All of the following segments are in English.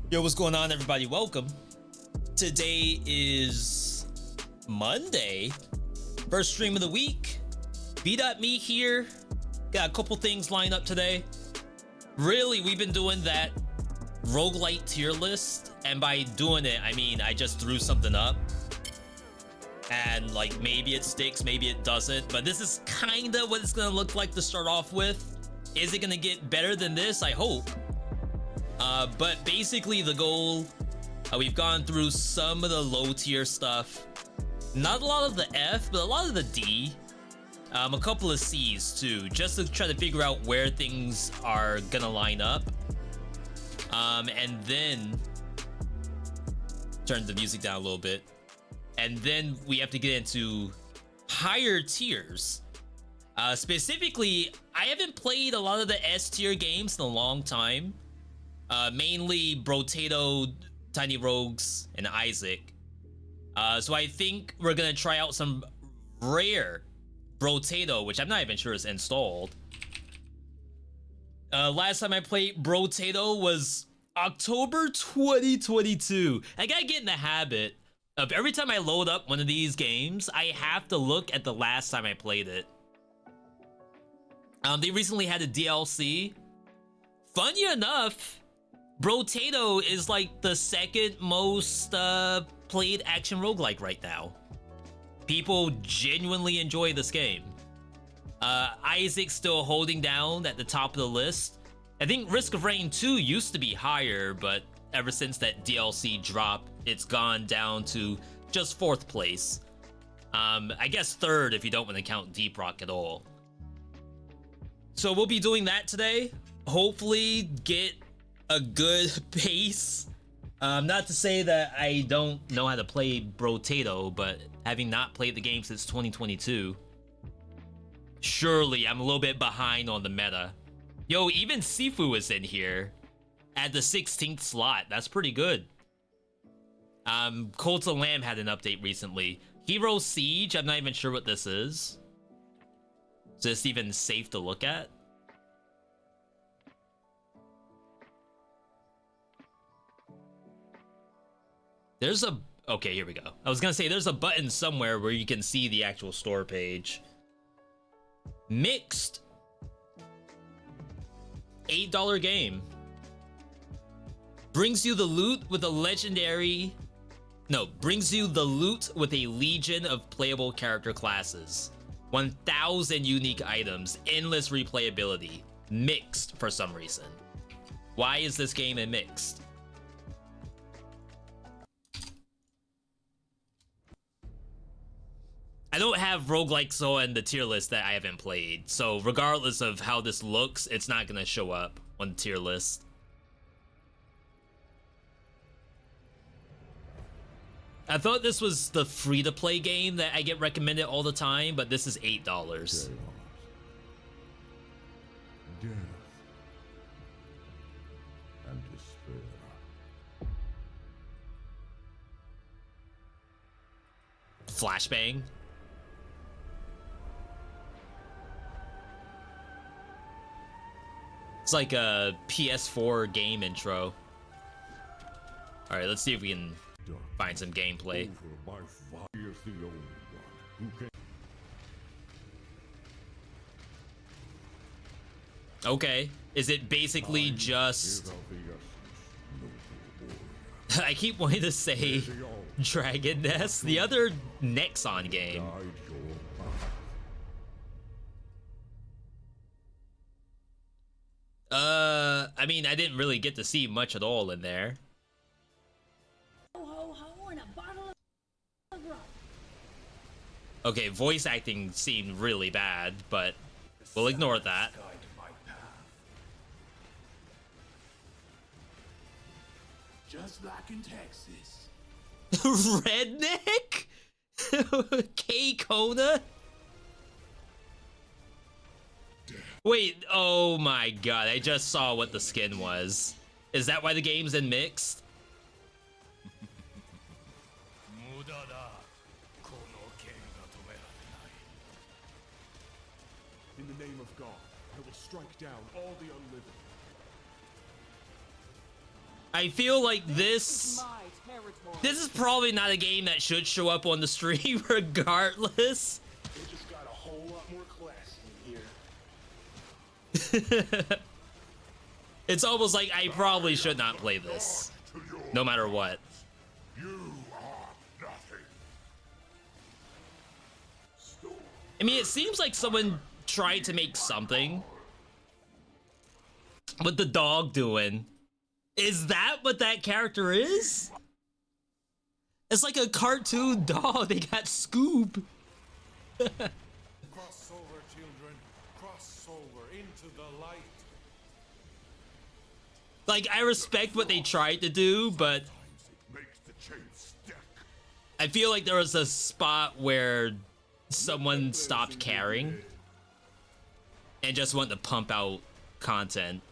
Yo, what's going on, everybody? Welcome. Today is Monday, first stream of the week. VeeDotMe here. Got a couple things lined up today. Really, we've been doing that roguelite tier list, and by doing it, I mean I just threw something up. And like maybe it sticks, maybe it doesn't, but this is kinda what it's gonna look like to start off with. Is it gonna get better than this? I hope. But basically the goal, we've gone through some of the low tier stuff. Not a lot of the F, but a lot of the D. A couple of C's too, just to try to figure out where things are gonna line up. And then turn the music down a little bit. And then we have to get into higher tiers. Specifically, I haven't played a lot of the S tier games in a long time. Mainly Brotato, Tiny Rogues, and Isaac. So I think we're gonna try out some rare Brotato, which I'm not even sure is installed. Last time I played Brotato was October 2022. I gotta get in the habit of every time I load up one of these games, I have to look at the last time I played it. They recently had a DLC. Funny enough, Brotato is like the second most played action roguelike right now. People genuinely enjoy this game. Isaac's still holding down at the top of the list. I think Risk of Rain 2 used to be higher, but ever since that DLC drop, it's gone down to just 4th place. I guess 3rd if you don't want to count Deep Rock at all. So we'll be doing that today. Hopefully get a good pace. Not to say that I don't know how to play Brotato, but having not played the game since 2022, surely I'm a little bit behind on the meta. Yo, even Sifu is in here at the 16th slot. That's pretty good. Cult of Lamb had an update recently. Hero Siege, I'm not even sure what this is. Is this even safe to look at? There's a... Okay, here we go. I was gonna say there's a button somewhere where you can see the actual store page. Mixed. $8 game. Brings you the loot with a legendary... No, brings you the loot with a legion of playable character classes. 1,000 unique items, endless replayability. Mixed for some reason. Why is this game a mixed? I don't have roguelikes on the tier list that I haven't played, so regardless of how this looks, it's not gonna show up on the tier list. I thought this was the free-to-play game that I get recommended all the time, but this is $8. Death and despair. Flashbang. It's like a PS4 game intro. Alright, let's see if we can find some gameplay. Okay, is it basically just... I keep wanting to say Dragon Nest, the other Nexon game. I mean, I didn't really get to see much at all in there. Okay, voice acting seemed really bad, but we'll ignore that. Just like in Texas. Redneck? K Kona? Wait, oh my god, I just saw what the skin was. Is that why the game's in mixed? In the name of God, I will strike down all the unliving. I feel like this is probably not a game that should show up on the stream regardless. They just got a whole lot more class in here. It's almost like I probably should not play this, no matter what. You are nothing. I mean, it seems like someone tried to make something. What the dog doing? Is that what that character is? It's like a cartoon dog. They got Scoob. Cross over, children. Cross over into the light. Like, I respect what they tried to do, but It makes the chain stick. I feel like there was a spot where someone stopped caring and just wanted to pump out content.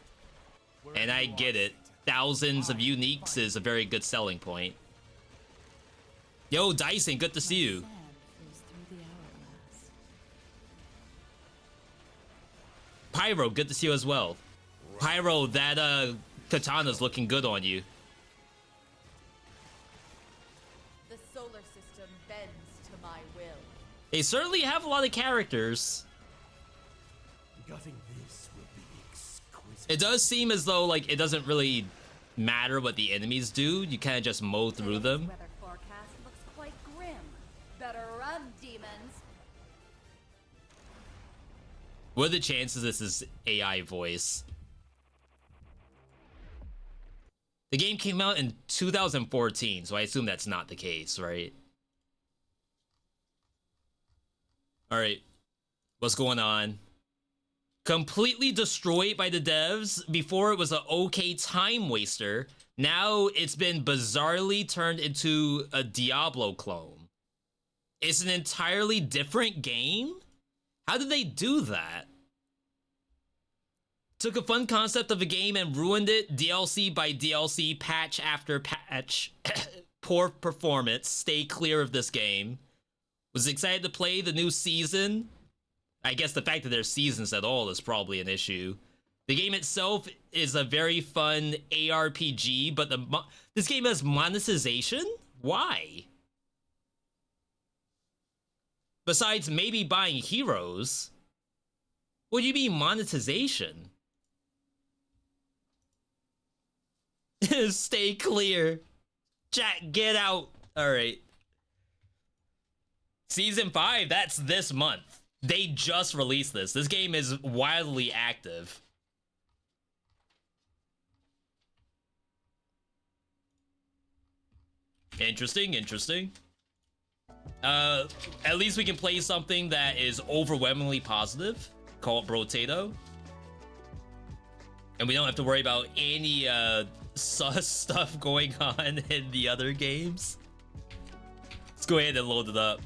And I get it. Thousands of uniques is a very good selling point. Yo, Dyson, good to see you. Pyro, good to see you as well. Pyro, that katana's looking good on you. The solar system bends to my will. They certainly have a lot of characters. Gutting this will be exquisite. It does seem as though, like, it doesn't really matter what the enemies do. You kind of just mow through them. Weather forecast looks quite grim. Better run, demons. What are the chances this is AI voice? The game came out in 2014, so I assume that's not the case, right? Alright. What's going on? Completely destroyed by the devs. Before it was an okay time waster. Now it's been bizarrely turned into a Diablo clone. It's an entirely different game? How did they do that? Took a fun concept of a game and ruined it DLC by DLC, patch after patch. Poor performance. Stay clear of this game. Was excited to play the new season. I guess the fact that there's seasons at all is probably an issue. The game itself is a very fun ARPG, but this game has monetization? Why? Besides maybe buying heroes, what do you mean monetization? Stay clear. Chat, get out. Alright. Season 5, that's this month. They just released this. This game is wildly active. Interesting, interesting. At least we can play something that is overwhelmingly positive, called Brotato. And we don't have to worry about any sus stuff going on in the other games. Let's go ahead and load it up.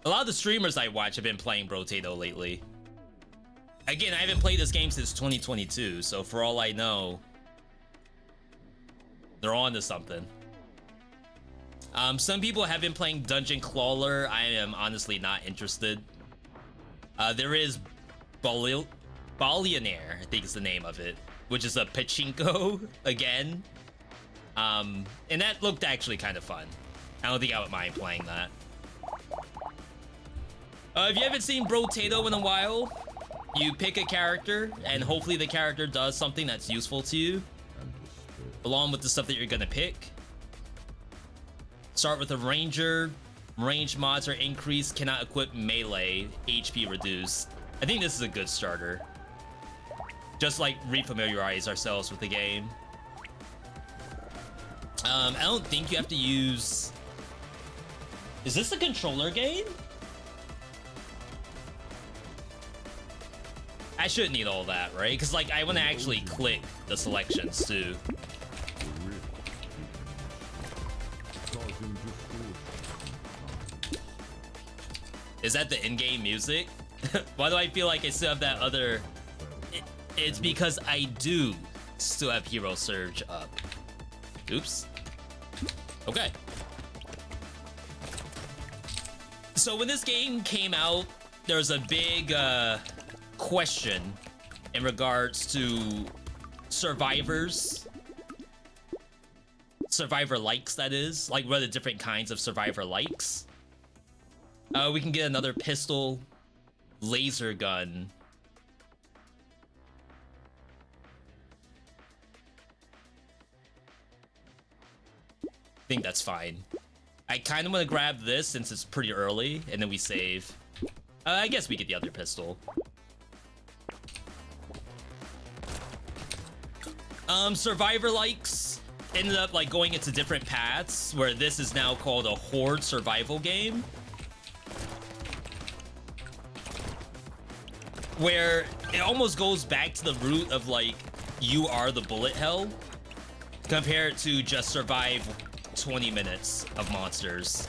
A lot of the streamers I watch have been playing Brotato lately. Again, I haven't played this game since 2022, so for all I know, they're on to something. Some people have been playing Dungeon Crawler. I am honestly not interested. There is Billionaire, I think is the name of it, which is a pachinko again. And that looked actually kind of fun. I don't think I would mind playing that. If you haven't seen Brotato in a while, you pick a character, and hopefully the character does something that's useful to you, along with the stuff that you're gonna pick. Start with a ranger. Range mods are increased, cannot equip melee, HP reduced. I think this is a good starter. Just like refamiliarize ourselves with the game. I don't think you have to use... Is this a controller game? I shouldn't need all that, right? Because, like, I want to actually click the selections, too. Is that the in-game music? Why do I feel like I still have that other... It's because I do still have Hero Surge up. Oops. Okay. So when this game came out, there was a big question in regards to survivors. Survivor likes, that is. Like, what are the different kinds of survivor likes? We can get another pistol, laser gun. I think that's fine. I kind of want to grab this since it's pretty early, and then we save. I guess we get the other pistol. Survivor likes ended up like going into different paths, where this is now called a horde survival game, where it almost goes back to the root of like you are the bullet hell, compared to just survive 20 minutes of monsters,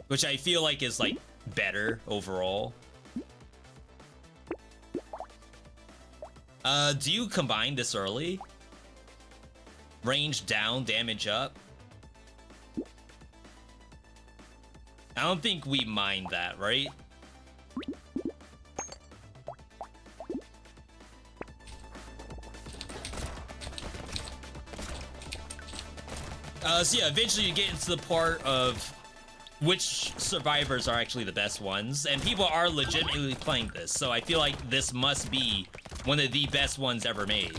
which I feel like is like better overall. Do you combine this early? Range down, damage up? I don't think we mind that, right? So yeah, eventually you get into the part of which survivors are actually the best ones, and people are legitimately playing this, so I feel like this must be one of the best ones ever made.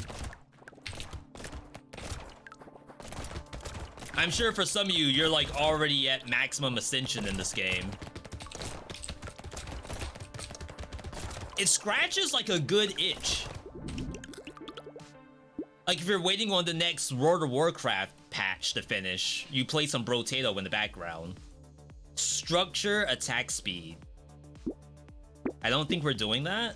I'm sure for some of you, you're like already at maximum ascension in this game. It scratches like a good itch. Like if you're waiting on the next World of Warcraft patch to finish, you play some Brotato in the background. Structure, attack speed. I don't think we're doing that.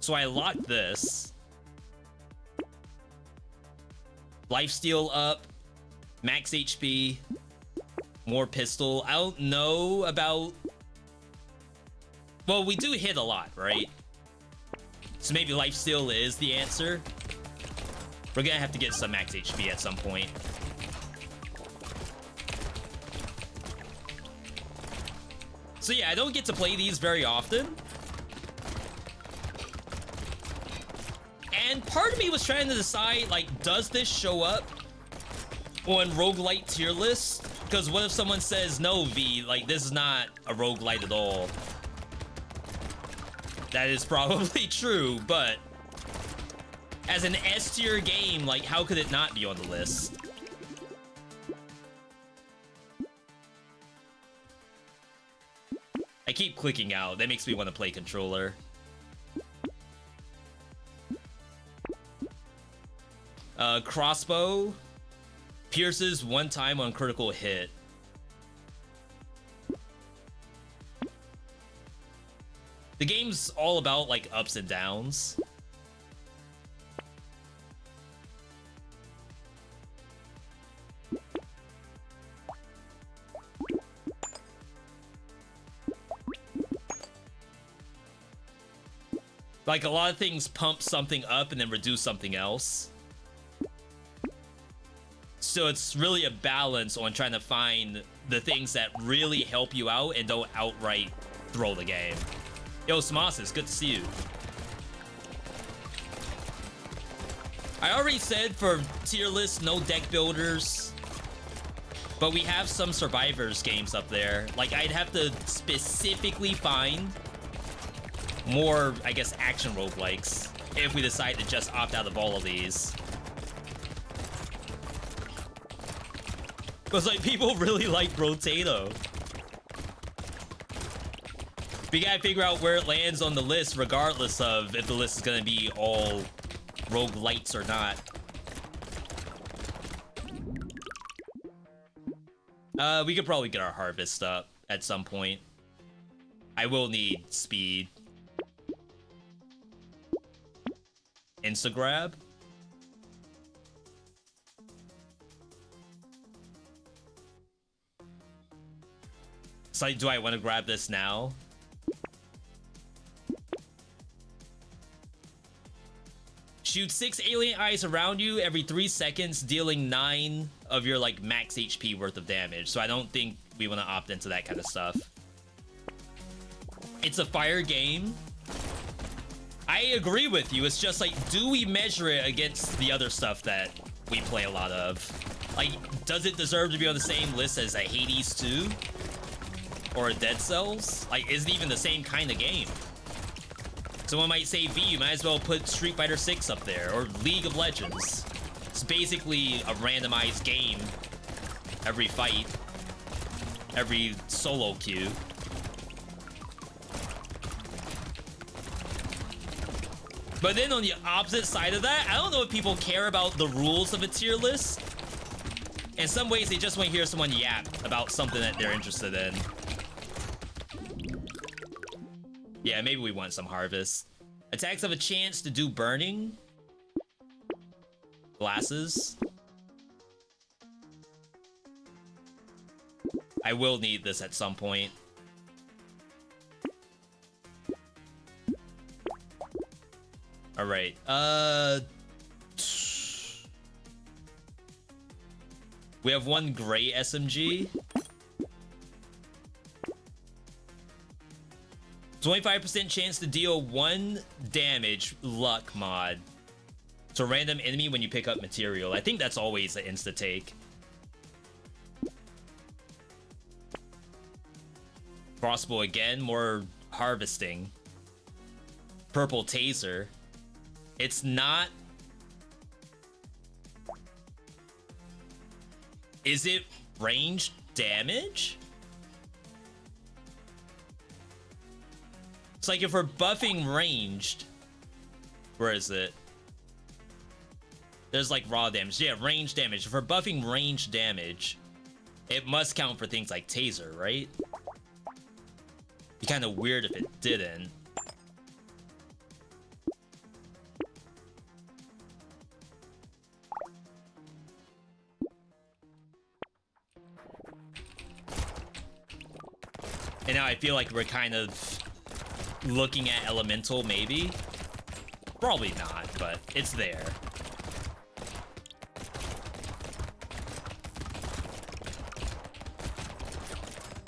So I locked this. Lifesteal up. Max HP. More pistol. I don't know about... Well, we do hit a lot, right? So maybe lifesteal is the answer. We're gonna have to get some max HP at some point. So yeah, I don't get to play these very often. And part of me was trying to decide, like, does this show up on roguelite tier list? Because what if someone says, no, V, like, this is not a roguelite at all? That is probably true, but as an S tier game, like, how could it not be on the list? I keep clicking out. That makes me want to play controller. Crossbow pierces one time on critical hit. The game's all about like ups and downs. Like a lot of things pump something up and then reduce something else. So it's really a balance on trying to find the things that really help you out and don't outright throw the game. Yo, Smosis, good to see you. I already said for tier list, no deck builders. But we have some survivors games up there. Like, I'd have to specifically find more, I guess, action roguelikes if we decide to just opt out of all of these. Because, like, people really like Brotato. We gotta figure out where it lands on the list, regardless of if the list is gonna be all roguelites or not. We could probably get our harvest up at some point. I will need speed. Instagrab? So do I want to grab this now? Shoot 6 alien eyes around you every 3 seconds, dealing 9 of your like max HP worth of damage. So I don't think we want to opt into that kind of stuff. It's a fire game. I agree with you. It's just like, do we measure it against the other stuff that we play a lot of? Like, does it deserve to be on the same list as a Hades 2? Or a Dead Cells? Like, is it even the same kind of game? Someone might say, V, you might as well put Street Fighter 6 up there, or League of Legends. It's basically a randomized game. Every fight. Every solo queue. But then on the opposite side of that, I don't know if people care about the rules of a tier list. In some ways, they just want to hear someone yap about something that they're interested in. Yeah, maybe we want some harvest. Attacks have a chance to do burning. Glasses. I will need this at some point. All right. We have one gray SMG. 25% chance to deal 1 damage luck mod to a random enemy when you pick up material. I think that's always an insta take. Crossbow again, more harvesting. Purple taser. It's not. Is it ranged damage? It's like if we're buffing ranged. Where is it? There's like raw damage. Yeah, range damage. If we're buffing range damage, it must count for things like taser, right? Be kind of weird if it didn't. And now I feel like we're kind of looking at elemental, maybe. Probably not, but it's there.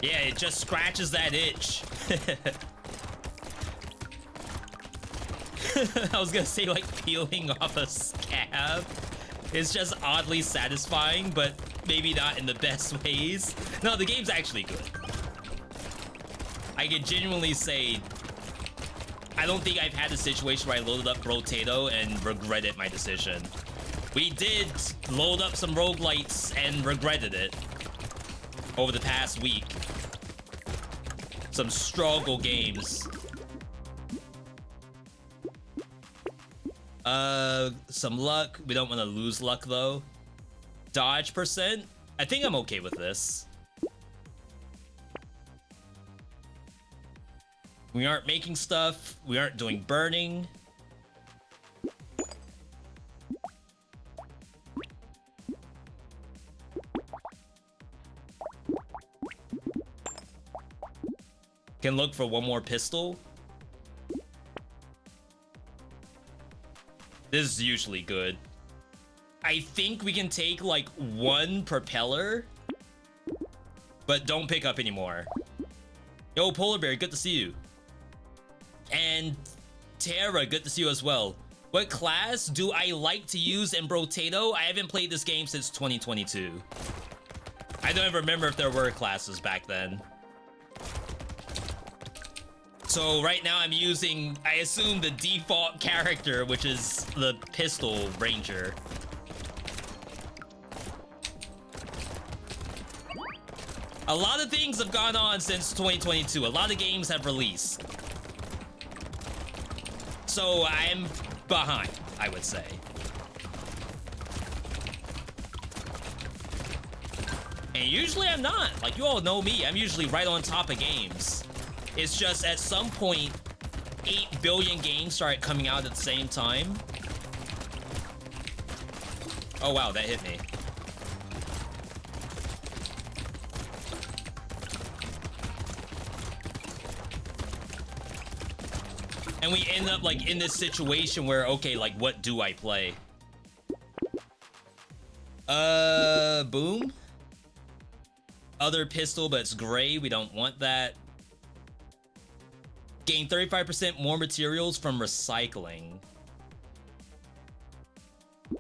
Yeah, it just scratches that itch. I was gonna say, like, peeling off a scab. It's just oddly satisfying, but maybe not in the best ways. No, the game's actually good. I can genuinely say, I don't think I've had a situation where I loaded up Brotato and regretted my decision. We did load up some roguelites and regretted it over the past week. Some struggle games. Some luck. We don't want to lose luck though. Dodge percent. I think I'm okay with this. We aren't making stuff. We aren't doing burning. Can look for one more pistol. This is usually good. I think we can take like one propeller, but don't pick up anymore. Yo, Polar Bear, good to see you. And Terra, good to see you as well. What class do I like to use in Brotato? I haven't played this game since 2022. I don't even remember if there were classes back then. So right now I'm using, I assume, the default character, which is the Pistol Ranger. A lot of things have gone on since 2022. A lot of games have released. So I'm behind, I would say. And usually I'm not. Like, you all know me. I'm usually right on top of games. It's just at some point, 8 billion games started coming out at the same time. Oh wow, that hit me. And we end up like in this situation where, okay, like what do I play? Boom. Other pistol, but it's gray. We don't want that. Gain 35% more materials from recycling. A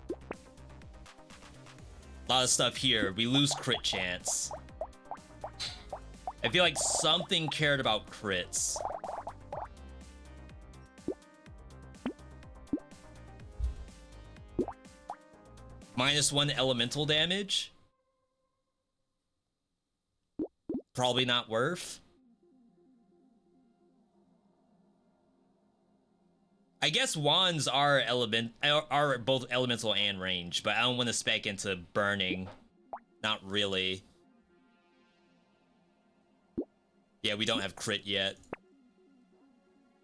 lot of stuff here. We lose crit chance. I feel like something cared about crits. -1 elemental damage. Probably not worth. I guess wands are both elemental and range, but I don't want to spec into burning. Not really. Yeah, we don't have crit yet.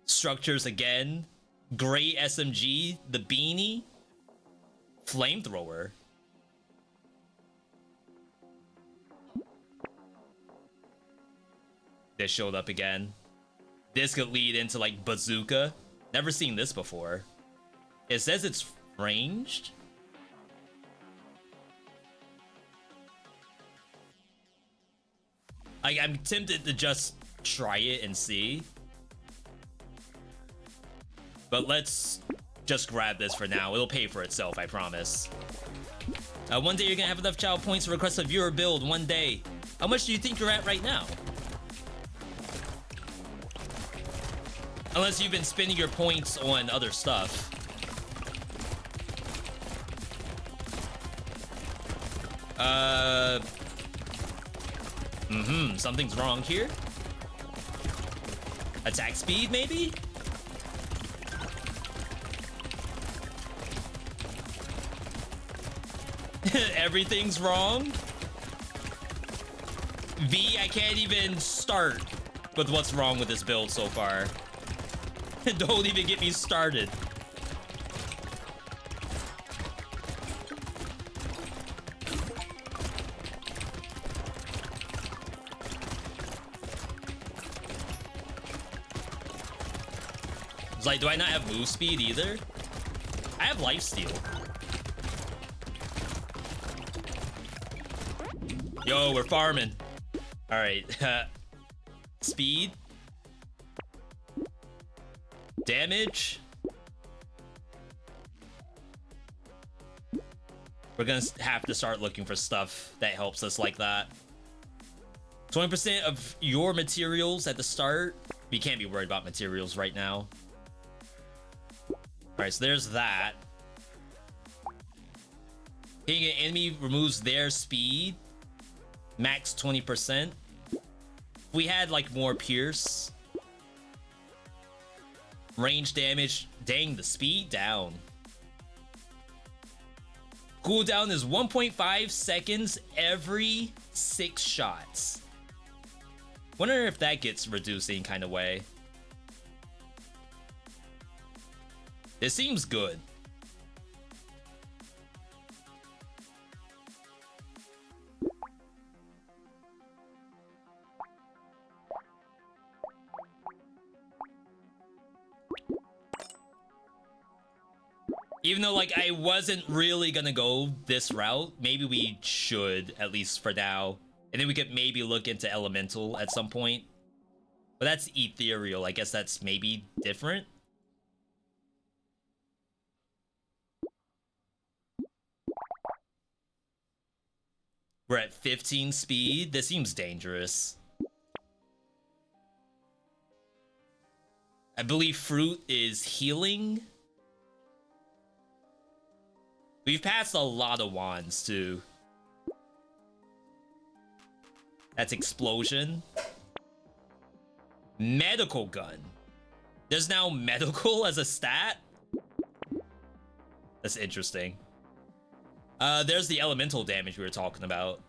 Structures again. Gray SMG, the beanie, flamethrower. This showed up again. This could lead into like bazooka. Never seen this before. It says it's ranged. I'm tempted to just try it and see. But let's just grab this for now. It'll pay for itself, I promise. One day you're gonna have enough child points to request a viewer build. One day. How much do you think you're at right now? Unless you've been spending your points on other stuff. Something's wrong here. Attack speed, maybe? Everything's wrong. V, I can't even start with what's wrong with this build so far. Don't even get me started. It's like, do I not have move speed either? I have lifesteal. Yo, we're farming. All right. Speed. Damage. We're gonna have to start looking for stuff that helps us like that. 20% of your materials at the start. We can't be worried about materials right now. Alright, so there's that. Hitting an enemy removes their speed. Max 20%. If we had like more pierce. Range damage. Dang, the speed down. Cooldown is 1.5 seconds every 6 shots. Wonder if that gets reduced in kind of way. It seems good. Even though, like, I wasn't really gonna go this route, maybe we should, at least for now. And then we could maybe look into Elemental at some point. But that's Ethereal. I guess that's maybe different. We're at 15 speed. This seems dangerous. I believe fruit is healing. We've passed a lot of wands, too. That's explosion. Medical gun. There's now medical as a stat? That's interesting. There's the elemental damage we were talking about.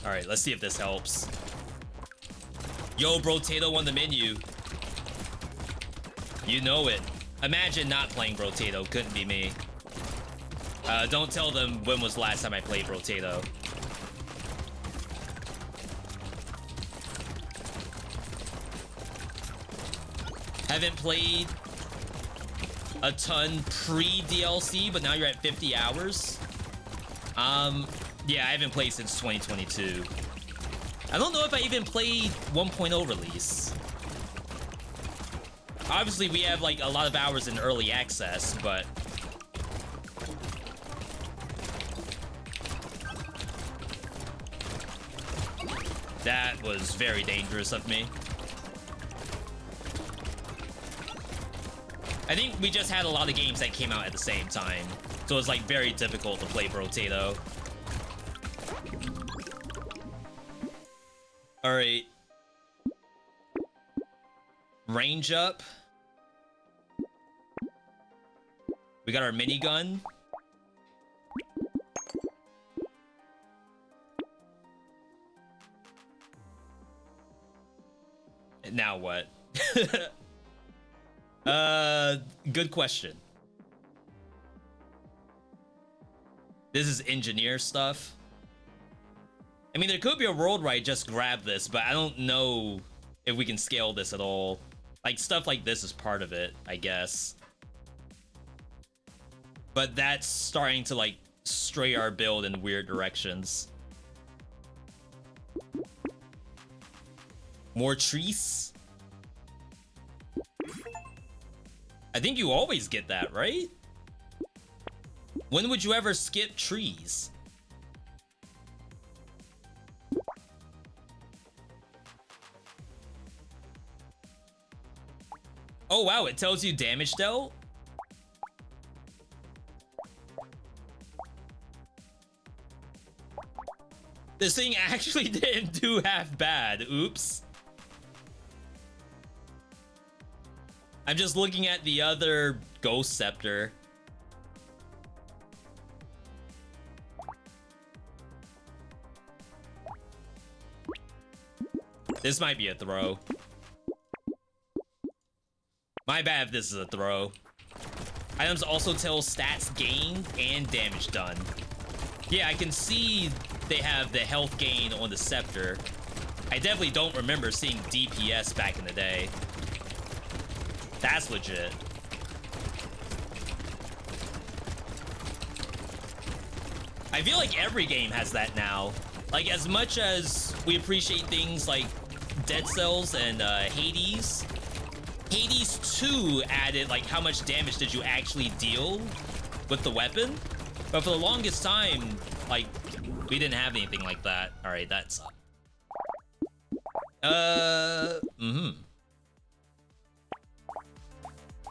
Alright, let's see if this helps. Yo, Brotato on the menu. You know it. Imagine not playing Brotato. Couldn't be me. Don't tell them when was the last time I played Brotato. Haven't played a ton pre-DLC, but now you're at 50 hours. Yeah, I haven't played since 2022. I don't know if I even played 1.0 release. Obviously, we have like a lot of hours in early access, but that was very dangerous of me. I think we just had a lot of games that came out at the same time, so it's like very difficult to play Brotato. All right. Range up. We got our minigun. Now what? Good question. This is engineer stuff. I mean, there could be a world where I just grab this, but I don't know if we can scale this at all. Like, stuff like this is part of it, I guess. But that's starting to, like, stray our build in weird directions. More trees? I think you always get that, right? When would you ever skip trees? Oh wow, it tells you damage dealt? This thing actually didn't do half bad. Oops. I'm just looking at the other Ghost Scepter. This might be a throw. My bad if this is a throw. Items also tell stats gained and damage done. Yeah, I can see they have the health gain on the Scepter. I definitely don't remember seeing DPS back in the day. That's legit. I feel like every game has that now. Like, as much as we appreciate things like Dead Cells and Hades, Hades 2 added, like, how much damage did you actually deal with the weapon? But for the longest time, like, we didn't have anything like that. All right, that's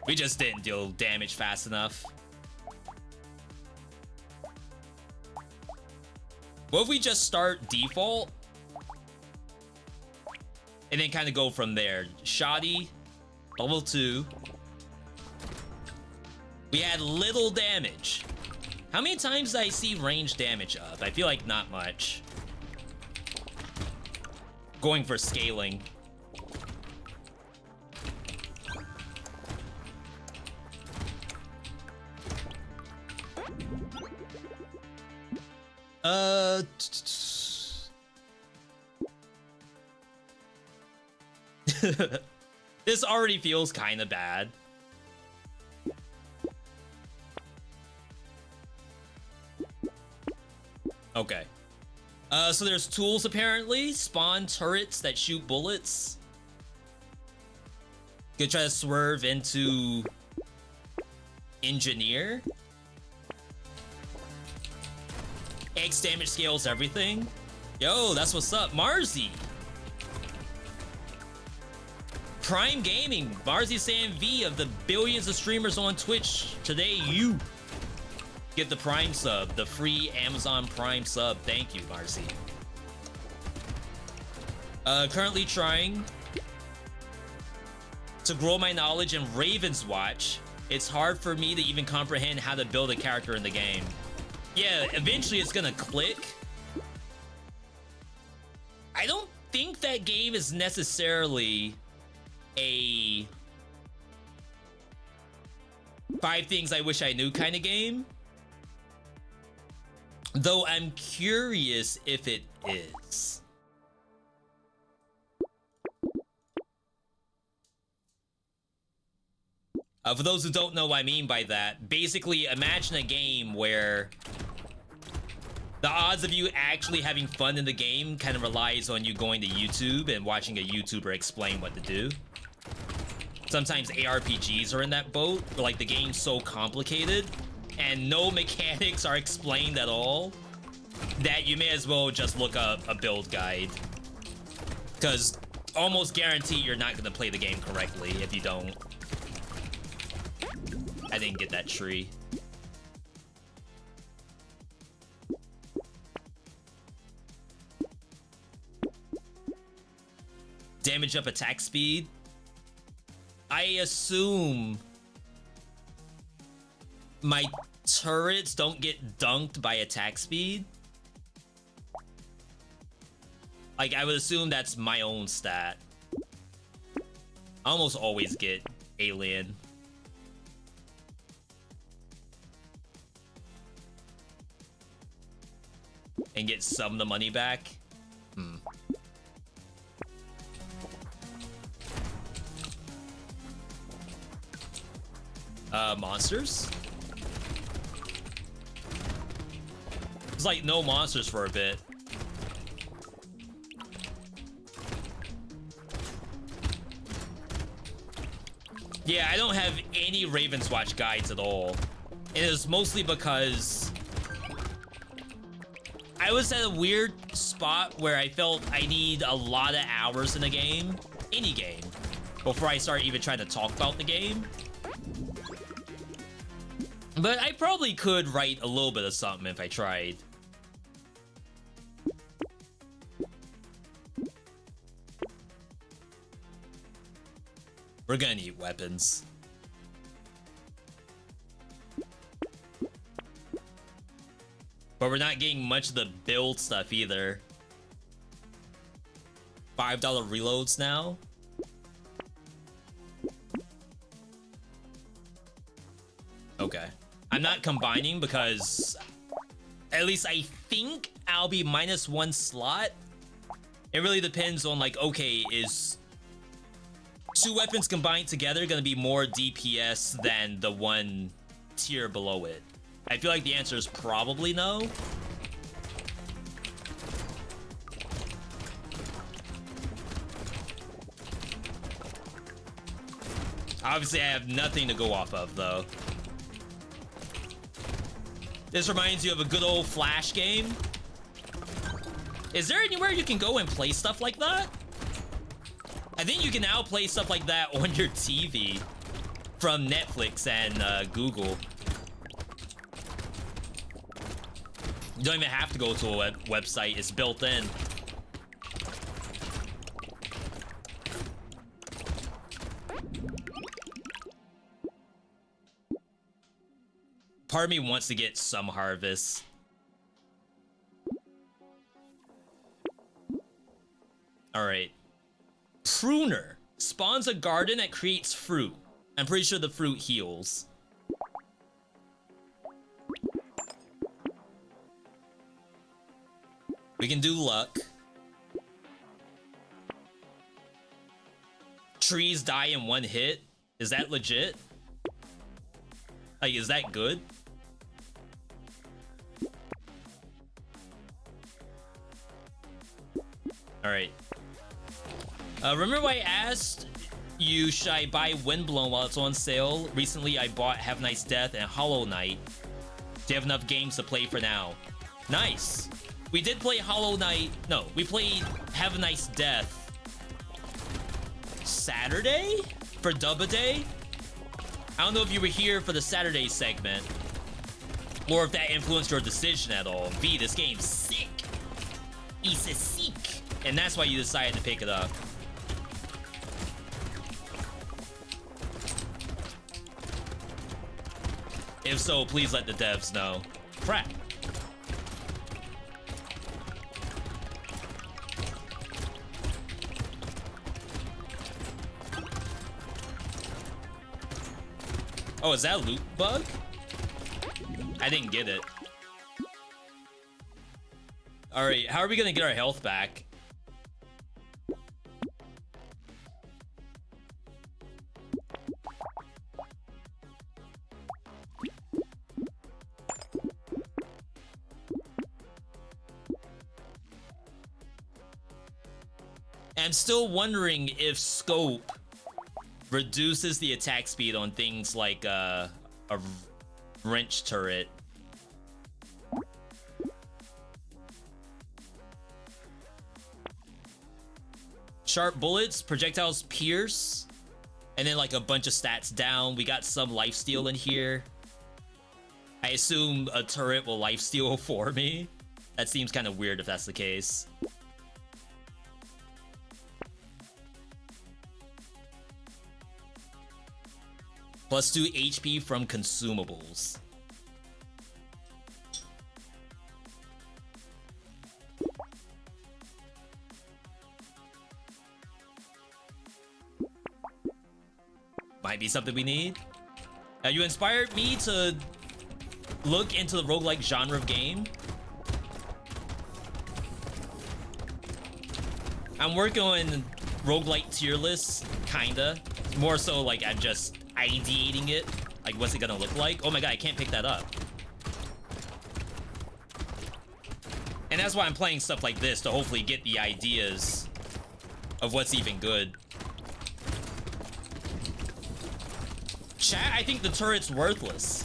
We just didn't deal damage fast enough. What if we just start default? And then kind of go from there. Shoddy, level 2. We had little damage. How many times did I see range damage up? I feel like not much. Going for scaling. This already feels kind of bad. Okay. So there's tools apparently. Spawn turrets that shoot bullets. Could try to swerve into engineer. X damage scales everything. Yo, that's what's up. Marzi. Prime Gaming. Marzi saying V of the billions of streamers on Twitch. Today, you get the Prime sub. The free Amazon Prime sub. Thank you, Marzi. Currently trying to grow my knowledge in Raven's Watch. It's hard for me to even comprehend how to build a character in the game. Yeah, eventually it's gonna click. I don't think that game is necessarily a 5 things I wish I knew kind of game. Though I'm curious if it is. For those who don't know what I mean by that, basically imagine a game where The odds of you actually having fun in the game kind of relies on you going to YouTube and watching a YouTuber explain what to do. Sometimes ARPGs are in that boat, where like the game's so complicated and no mechanics are explained at all that you may as well just look up a build guide. Because almost guarantee you're not going to play the game correctly if you don't. I didn't get that tree. Damage up attack speed. I assume my turrets don't get dunked by attack speed. Like, I would assume that's my own stat. I almost always get alien. And get some of the money back. Monsters? It's like no monsters for a bit. Yeah, I don't have any Raven's Watch guides at all. It is mostly because I was at a weird spot where I felt I need a lot of hours in the game, any game, before I start even trying to talk about the game. But I probably could write a little bit of something if I tried. We're gonna need weapons. But we're not getting much of the build stuff either. $5 reloads now. Okay. I'm not combining because at least I think I'll be -1 slot. It really depends on like, okay, is 2 weapons combined together gonna be more DPS than the one tier below it? I feel like the answer is probably no. Obviously, I have nothing to go off of, though. This reminds you of a good old Flash game. Is there anywhere you can go and play stuff like that? I think you can now play stuff like that on your TV from Netflix and Google. You don't even have to go to a website, it's built in. Part of me wants to get some harvest. Alright. Pruner. Spawns a garden that creates fruit. I'm pretty sure the fruit heals. We can do luck. Trees die in 1 hit. Is that legit? Like, is that good? Alright. Remember when I asked you, should I buy Windblown while it's on sale? Recently, I bought Have a Nice Death and Hollow Knight. Do you have enough games to play for now? Nice. We did play Hollow Knight. No, we played Have a Nice Death Saturday for Dub-A-Day. I don't know if you were here for the Saturday segment or if that influenced your decision at all. V, this game's sick. It's a sick. And that's why you decided to pick it up. If so, please let the devs know. Crap. Oh, is that a loot bug? I didn't get it. Alright, how are we gonna get our health back? I'm still wondering if scope reduces the attack speed on things like a wrench turret. Sharp bullets, projectiles pierce, and then like a bunch of stats down. We got some lifesteal in here. I assume a turret will lifesteal for me. That seems kind of weird if that's the case. Plus 2 HP from consumables. Might be something we need. You inspired me to look into the roguelike genre of game. I'm working on roguelike tier lists, kinda. More so like I'm just ideating it. Like, what's it gonna look like? Oh my god, I can't pick that up. And that's why I'm playing stuff like this, to hopefully get the ideas of what's even good. Chat, I think the turret's worthless.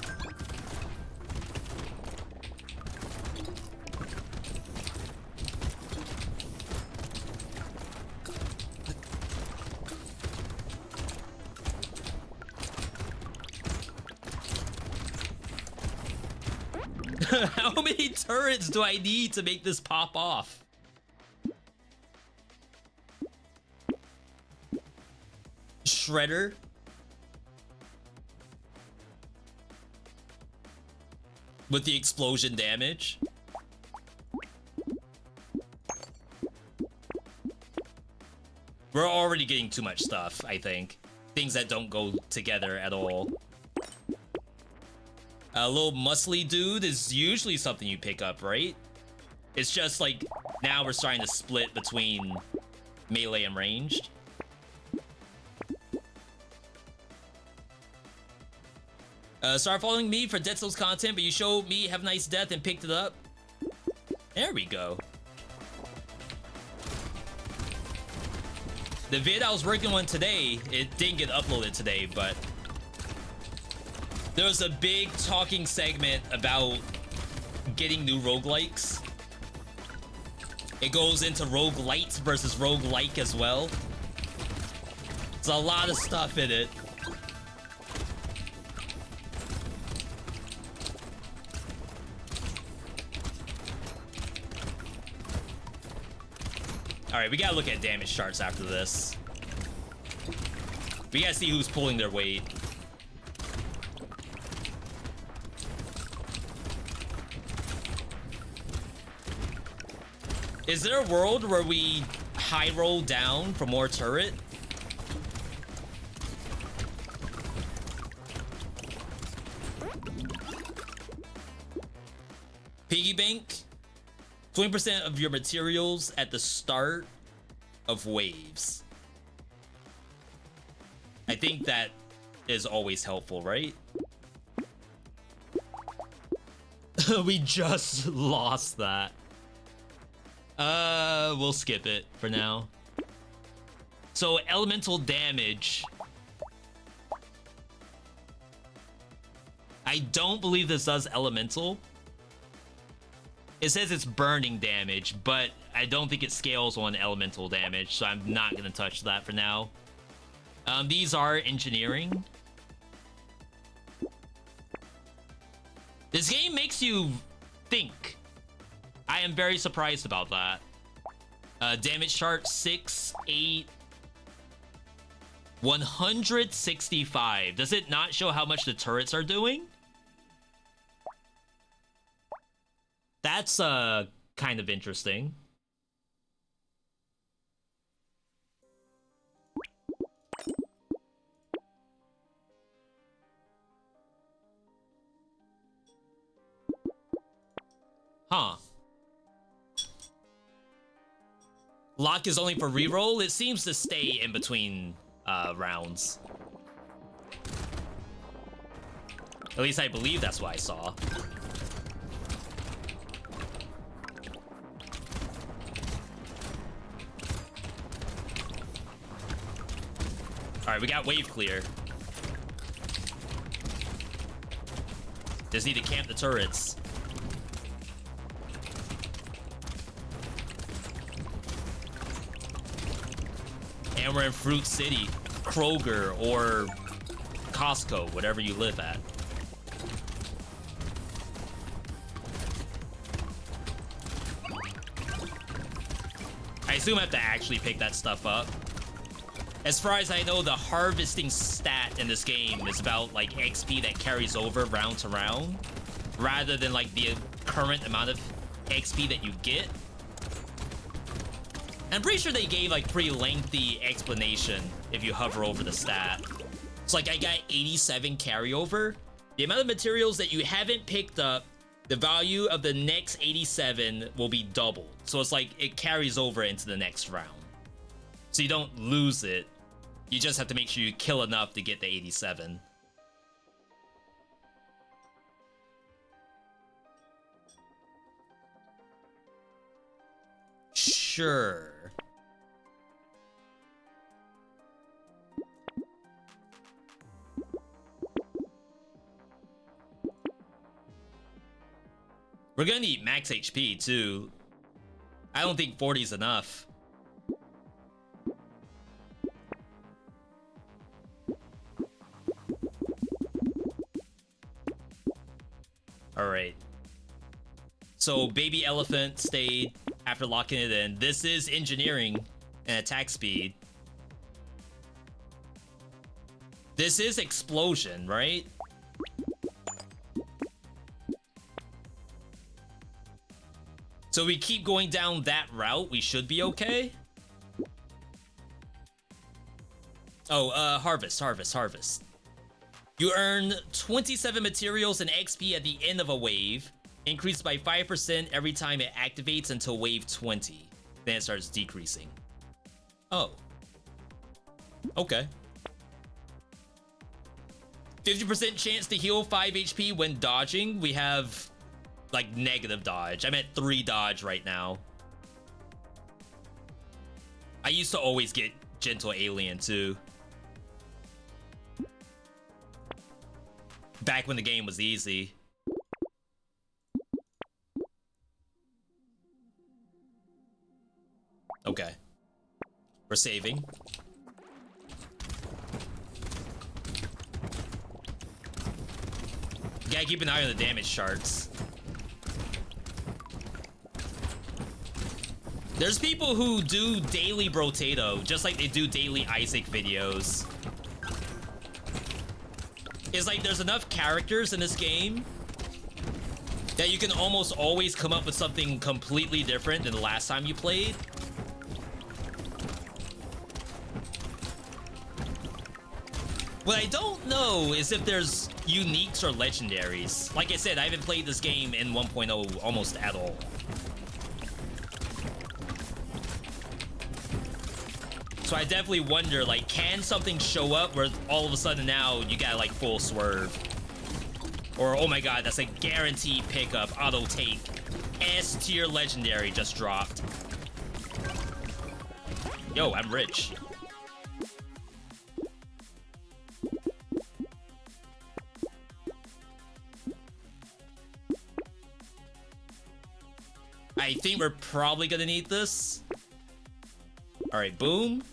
How many turrets do I need to make this pop off? Shredder? With the explosion damage? We're already getting too much stuff, I think. Things that don't go together at all. A little muscly dude is usually something you pick up, right? It's just like, now we're starting to split between melee and ranged. Start following me for Dead Cells content, but you showed me Have a Nice Death and picked it up. There we go. The vid I was working on today, it didn't get uploaded today, but there was a big talking segment about getting new roguelikes. It goes into roguelites versus roguelike as well. There's a lot of stuff in it. Alright, we gotta look at damage charts after this. We gotta see who's pulling their weight. Is there a world where we high roll down for more turret? Piggy bank? 20% of your materials at the start of waves. I think that is always helpful, right? We just lost that. We'll skip it for now. So, elemental damage. I don't believe this does elemental. It says it's burning damage, but I don't think it scales on elemental damage, so I'm not gonna touch that for now. These are engineering. This game makes you think. I am very surprised about that. Damage chart 6, 8, 165. Does it not show how much the turrets are doing? That's kind of interesting. Huh. Lock is only for reroll? It seems to stay in between rounds. At least I believe that's what I saw. All right, we got wave clear. Just need to camp the turrets. And we're in Fruit City, Kroger, or Costco, whatever you live at. I assume I have to actually pick that stuff up. As far as I know, the harvesting stat in this game is about like XP that carries over round to round, rather than like the current amount of XP that you get. I'm pretty sure they gave like pretty lengthy explanation if you hover over the stat. It's like I got 87 carryover. The amount of materials that you haven't picked up, the value of the next 87 will be doubled. So it's like it carries over into the next round. So you don't lose it. You just have to make sure you kill enough to get the 87. Sure. We're gonna need max HP too. I don't think 40 is enough. All right. So baby elephant stayed after locking it in. This is engineering and attack speed. This is explosion, right? So we keep going down that route, we should be okay. Oh, harvest. You earn 27 materials and XP at the end of a wave, increased by 5% every time it activates until wave 20. Then it starts decreasing. Oh. Okay. 50% chance to heal 5 HP when dodging. We have like negative dodge. I'm at 3 dodge right now. I used to always get gentle alien too. Back when the game was easy. Okay. We're saving. Gotta keep an eye on the damage charts. There's people who do daily Brotato, just like they do daily Isaac videos. It's like there's enough characters in this game that you can almost always come up with something completely different than the last time you played. What I don't know is if there's uniques or legendaries. Like I said, I haven't played this game in 1.0 almost at all. So I definitely wonder, like, can something show up where all of a sudden now you got like full swerve? Or, oh my god, that's a guaranteed pickup, auto take. S tier legendary just dropped. Yo, I'm rich. I think we're probably gonna need this. All right, boom.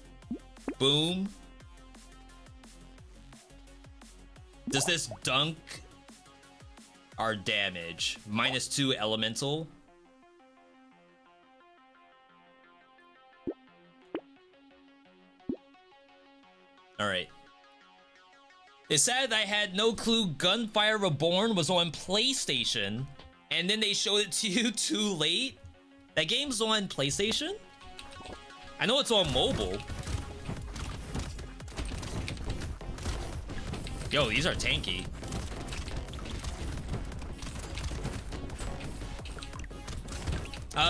Boom. Does this dunk our damage? -2 elemental. All right. It said I had no clue Gunfire Reborn was on PlayStation, and then they showed it to you too late. That game's on PlayStation? I know it's on mobile. Yo, these are tanky.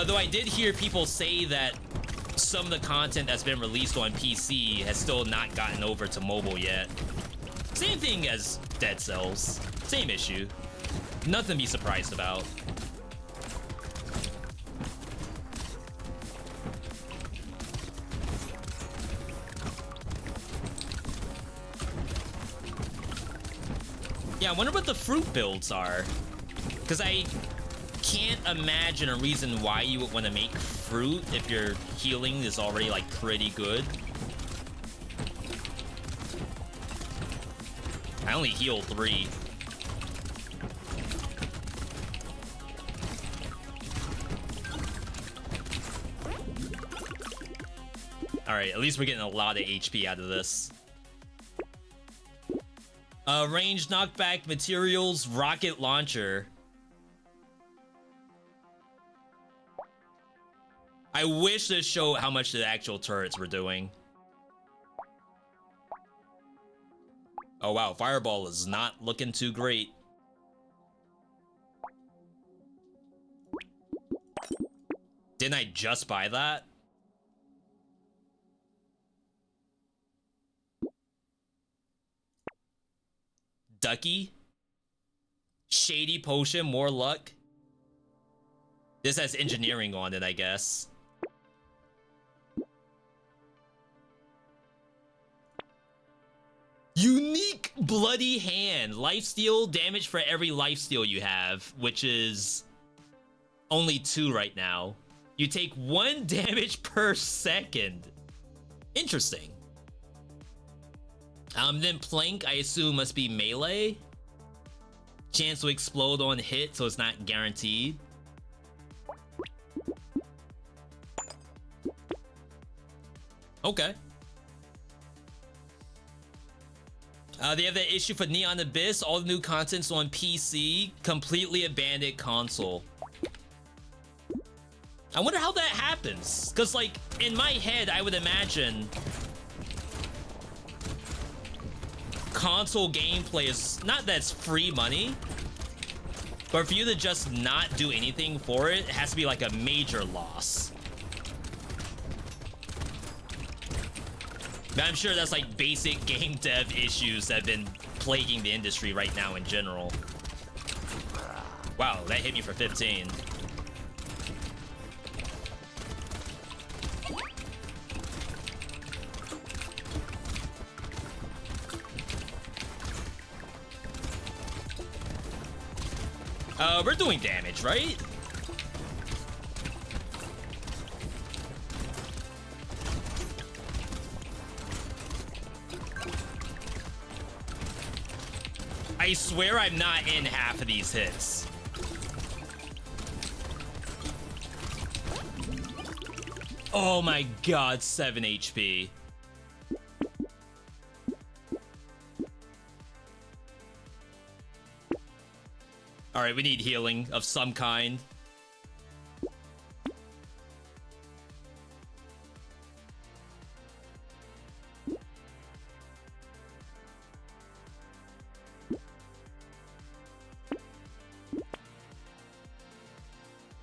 Though I did hear people say that some of the content that's been released on PC has still not gotten over to mobile yet. Same thing as Dead Cells. Same issue. Nothing to be surprised about. Yeah, I wonder what the fruit builds are. Because I can't imagine a reason why you would want to make fruit if your healing is already, like, pretty good. I only heal 3. Alright, at least we're getting a lot of HP out of this. Range knockback materials, rocket launcher. I wish this showed how much the actual turrets were doing. Oh wow, Fireball is not looking too great. Didn't I just buy that? Ducky? Shady potion, more luck? This has engineering on it, I guess. Unique bloody hand. Lifesteal, damage for every lifesteal you have, which is only 2 right now. You take 1 damage per second. Interesting. Then plank, I assume, must be melee. Chance to explode on hit, so it's not guaranteed. Okay. They have that issue for Neon Abyss. All the new content's on PC. Completely abandoned console. I wonder how that happens. Because, like, in my head, I would imagine console gameplay is not that it's free money, but for you to just not do anything for it, it has to be like a major loss. But I'm sure that's like basic game dev issues that have been plaguing the industry right now in general. Wow, that hit me for 15. We're doing damage, right? I swear I'm not in half of these hits. Oh my god, 7 HP. All right, we need healing of some kind.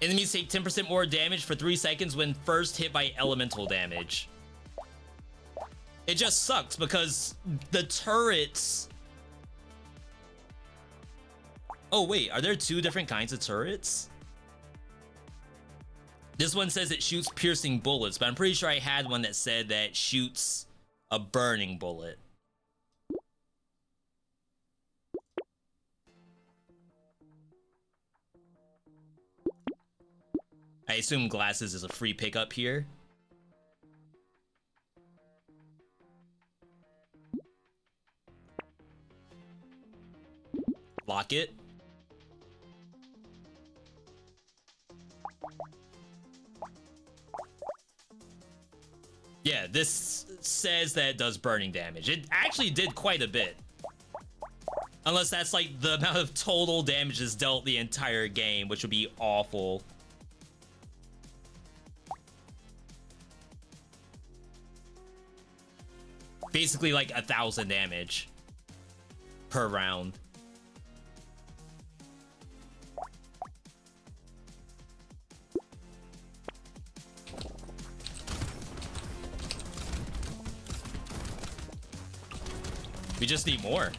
Enemies take 10% more damage for 3 seconds when first hit by elemental damage. It just sucks because the turrets... Oh wait, are there 2 different kinds of turrets? This one says it shoots piercing bullets, but I'm pretty sure I had one that said that it shoots a burning bullet. I assume glasses is a free pickup here. Lock it. Yeah, this says that it does burning damage. It actually did quite a bit. Unless that's like the amount of total damage is dealt the entire game, which would be awful. Basically like 1,000 damage per round. We just need more.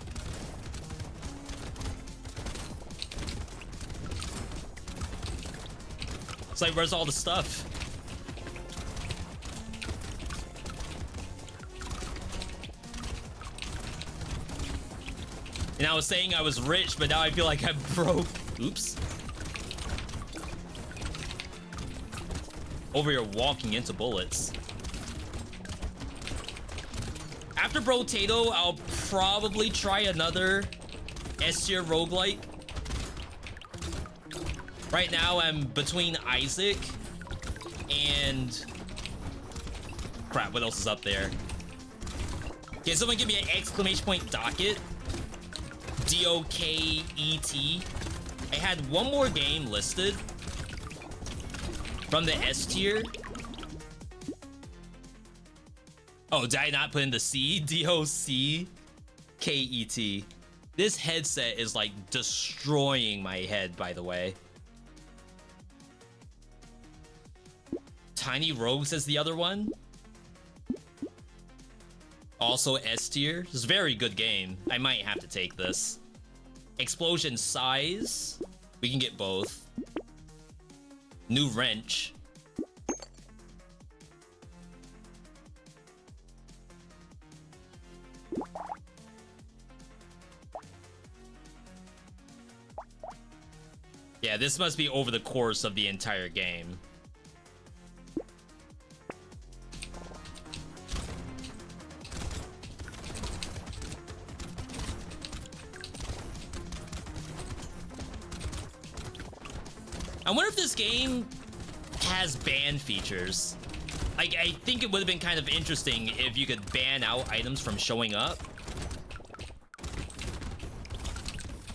It's like, where's all the stuff? And I was saying I was rich, but now I feel like I'm broke. Oops. Over here walking into bullets. After Brotato, I'll probably try another S-tier roguelike. Right now, I'm between Isaac and... Crap, what else is up there? Okay, someone give me an exclamation point docket. D-O-K-E-T. I had one more game listed from the S-tier. Oh, did I not put in the C? D-O-C-K-E-T. This headset is like destroying my head, by the way. Tiny Rogues is the other one. Also S-tier. This is a very good game. I might have to take this. Explosion Size. We can get both. New Wrench. Yeah, this must be over the course of the entire game. I wonder if this game has ban features. Like, I think it would have been kind of interesting if you could ban out items from showing up.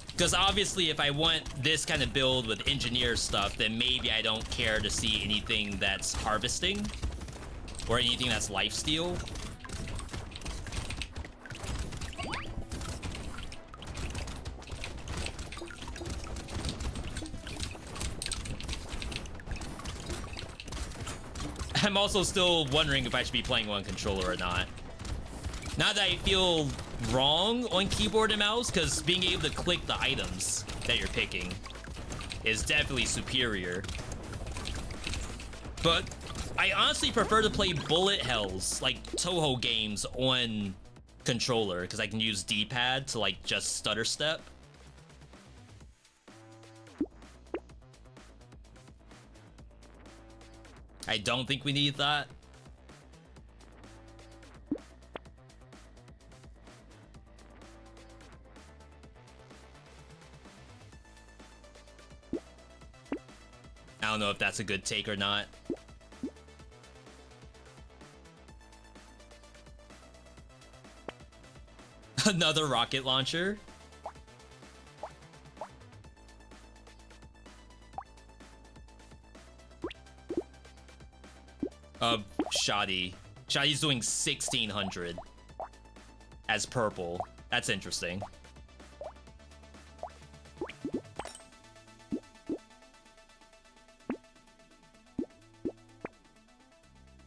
Because obviously, if I want this kind of build with engineer stuff, then maybe I don't care to see anything that's harvesting or anything that's lifesteal. I'm also still wondering if I should be playing on controller or not. Not that I feel wrong on keyboard and mouse, because being able to click the items that you're picking is definitely superior. But I honestly prefer to play bullet hells, like Toho games, on controller, because I can use D-pad to like just stutter step. I don't think we need that. I don't know if that's a good take or not. Another rocket launcher. Shoddy. Shoddy's doing 1600 as purple. That's interesting.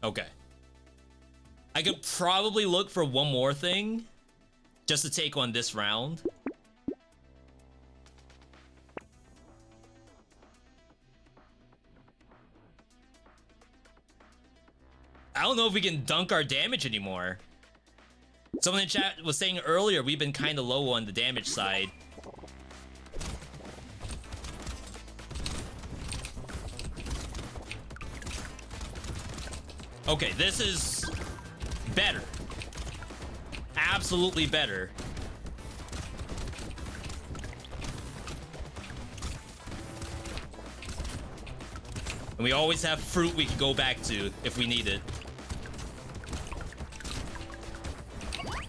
Okay. I could probably look for one more thing just to take on this round. I don't know if we can dunk our damage anymore. Someone in chat was saying earlier we've been kind of low on the damage side. Okay, this is better. Absolutely better. And we always have fruit we can go back to if we need it.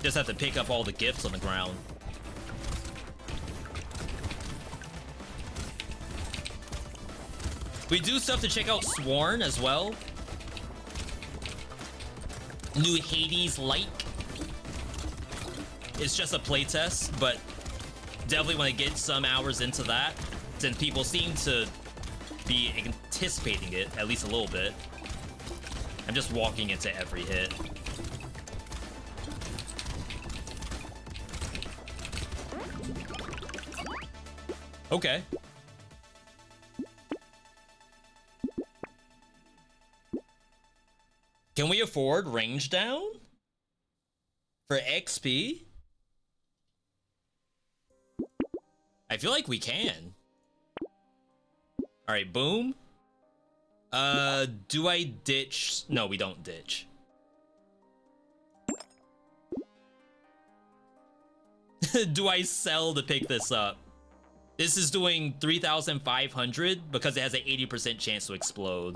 Just have to pick up all the gifts on the ground. We do stuff to check out Sworn as well. New Hades-like. It's just a playtest, but definitely want to get some hours into that, since people seem to be anticipating it, at least a little bit. I'm just walking into every hit. Okay. Can we afford range down for XP? I feel like we can. All right, boom. Do I ditch? No, we don't ditch. Do I sell to pick this up? This is doing 3,500 because it has an 80% chance to explode.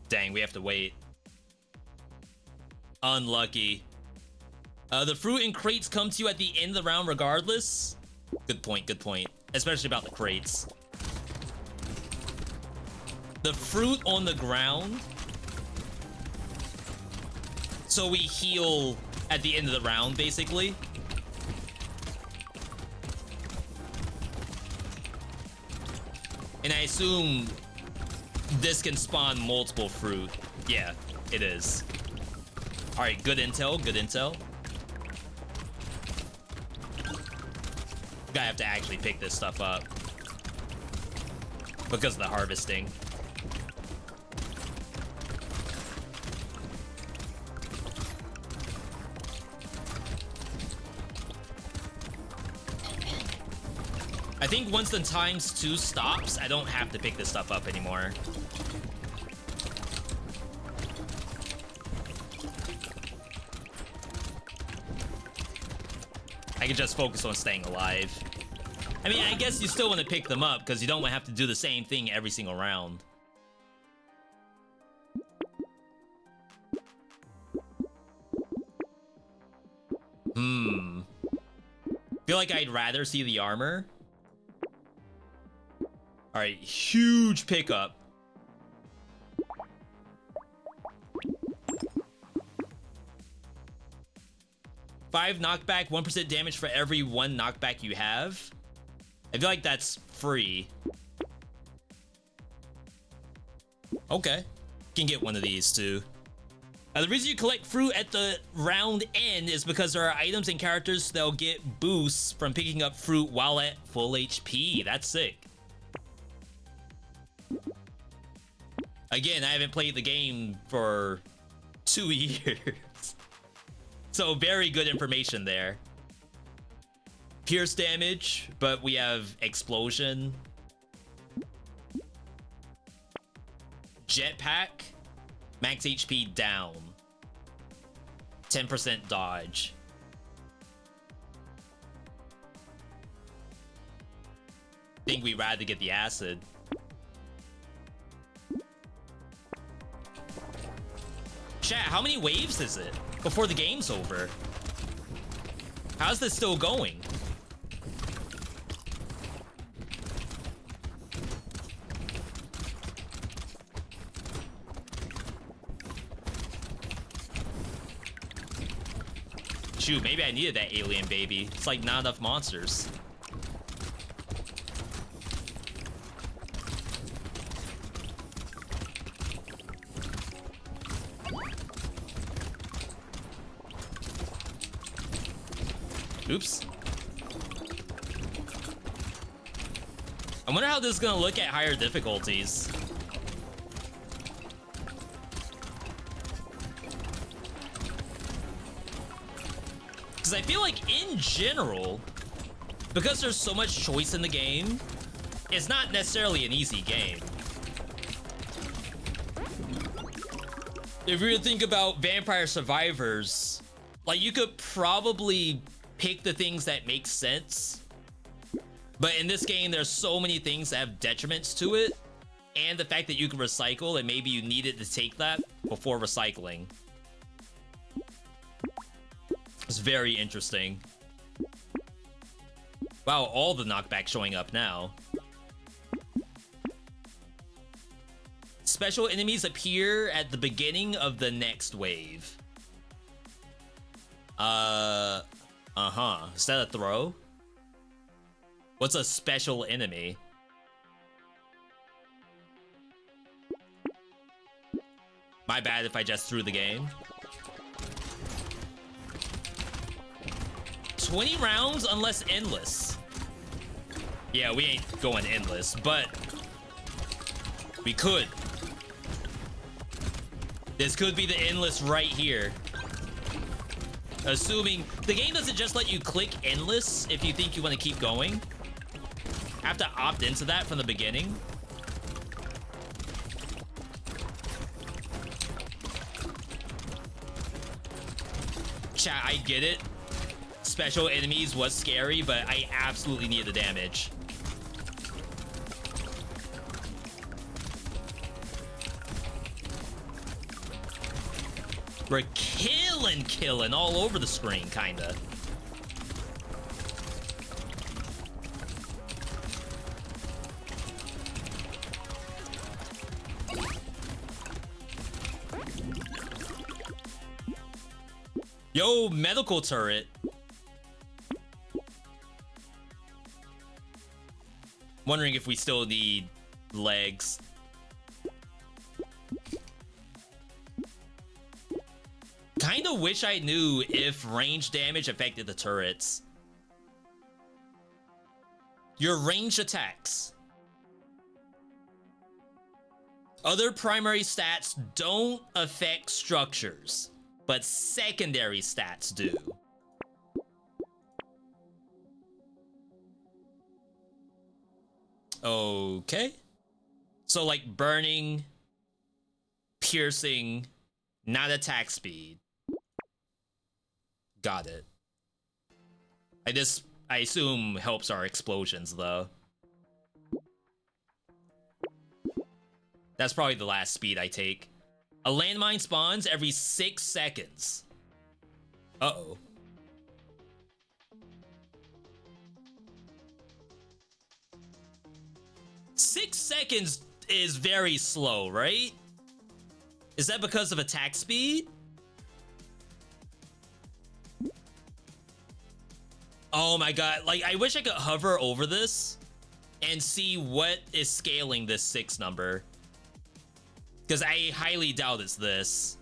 Dang, we have to wait. Unlucky. The fruit and crates come to you at the end of the round regardless. Good point, good point. Especially about the crates. The fruit on the ground. So we heal at the end of the round, basically. And I assume this can spawn multiple fruit. Yeah, it is. All right, good intel, good intel. Gonna have to actually pick this stuff up because of the harvesting. I think once the ×2 stops, I don't have to pick this stuff up anymore. I can just focus on staying alive. I mean, I guess you still want to pick them up because you don't have to do the same thing every single round. Feel like I'd rather see the armor. All right, huge pickup. Five knockback, 1% damage for every 1 knockback you have. I feel like that's free. Okay, can get one of these too. The reason you collect fruit at the round end is because there are items and characters that'll get boosts from picking up fruit while at full HP. That's sick. Again, I haven't played the game for 2 years. So very good information there. Pierce damage, but we have explosion. Jetpack, max HP down. 10% dodge. Think we'd rather get the acid. Chat, how many waves is it before the game's over? How's this still going? Shoot, maybe I needed that alien baby. It's like not enough monsters. Oops. I wonder how this is gonna look at higher difficulties. Because I feel like in general, because there's so much choice in the game, it's not necessarily an easy game. If you were to think about Vampire Survivors, like you could probably pick the things that make sense. But in this game, there's so many things that have detriments to it. And the fact that you can recycle, and maybe you needed to take that before recycling. It's very interesting. Wow, all the knockback showing up now. Special enemies appear at the beginning of the next wave. Is that a throw? What's a special enemy? My bad if I just threw the game. 20 rounds unless endless. Yeah, we ain't going endless, but we could. This could be the endless right here. Assuming the game doesn't just let you click endless if you think you want to keep going. Have to opt into that from the beginning. Chat, I get it. Special enemies was scary, but I absolutely need the damage. We're killing all over the screen, kinda. Yo, medical turret. Wondering if we still need legs. Kinda wish I knew if range damage affected the turrets. Your ranged attacks. Other primary stats don't affect structures, but secondary stats do. Okay. So like burning, piercing, not attack speed. Got it. I assume helps our explosions though. That's probably the last speed I take. A landmine spawns every 6 seconds. Uh-oh. Six seconds is very slow, right? Is that because of attack speed? Oh my god, like I wish I could hover over this and see what is scaling this 6 number. Because I highly doubt it's this.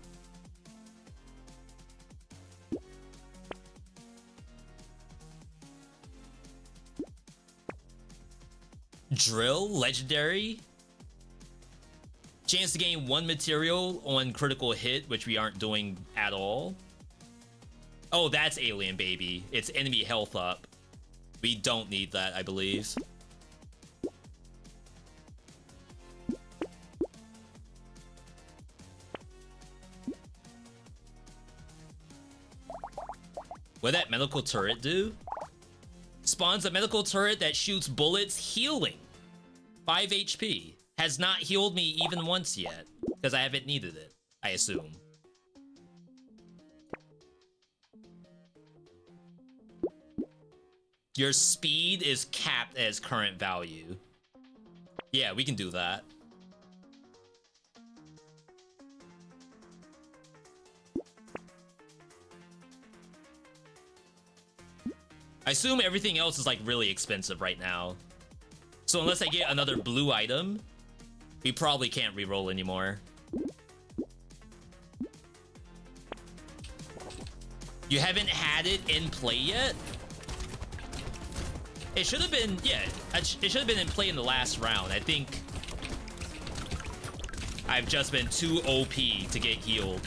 Drill, legendary. Chance to gain 1 material on critical hit, which we aren't doing at all. Oh, that's alien baby. It's enemy health up. We don't need that, I believe. What did that medical turret do? Spawns a medical turret that shoots bullets healing. 5 HP. Has not healed me even once yet, because I haven't needed it, I assume. Your speed is capped as current value. Yeah, we can do that. I assume everything else is like really expensive right now. So unless I get another blue item, we probably can't reroll anymore. You haven't had it in play yet? It should have been, yeah, it should have been in play in the last round. I think I've just been too OP to get healed.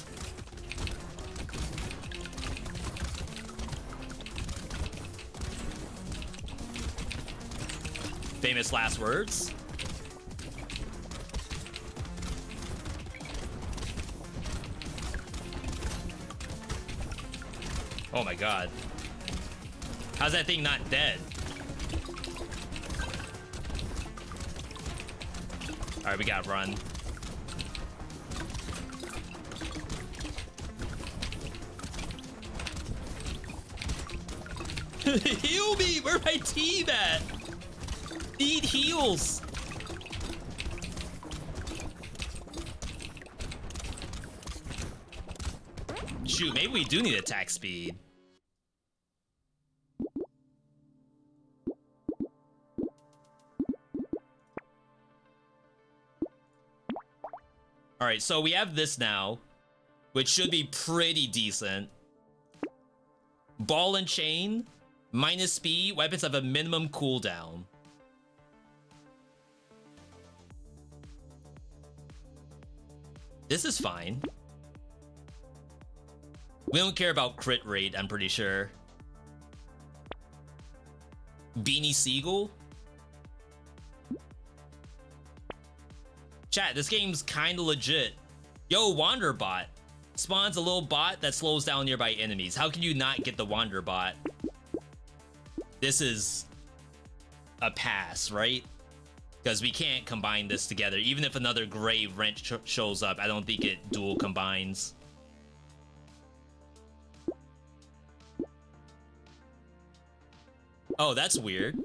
Famous last words. Oh my god. How's that thing not dead? Alright, we gotta run. Heal me! Where's my team at? Need heals. Shoot, maybe we do need attack speed. All right, so we have this now, which should be pretty decent. Ball and chain, minus speed, weapons have a minimum cooldown. This is fine. We don't care about crit rate, I'm pretty sure. Beanie Seagull? Chat, this game's kinda legit. Yo, Wanderbot. Spawns a little bot that slows down nearby enemies. How can you not get the Wanderbot? This is a pass, right? Because we can't combine this together. Even if another gray wrench shows up, I don't think it dual combines. Oh, that's weird.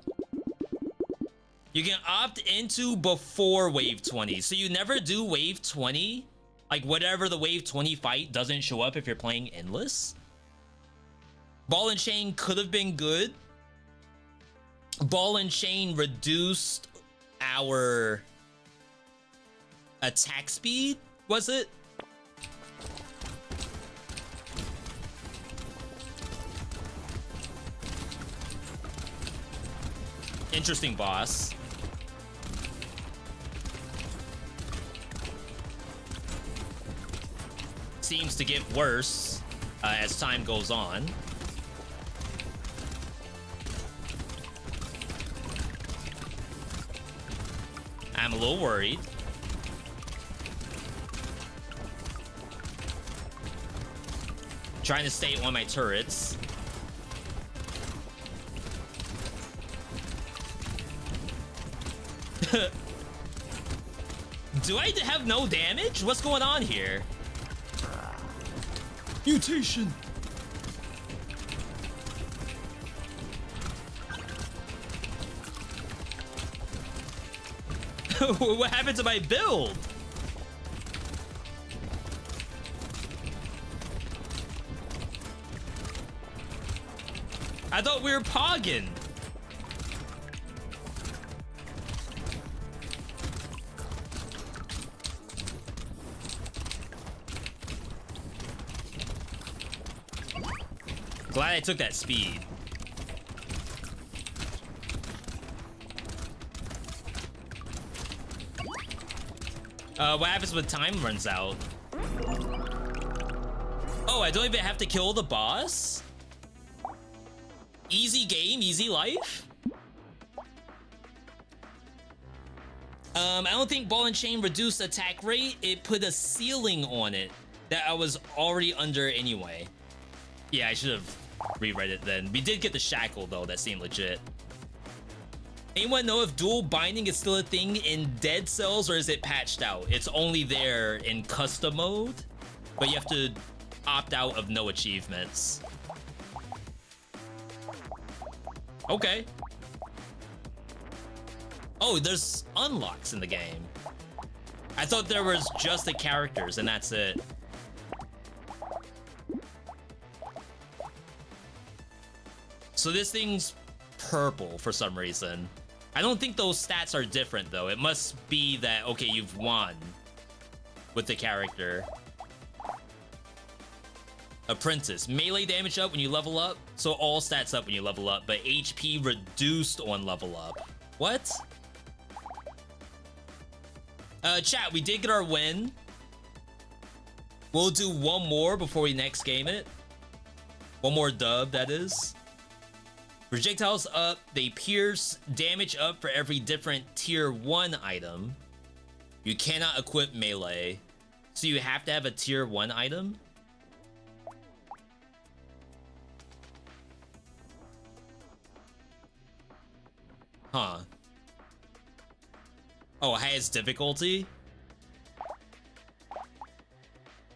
You can opt into before wave 20. So you never do wave 20? Like whatever the wave 20 fight doesn't show up if you're playing endless? Ball and chain could have been good. Ball and chain reduced our attack speed, was it? Interesting boss. Seems to get worse as time goes on. I'm a little worried. Trying to stay on my turrets. Do I have no damage? What's going on here? Mutation. What happened to my build? I thought we were pogging. Glad I took that speed. What happens when time runs out? Oh, I don't even have to kill the boss? Easy game, easy life? I don't think ball and chain reduced attack rate. It put a ceiling on it that I was already under anyway. Yeah, I should have reread it then. We did get the shackle though, that seemed legit. Anyone know if dual binding is still a thing in Dead Cells, or is it patched out? It's only there in custom mode, but you have to opt out of no achievements. Okay. Oh, there's unlocks in the game. I thought there was just the characters and that's it. So this thing's purple for some reason. I don't think those stats are different though. It must be that, okay, you've won with the character. Apprentice. Melee damage up when you level up. So all stats up when you level up, but HP reduced on level up. What? Chat, we did get our win. We'll do one more before we next game it. One more dub, that is. Projectiles up, they pierce, damage up for every different tier 1 item. You cannot equip melee, so you have to have a tier 1 item. Huh. Oh, highest difficulty?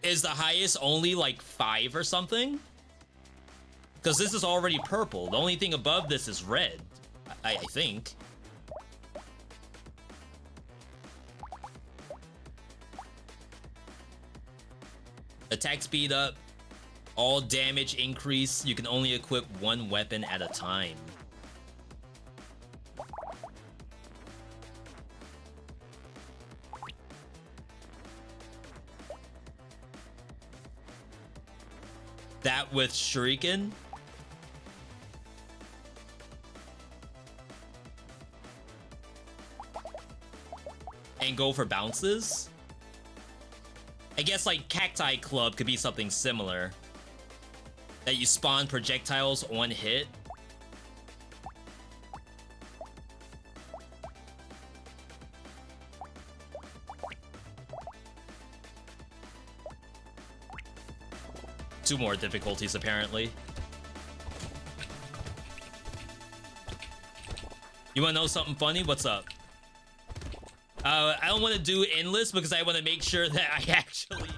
Is the highest only like 5 or something? Because this is already purple. The only thing above this is red, I think. Attack speed up. All damage increase. You can only equip one weapon at a time. That with Shuriken? And go for bounces? I guess like Cacti Club could be something similar. that you spawn projectiles on hit. Two more difficulties, apparently. You wanna know something funny? What's up? I don't want to do endless because I want to make sure that I actually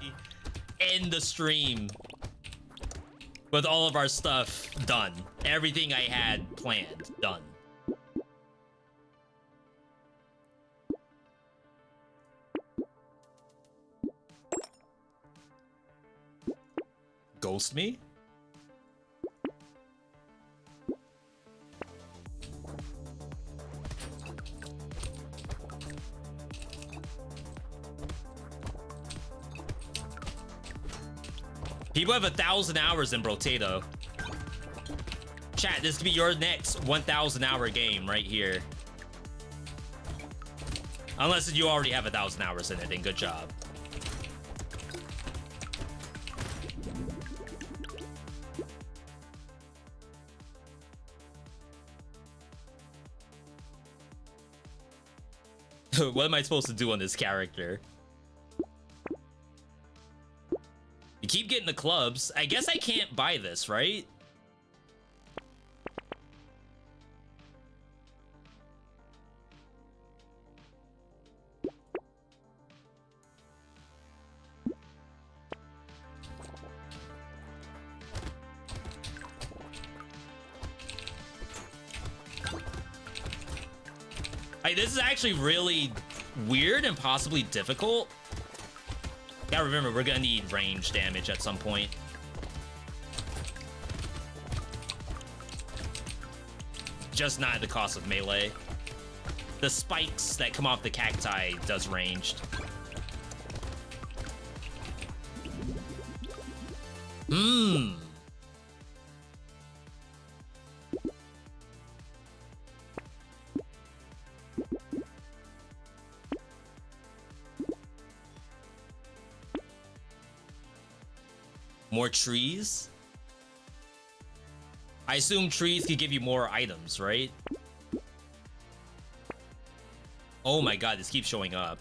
end the stream with all of our stuff done. Everything I had planned, done. Ghost me? People have 1,000 hours in Brotato. Chat, this could be your next 1,000 hour game right here. Unless you already have 1,000 hours in it, then good job. What am I supposed to do on this character? You keep getting the clubs. I guess I can't buy this, right? This is actually really weird and possibly difficult. Gotta remember, we're gonna need range damage at some point. Just not at the cost of melee. The spikes that come off the cacti does ranged. More trees? I assume trees could give you more items, right? Oh my god, this keeps showing up.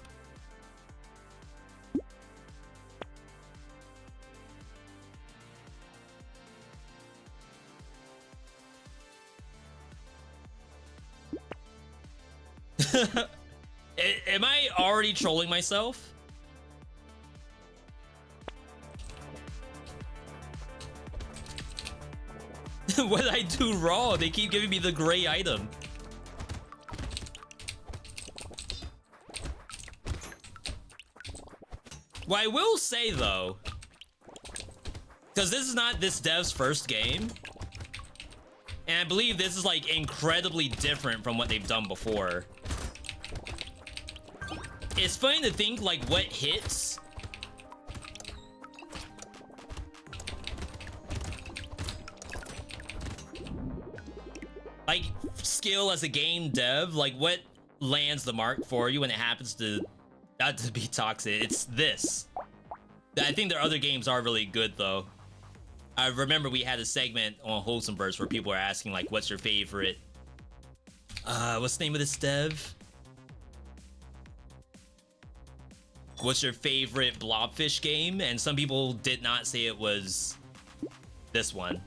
Am I already trolling myself? What did I do wrong? They keep giving me the gray item. What I will say though, because this is not this dev's first game, and I believe this is like incredibly different from what they've done before. It's funny to think like what hits like skill as a game dev, like what lands the mark for you when it happens to not to be toxic. It's this. I think their other games are really good though. I remember we had a segment on Wholesome Burst where people are asking like, what's your favorite what's the name of this dev? What's your favorite Blobfish game? And some people did not say it was this one.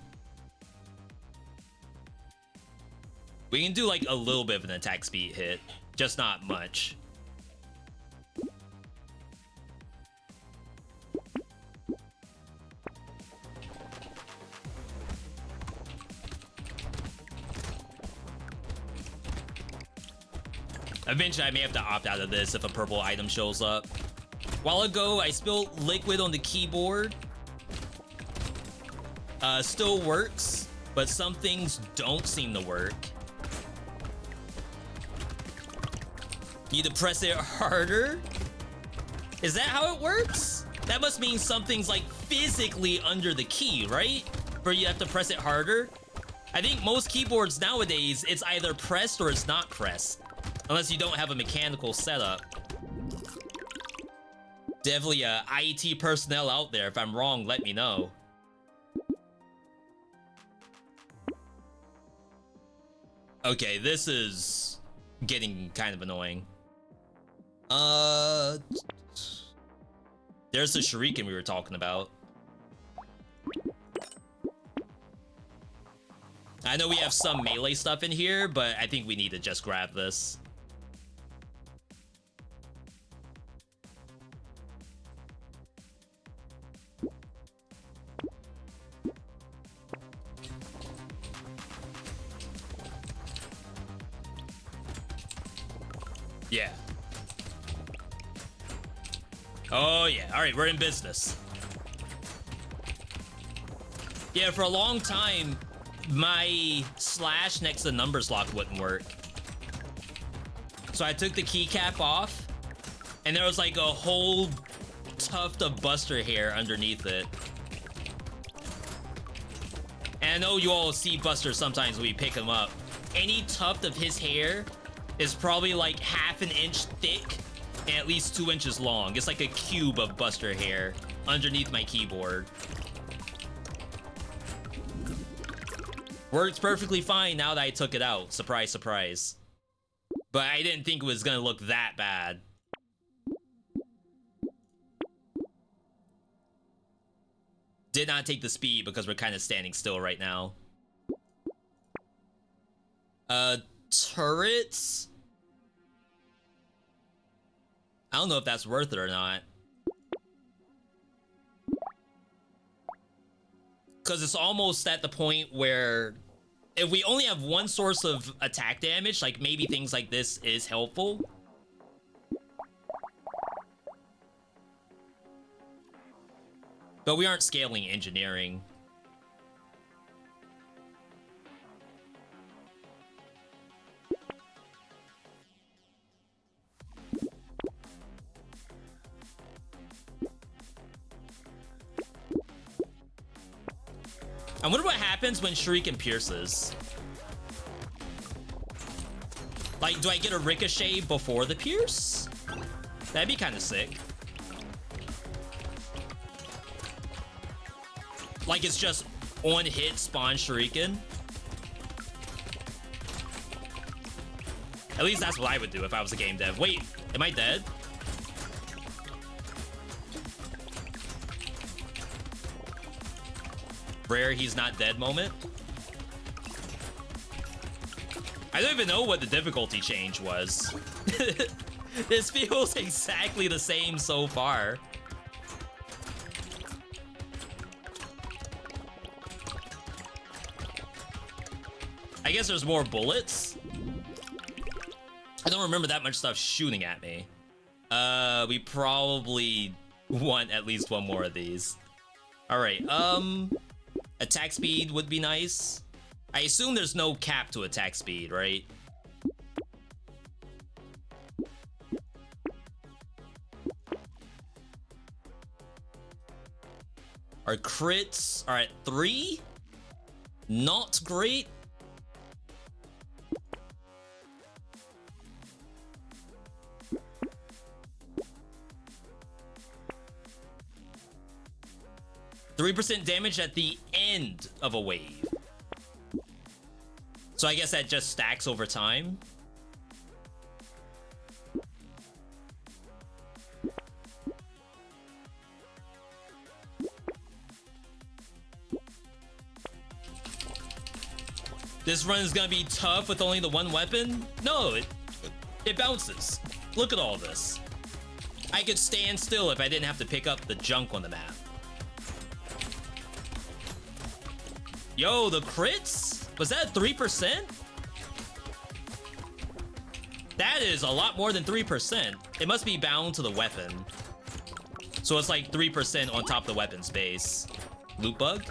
We can do like a little bit of an attack speed hit, just not much. Eventually I may have to opt out of this if a purple item shows up. While ago I spilled liquid on the keyboard. Still works, but some things don't seem to work. You need to press it harder? Is that how it works? That must mean something's like physically under the key, right? Where you have to press it harder? I think most keyboards nowadays, it's either pressed or it's not pressed. Unless you don't have a mechanical setup. Definitely IT personnel out there. If I'm wrong, let me know. Okay, this is getting kind of annoying. There's the shuriken we were talking about. I know we have some melee stuff in here, but I think we need to just grab this. Yeah. Oh yeah, all right, we're in business. Yeah, for a long time, my slash next to numbers lock wouldn't work. So I took the keycap off, and there was like a whole tuft of Buster hair underneath it. And I know you all see Buster sometimes when we pick him up. Any tuft of his hair is probably like half an inch thick and at least 2 inches long. It's like a cube of Buster hair underneath my keyboard. Works perfectly fine now that I took it out. Surprise, surprise. But I didn't think it was gonna look that bad. Did not take the speed because we're kind of standing still right now. Turrets? I don't know if that's worth it or not. Because it's almost at the point where if we only have one source of attack damage, like maybe things like this is helpful. But we aren't scaling engineering. I wonder what happens when Shuriken pierces. Like, do I get a ricochet before the pierce? That'd be kind of sick. Like it's just on hit spawn Shuriken. At least that's what I would do if I was a game dev. Wait, am I dead? Rare he's not dead moment. I don't even know what the difficulty change was. This feels exactly the same so far. I guess there's more bullets. I don't remember that much stuff shooting at me. We probably want at least one more of these. All right, attack speed would be nice. I assume there's no cap to attack speed, right? Our crits are at 3. Not great. %3 damage at the end of a wave. So I guess that just stacks over time. This run is gonna be tough with only the one weapon? No, it bounces. Look at all this. I could stand still if I didn't have to pick up the junk on the map. Yo, the crits? Was that 3%? That is a lot more than 3%. It must be bound to the weapon. So it's like 3% on top of the weapon's base. Loot bug?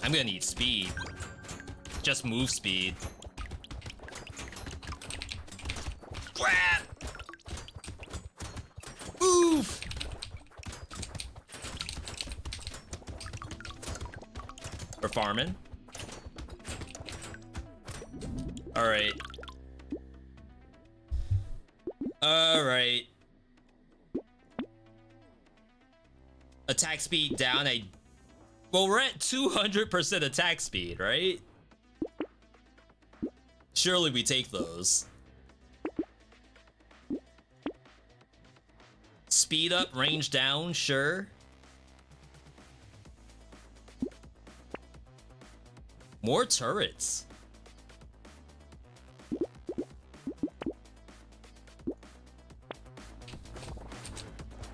I'm gonna need speed. Just move speed. Grab! Oof! We're farming. Alright. Alright. attack speed down. Well, we're at 200% attack speed, right? Surely we take those. Speed up, range down, sure. More turrets.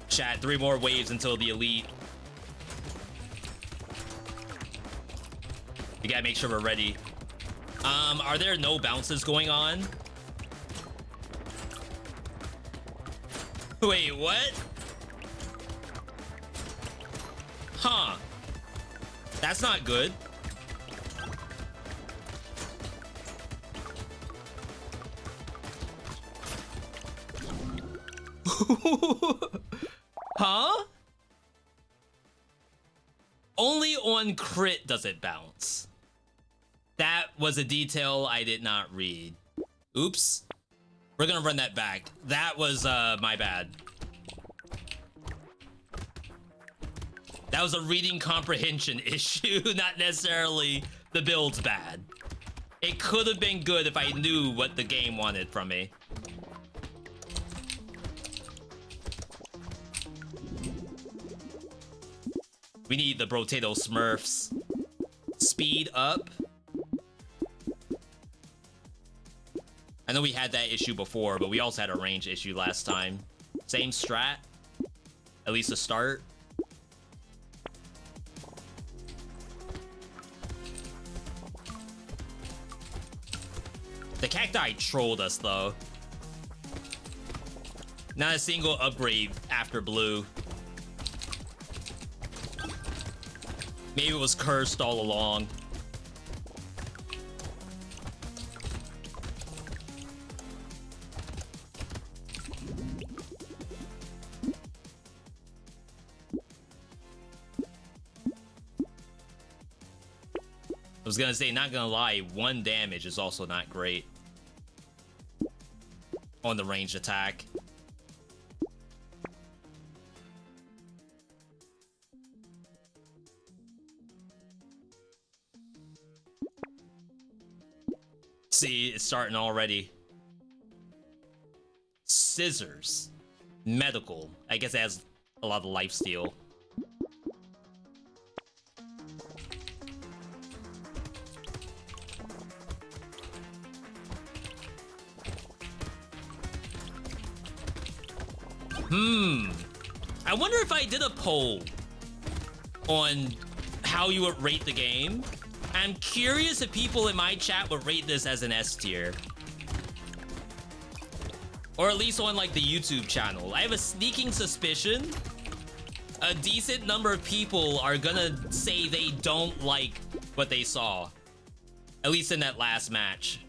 Chat, 3 more waves until the elite. We gotta make sure we're ready. Are there no bounces going on? Wait, what? Huh. That's not good. Huh? Only on crit does it bounce. That was a detail I did not read. Oops. We're gonna run that back. That was my bad. That was a reading comprehension issue, not necessarily the build's bad. It could have been good if I knew what the game wanted from me. We need the Brotato Smurfs. Speed up. I know we had that issue before, but we also had a range issue last time. Same strat. At least to start. The cacti trolled us, though. Not a single upgrade after blue. Maybe it was cursed all along. I was gonna say, not gonna lie, 1 damage is also not great on the ranged attack. See, it's starting already. Scissors. Medical. I guess it has a lot of lifesteal. I wonder if I did a poll on how you would rate the game. I'm curious if people in my chat would rate this as an S tier. Or at least on like the YouTube channel. I have a sneaking suspicion a decent number of people are gonna say they don't like what they saw. At least in that last match.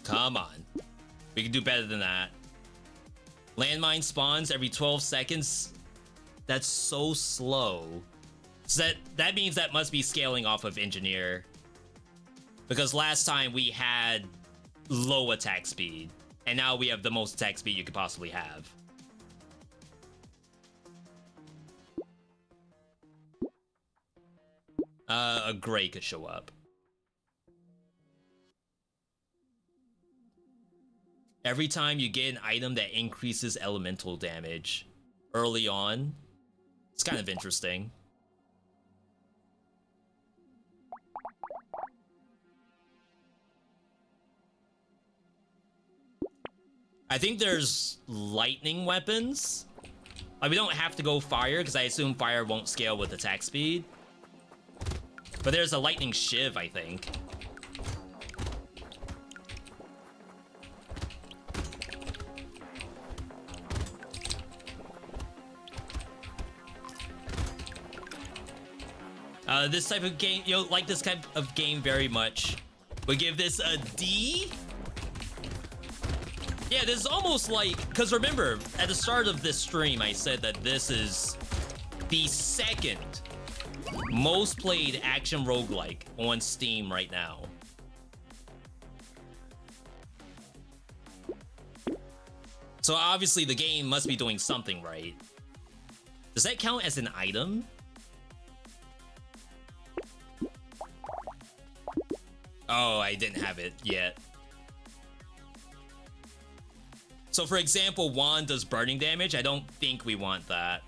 Come on. We can do better than that. Landmine spawns every 12 seconds. That's so slow. So that means that must be scaling off of engineer. Because last time we had low attack speed. And now we have the most attack speed you could possibly have. A gray could show up. Every time you get an item that increases elemental damage early on, it's kind of interesting. I think there's lightning weapons. Like, we don't have to go fire because I assume fire won't scale with attack speed. But there's a lightning shiv, I think. This type of game, like this type of game very much. We give this a D. Yeah, this is almost like, because remember, at the start of this stream, I said that this is the second most played action roguelike on Steam right now. So obviously the game must be doing something right. Does that count as an item? Oh, I didn't have it yet. So for example, wand does burning damage. I don't think we want that.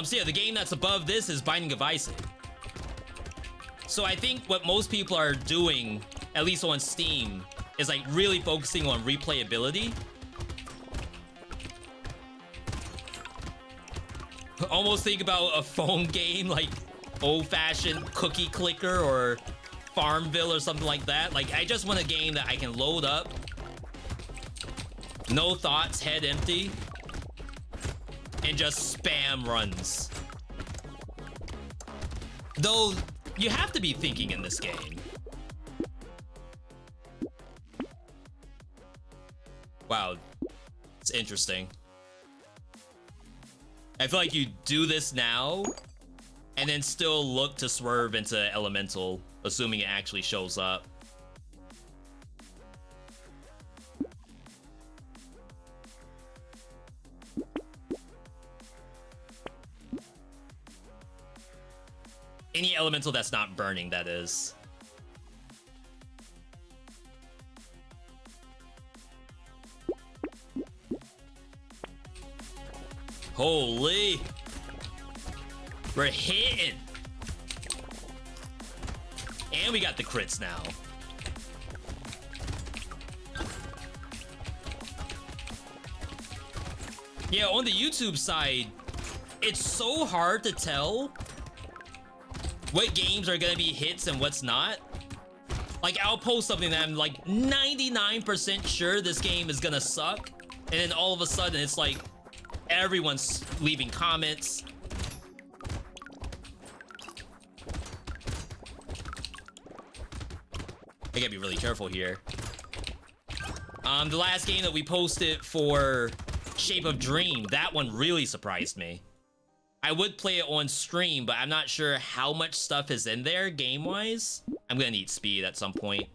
So yeah, the game that's above this is Binding of Isaac. So I think what most people are doing, at least on Steam, is like really focusing on replayability. Almost think about a phone game like old-fashioned Cookie Clicker or Farmville or something like that. Like, I just want a game that I can load up, no thoughts, head empty, and just spam runs. Though, you have to be thinking in this game. Wow, it's interesting. I feel like you do this now, and then still look to swerve into Elemental, assuming it actually shows up. Any Elemental that's not burning, that is. Holy! We're hitting! And we got the crits now. Yeah, on the YouTube side, it's so hard to tell what games are gonna be hits and what's not. Like, I'll post something that I'm like 99% sure this game is gonna suck, and then all of a sudden it's like everyone's leaving comments. I gotta be really careful here. The last game that we posted for Shape of Dream, that one really surprised me. I would play it on stream, but I'm not sure how much stuff is in there game-wise. I'm gonna need speed at some point.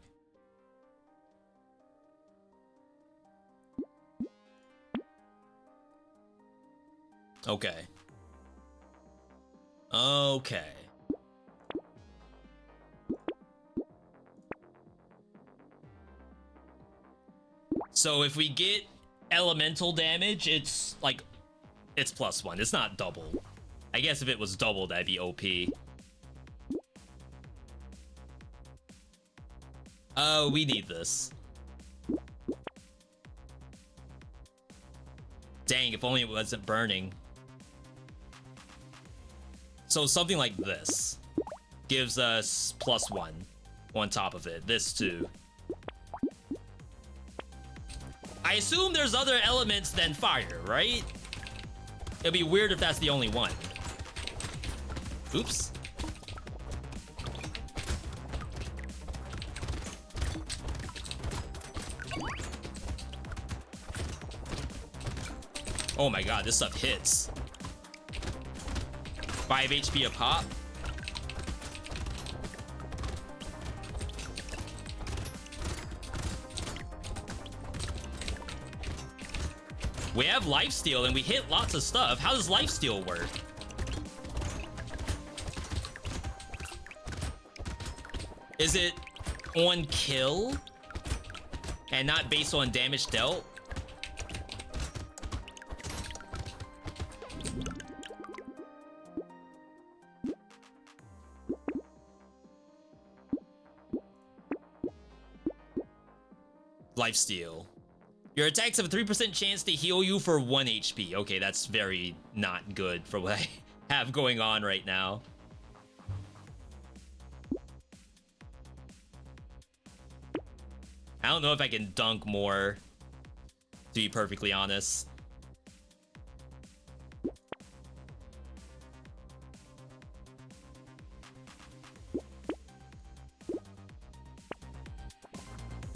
Okay. Okay. So if we get elemental damage, it's like, it's +1. It's not double. I guess if it was double, that'd be OP. Oh, we need this. Dang, if only it wasn't burning. So something like this gives us +1 on top of it. This too. I assume there's other elements than fire, right? It'd be weird if that's the only one. Oops. Oh my god, this stuff hits. 5 HP a pop. We have lifesteal and we hit lots of stuff. How does lifesteal work? Is it on kill and not based on damage dealt? Lifesteal. Your attacks have a 3% chance to heal you for 1 HP. Okay, that's very not good for what I have going on right now. I don't know if I can dunk more, to be perfectly honest.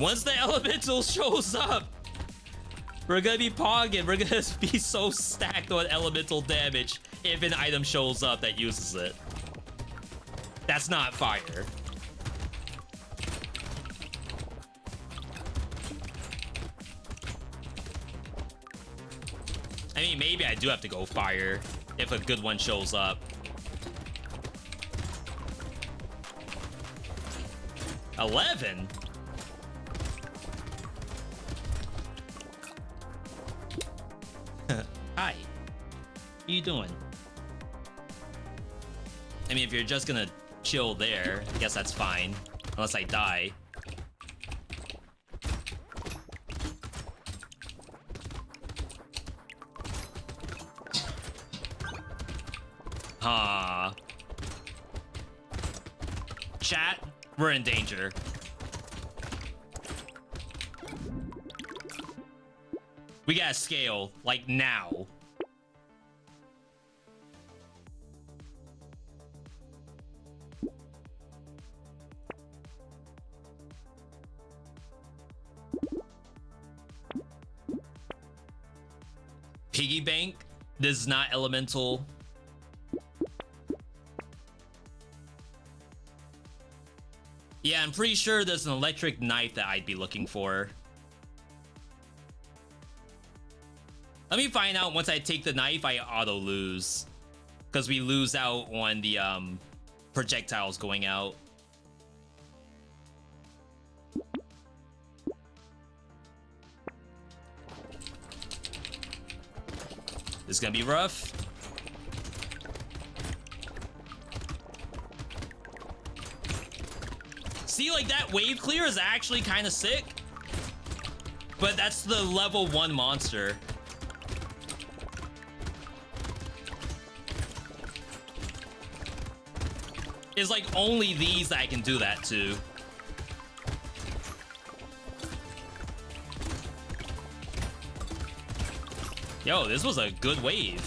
Once the elemental shows up, we're gonna be pogging. We're gonna be so stacked on elemental damage if an item shows up that uses it. That's not fire. I mean, maybe I do have to go fire if a good one shows up. $11? Hi. What are you doing? I mean, if you're just gonna chill there, I guess that's fine. Unless I die. Huh. Chat, we're in danger. We gotta scale, like now. Piggy bank? This is not elemental. Yeah, I'm pretty sure there's an electric knife that I'd be looking for. Let me find out. Once I take the knife, I auto lose. Because we lose out on the projectiles going out. This is gonna be rough. See, like, that wave clear is actually kind of sick. But that's the level 1 monster. It's like only these that I can do that to. Yo, this was a good wave.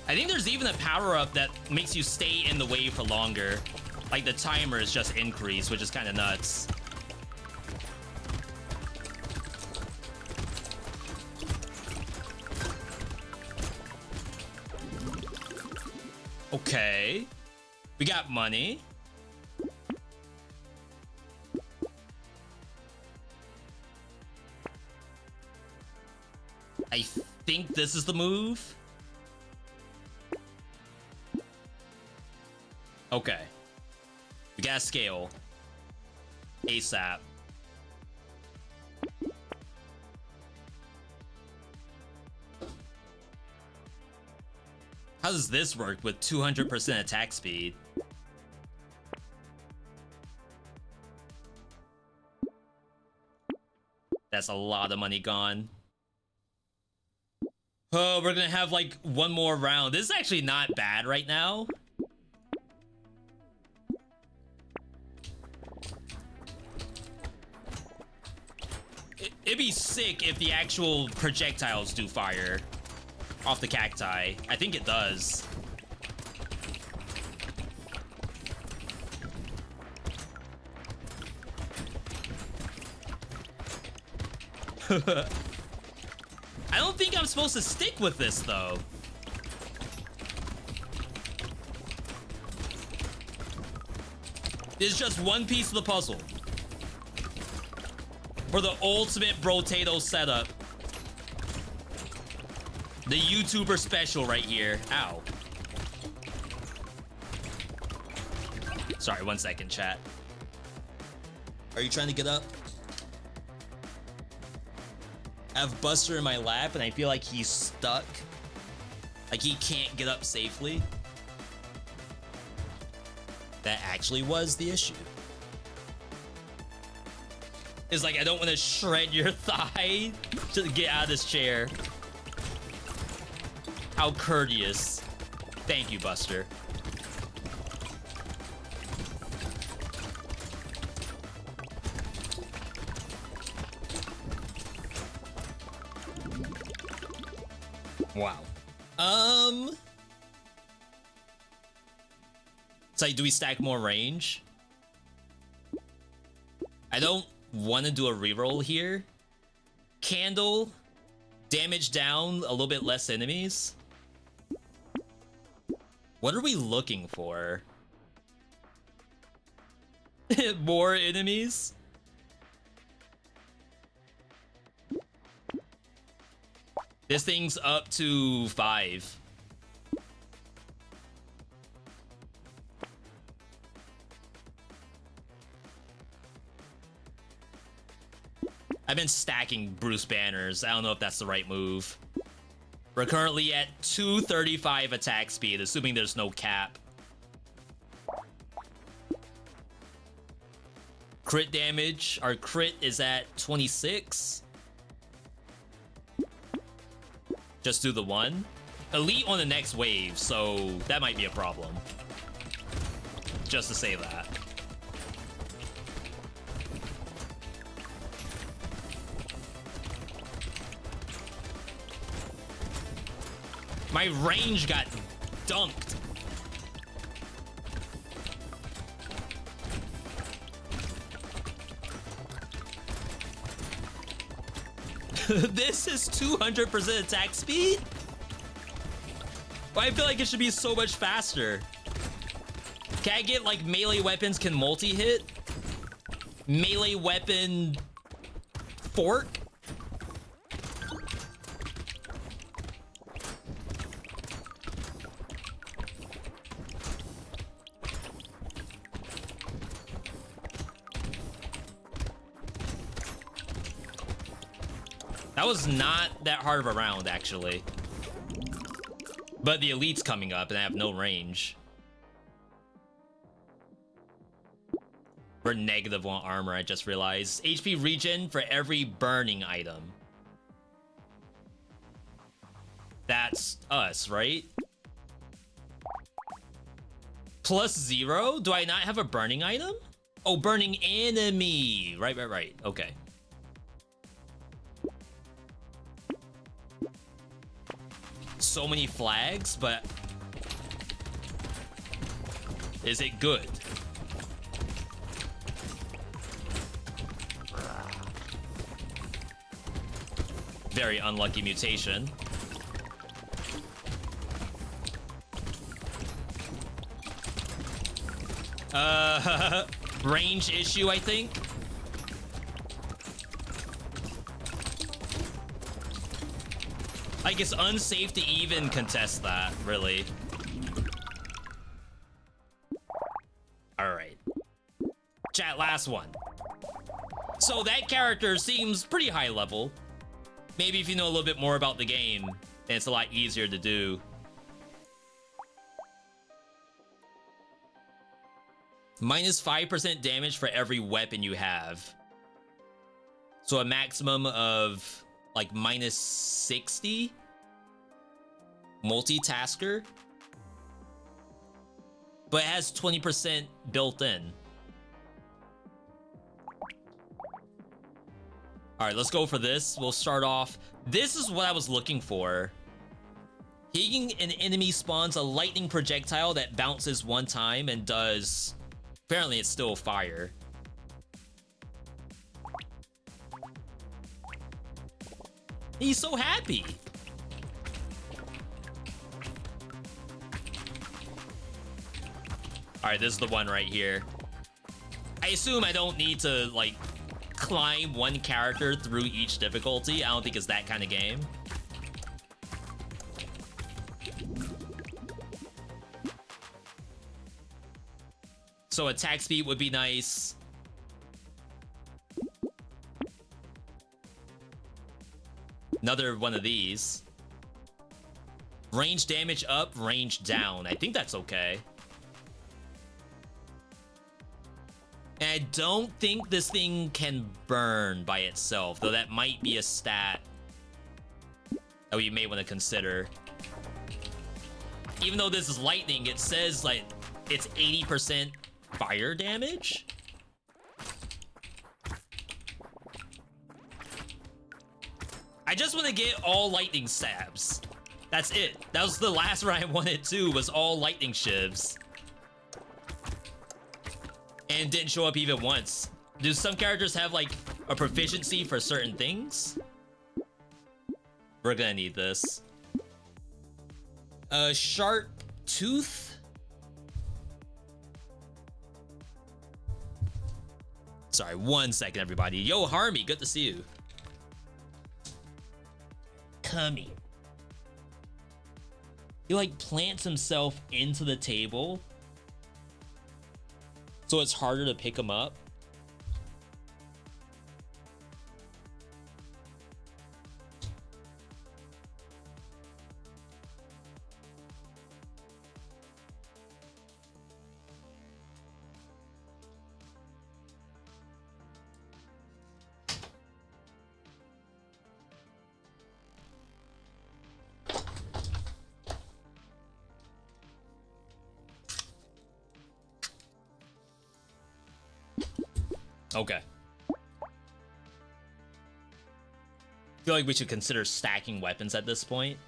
I think there's even a power-up that makes you stay in the wave for longer. Like, the timer is just increased, which is kind of nuts. Okay. We got money. I think this is the move. Okay. We gotta scale. ASAP. How does this work with 200% attack speed? That's a lot of money gone. Oh, we're gonna have like one more round. This is actually not bad right now. It'd be sick if the actual projectiles do fire off the cacti. I think it does. I don't think I'm supposed to stick with this though. It's just one piece of the puzzle. For the ultimate Brotato setup. The YouTuber special right here. Ow. Sorry, 1 second, chat. Are you trying to get up? I have Buster in my lap and I feel like he's stuck. Like he can't get up safely. That actually was the issue. It's like, I don't want to shred your thigh to get out of this chair. How courteous. Thank you, Buster. Wow. So do we stack more range? I don't want to do a reroll here. Candle, damage down, a little bit less enemies. What are we looking for? More enemies? This thing's up to 5. I've been stacking Bruce banners. I don't know if that's the right move. We're currently at 235 attack speed, assuming there's no cap. Crit damage. Our crit is at 26. Just do the 1. Elite on the next wave, so that might be a problem. Just to say that. My range got dunked. This is 200% attack speed? Well, I feel like it should be so much faster. Can I get like melee weapons can multi-hit? Melee weapon fork? That was not that hard of a round, actually. But the elite's coming up, and I have no range. We're negative on armor, I just realized. HP regen for every burning item. That's us, right? +0? Do I not have a burning item? Oh, burning enemy. Right. Okay. So many flags, but is it good? Very unlucky mutation. Range issue, I think. Like, it's unsafe to even contest that, really. Alright. Chat, last one. So that character seems pretty high level. Maybe if you know a little bit more about the game, then it's a lot easier to do. -5% damage for every weapon you have. So a maximum of like -60. Multitasker. But it has 20% built in. Alright, let's go for this. We'll start off. This is what I was looking for. Hitting an enemy spawns a lightning projectile that bounces one time and does... Apparently it's still fire. He's so happy. Alright, this is the one right here. I assume I don't need to, like, climb one character through each difficulty. I don't think it's that kind of game. So attack speed would be nice. Another one of these. Range damage up, range down. I think that's okay. And I don't think this thing can burn by itself, though that might be a stat that we may want to consider. Even though this is lightning, it says like it's 80% fire damage. I just want to get all lightning stabs. That's it. That was the last one I wanted too, was all lightning shivs. And didn't show up even once. Do some characters have like a proficiency for certain things? We're gonna need this. Sharp tooth? Sorry, 1 second, everybody. Yo, Harmy, good to see you. Come here. He like plants himself into the table, so it's harder to pick him up. Okay. I feel like we should consider stacking weapons at this point.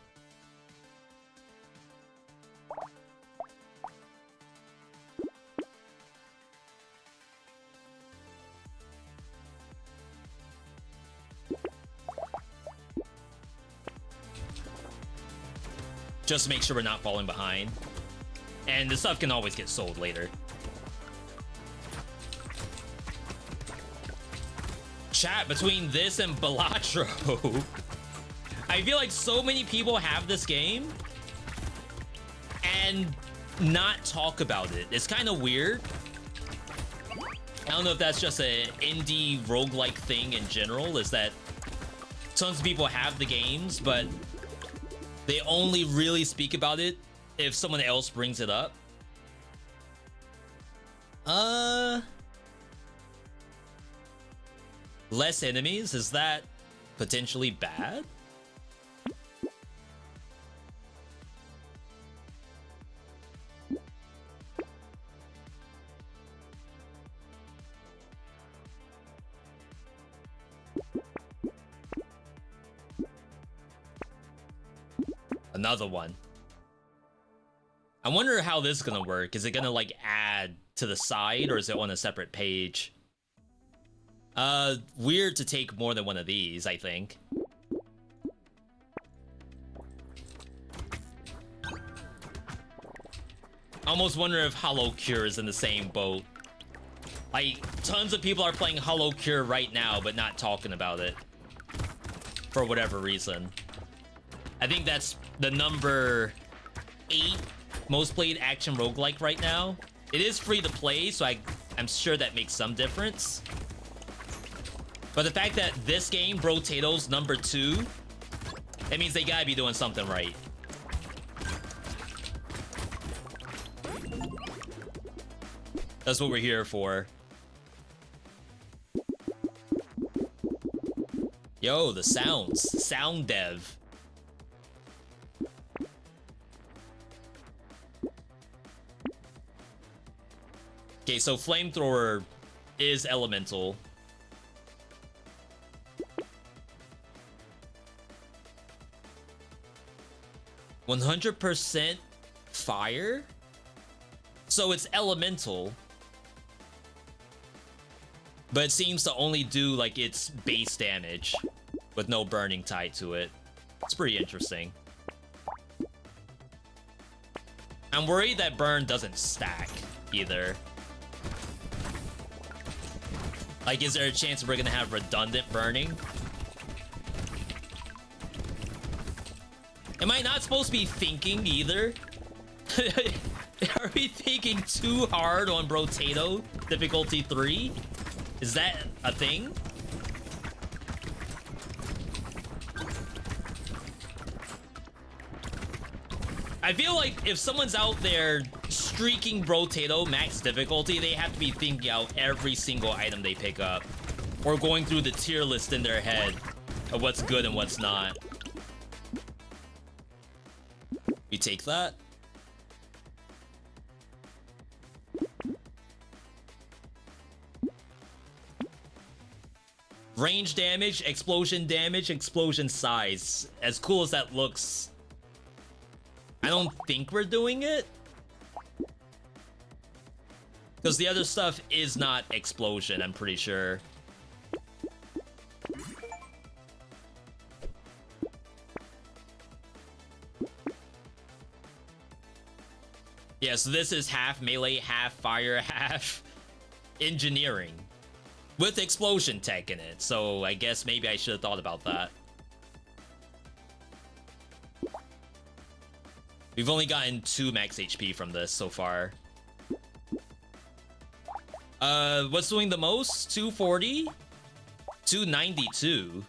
Just to make sure we're not falling behind. And the stuff can always get sold later. Chat, between this and Balatro, I feel like so many people have this game and not talk about it. It's kind of weird. I don't know if that's just an indie roguelike thing in general, is that tons of people have the games, but they only really speak about it if someone else brings it up. Less enemies? Is that potentially bad? Another one. I wonder how this is gonna work. Is it gonna like add to the side, or is it on a separate page? Weird to take more than one of these, I think. I almost wonder if Hollow Cure is in the same boat. Like, tons of people are playing Hollow Cure right now, but not talking about it. For whatever reason. I think that's the number 8 most played action roguelike right now. It is free to play, so I'm sure that makes some difference. But the fact that this game, Brotato's number 2, that means they gotta be doing something right. That's what we're here for. Yo, the sounds. Sound dev. Okay, so flamethrower is elemental. 100% fire? So it's elemental. But it seems to only do like its base damage with no burning tied to it. It's pretty interesting. I'm worried that burn doesn't stack either. Like, is there a chance we're gonna have redundant burning? Am I not supposed to be thinking either? Are we thinking too hard on Brotato difficulty 3? Is that a thing? I feel like if someone's out there streaking Brotato max difficulty, they have to be thinking out every single item they pick up, or going through the tier list in their head of what's good and what's not. You take that? Range damage, explosion size. As cool as that looks, I don't think we're doing it. Because the other stuff is not explosion, I'm pretty sure. Yeah, so this is half melee, half fire, half engineering. With explosion tech in it, so I guess maybe I should have thought about that. We've only gotten 2 max HP from this so far. What's doing the most? 240? 292.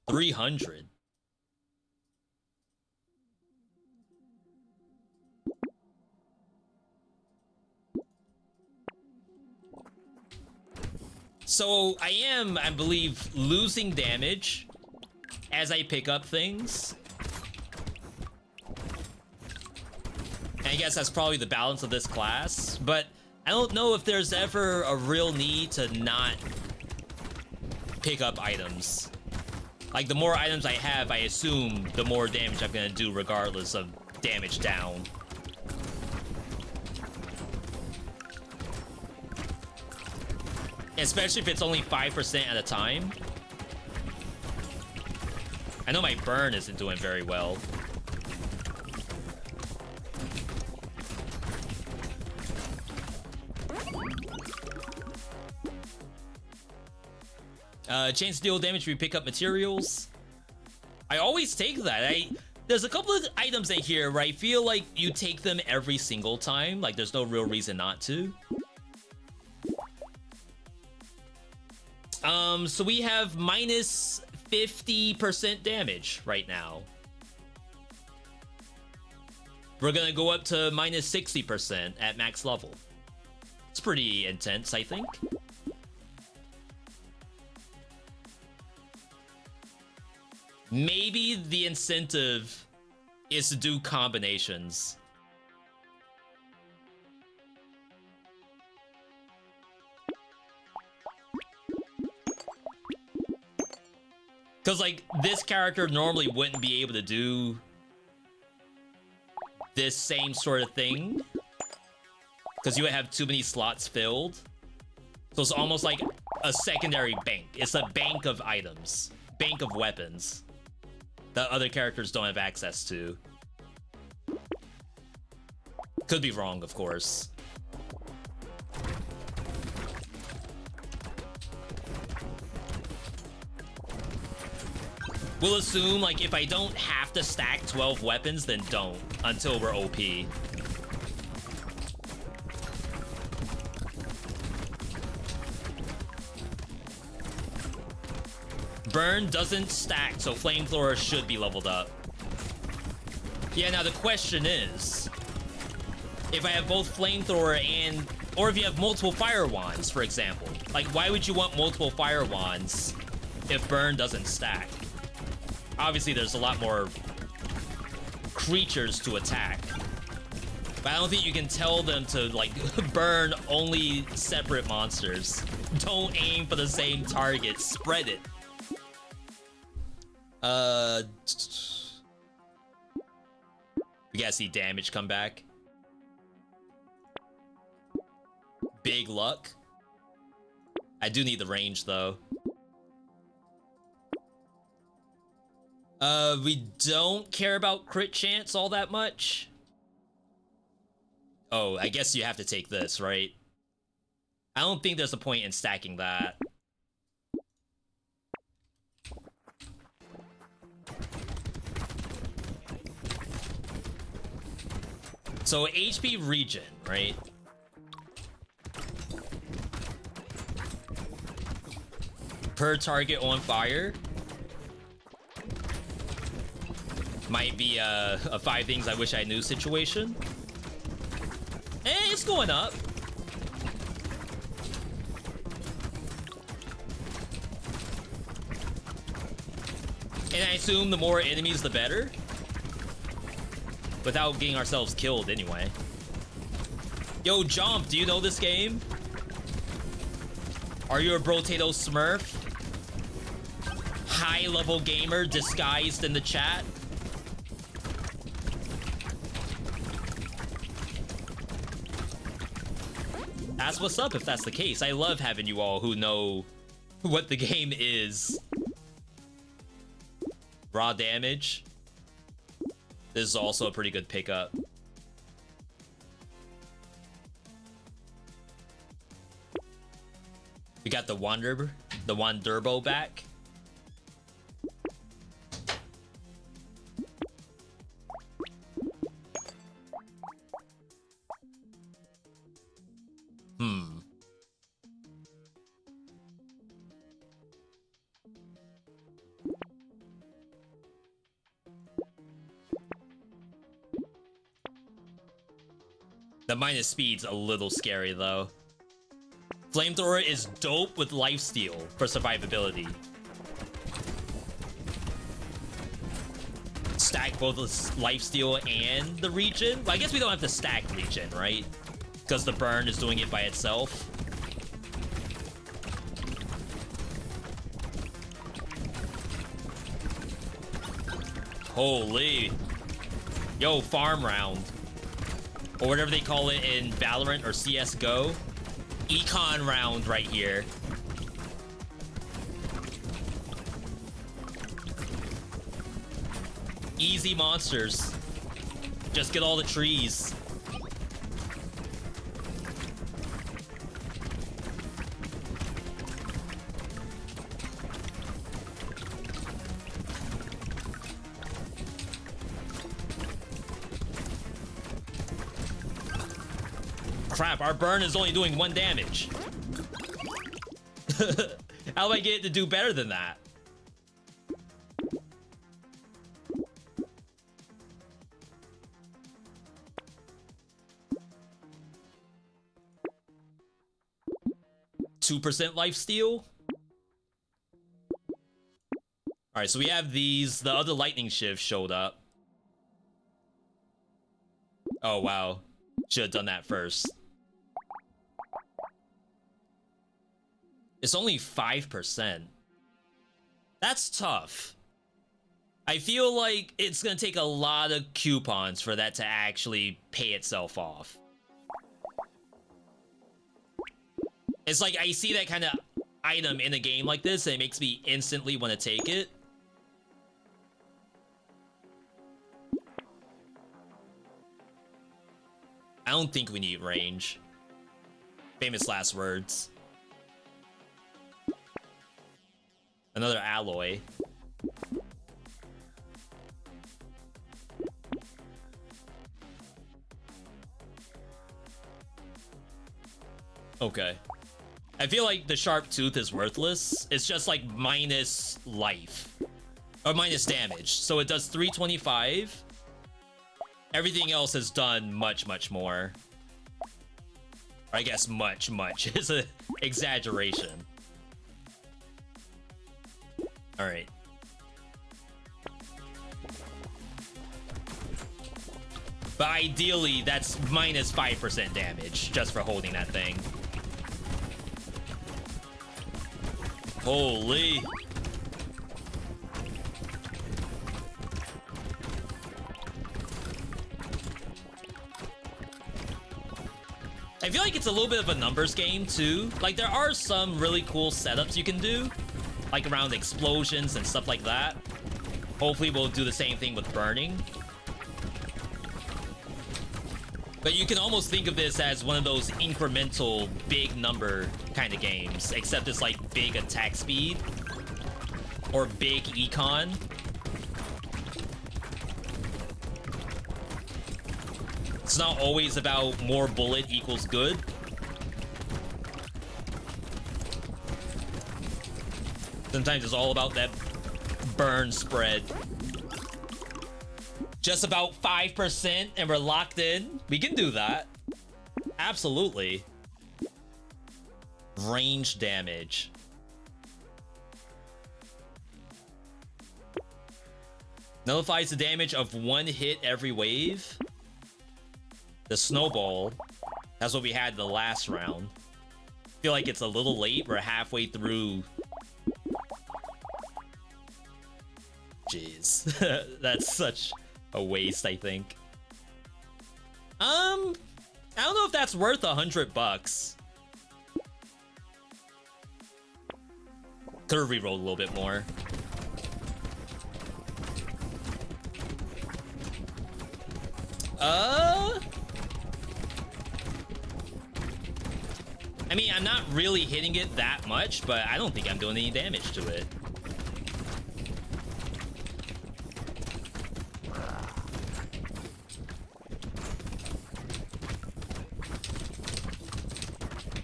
$300. So I am, I believe, losing damage as I pick up things. And I guess that's probably the balance of this class, but I don't know if there's ever a real need to not pick up items. Like, the more items I have, I assume the more damage I'm gonna do regardless of damage down. Especially if it's only 5% at a time. I know my burn isn't doing very well. Chance to deal damage if you pick up materials. I always take that. There's a couple of items in here where I feel like you take them every single time. Like, there's no real reason not to. So we have minus 50% damage right now. We're gonna go up to minus 60% at max level. It's pretty intense, I think. Maybe the incentive is to do combinations. Because, like, this character normally wouldn't be able to do this same sort of thing. Because you would have too many slots filled. So it's almost like a secondary bank. It's a bank of items. Bank of weapons. That other characters don't have access to. Could be wrong, of course. We'll assume, like, if I don't have to stack 12 weapons, then don't, until we're OP. Burn doesn't stack, so Flamethrower should be leveled up. Yeah, now the question is, if I have both Flamethrower and... or if you have multiple Fire Wands, for example. Like, why would you want multiple Fire Wands if Burn doesn't stack? Obviously, there's a lot more creatures to attack. But I don't think you can tell them to, like, burn only separate monsters. Don't aim for the same target. Spread it. We gotta see damage come back. Big luck. I do need the range, though. We don't care about crit chance all that much. Oh, I guess you have to take this, right? I don't think there's a point in stacking that. So HP regen, right? Per target on fire. Might be a 5 things I wish I knew situation. It's going up. And I assume the more enemies, the better. Without getting ourselves killed anyway. Yo, Jump, do you know this game? Are you a Brotato Smurf? high-level gamer disguised in the chat. That's what's up if that's the case. I love having you all who know what the game is. Raw damage. This is also a pretty good pickup. We got the Wanderbo back. The minus speed's a little scary though. Flamethrower is dope with lifesteal for survivability. Stack both the lifesteal and the regen. Well, I guess we don't have to stack regen, right? Because the burn is doing it by itself. Holy. Yo, farm round. Or whatever they call it in Valorant or CSGO. Econ round right here. Easy monsters. Just get all the trees. Crap, our burn is only doing 1 damage. How do I get it to do better than that? %2 lifesteal. Alright, so we have these. The other lightning shift showed up. Oh, wow. Should have done that first. It's only 5%. That's tough. I feel like it's gonna take a lot of coupons for that to actually pay itself off. It's like I see that kind of item in a game like this and it makes me instantly want to take it. I don't think we need range. Famous last words. Another alloy. Okay. I feel like the sharp tooth is worthless. It's just like minus life. Or minus damage. So it does 325. Everything else has done much, much more. I guess much is an exaggeration. Alright. But ideally, that's minus 5% damage just for holding that thing. Holy. I feel like it's a little bit of a numbers game too. Like there are some really cool setups you can do, like around explosions and stuff like that. Hopefully we'll do the same thing with burning. But you can almost think of this as one of those incremental big number kind of games, except it's like big attack speed or big econ. It's not always about more bullet equals good. Sometimes it's all about that burn spread. Just about 5% and we're locked in. We can do that. Absolutely. Range damage. Nullifies the damage of 1 hit every wave. The snowball. That's what we had the last round. Feel like it's a little late. We're halfway through Jeez. That's such a waste, I think. I don't know if that's worth $100. Could've rerolled a little bit more. I mean, I'm not really hitting it that much, but I don't think I'm doing any damage to it.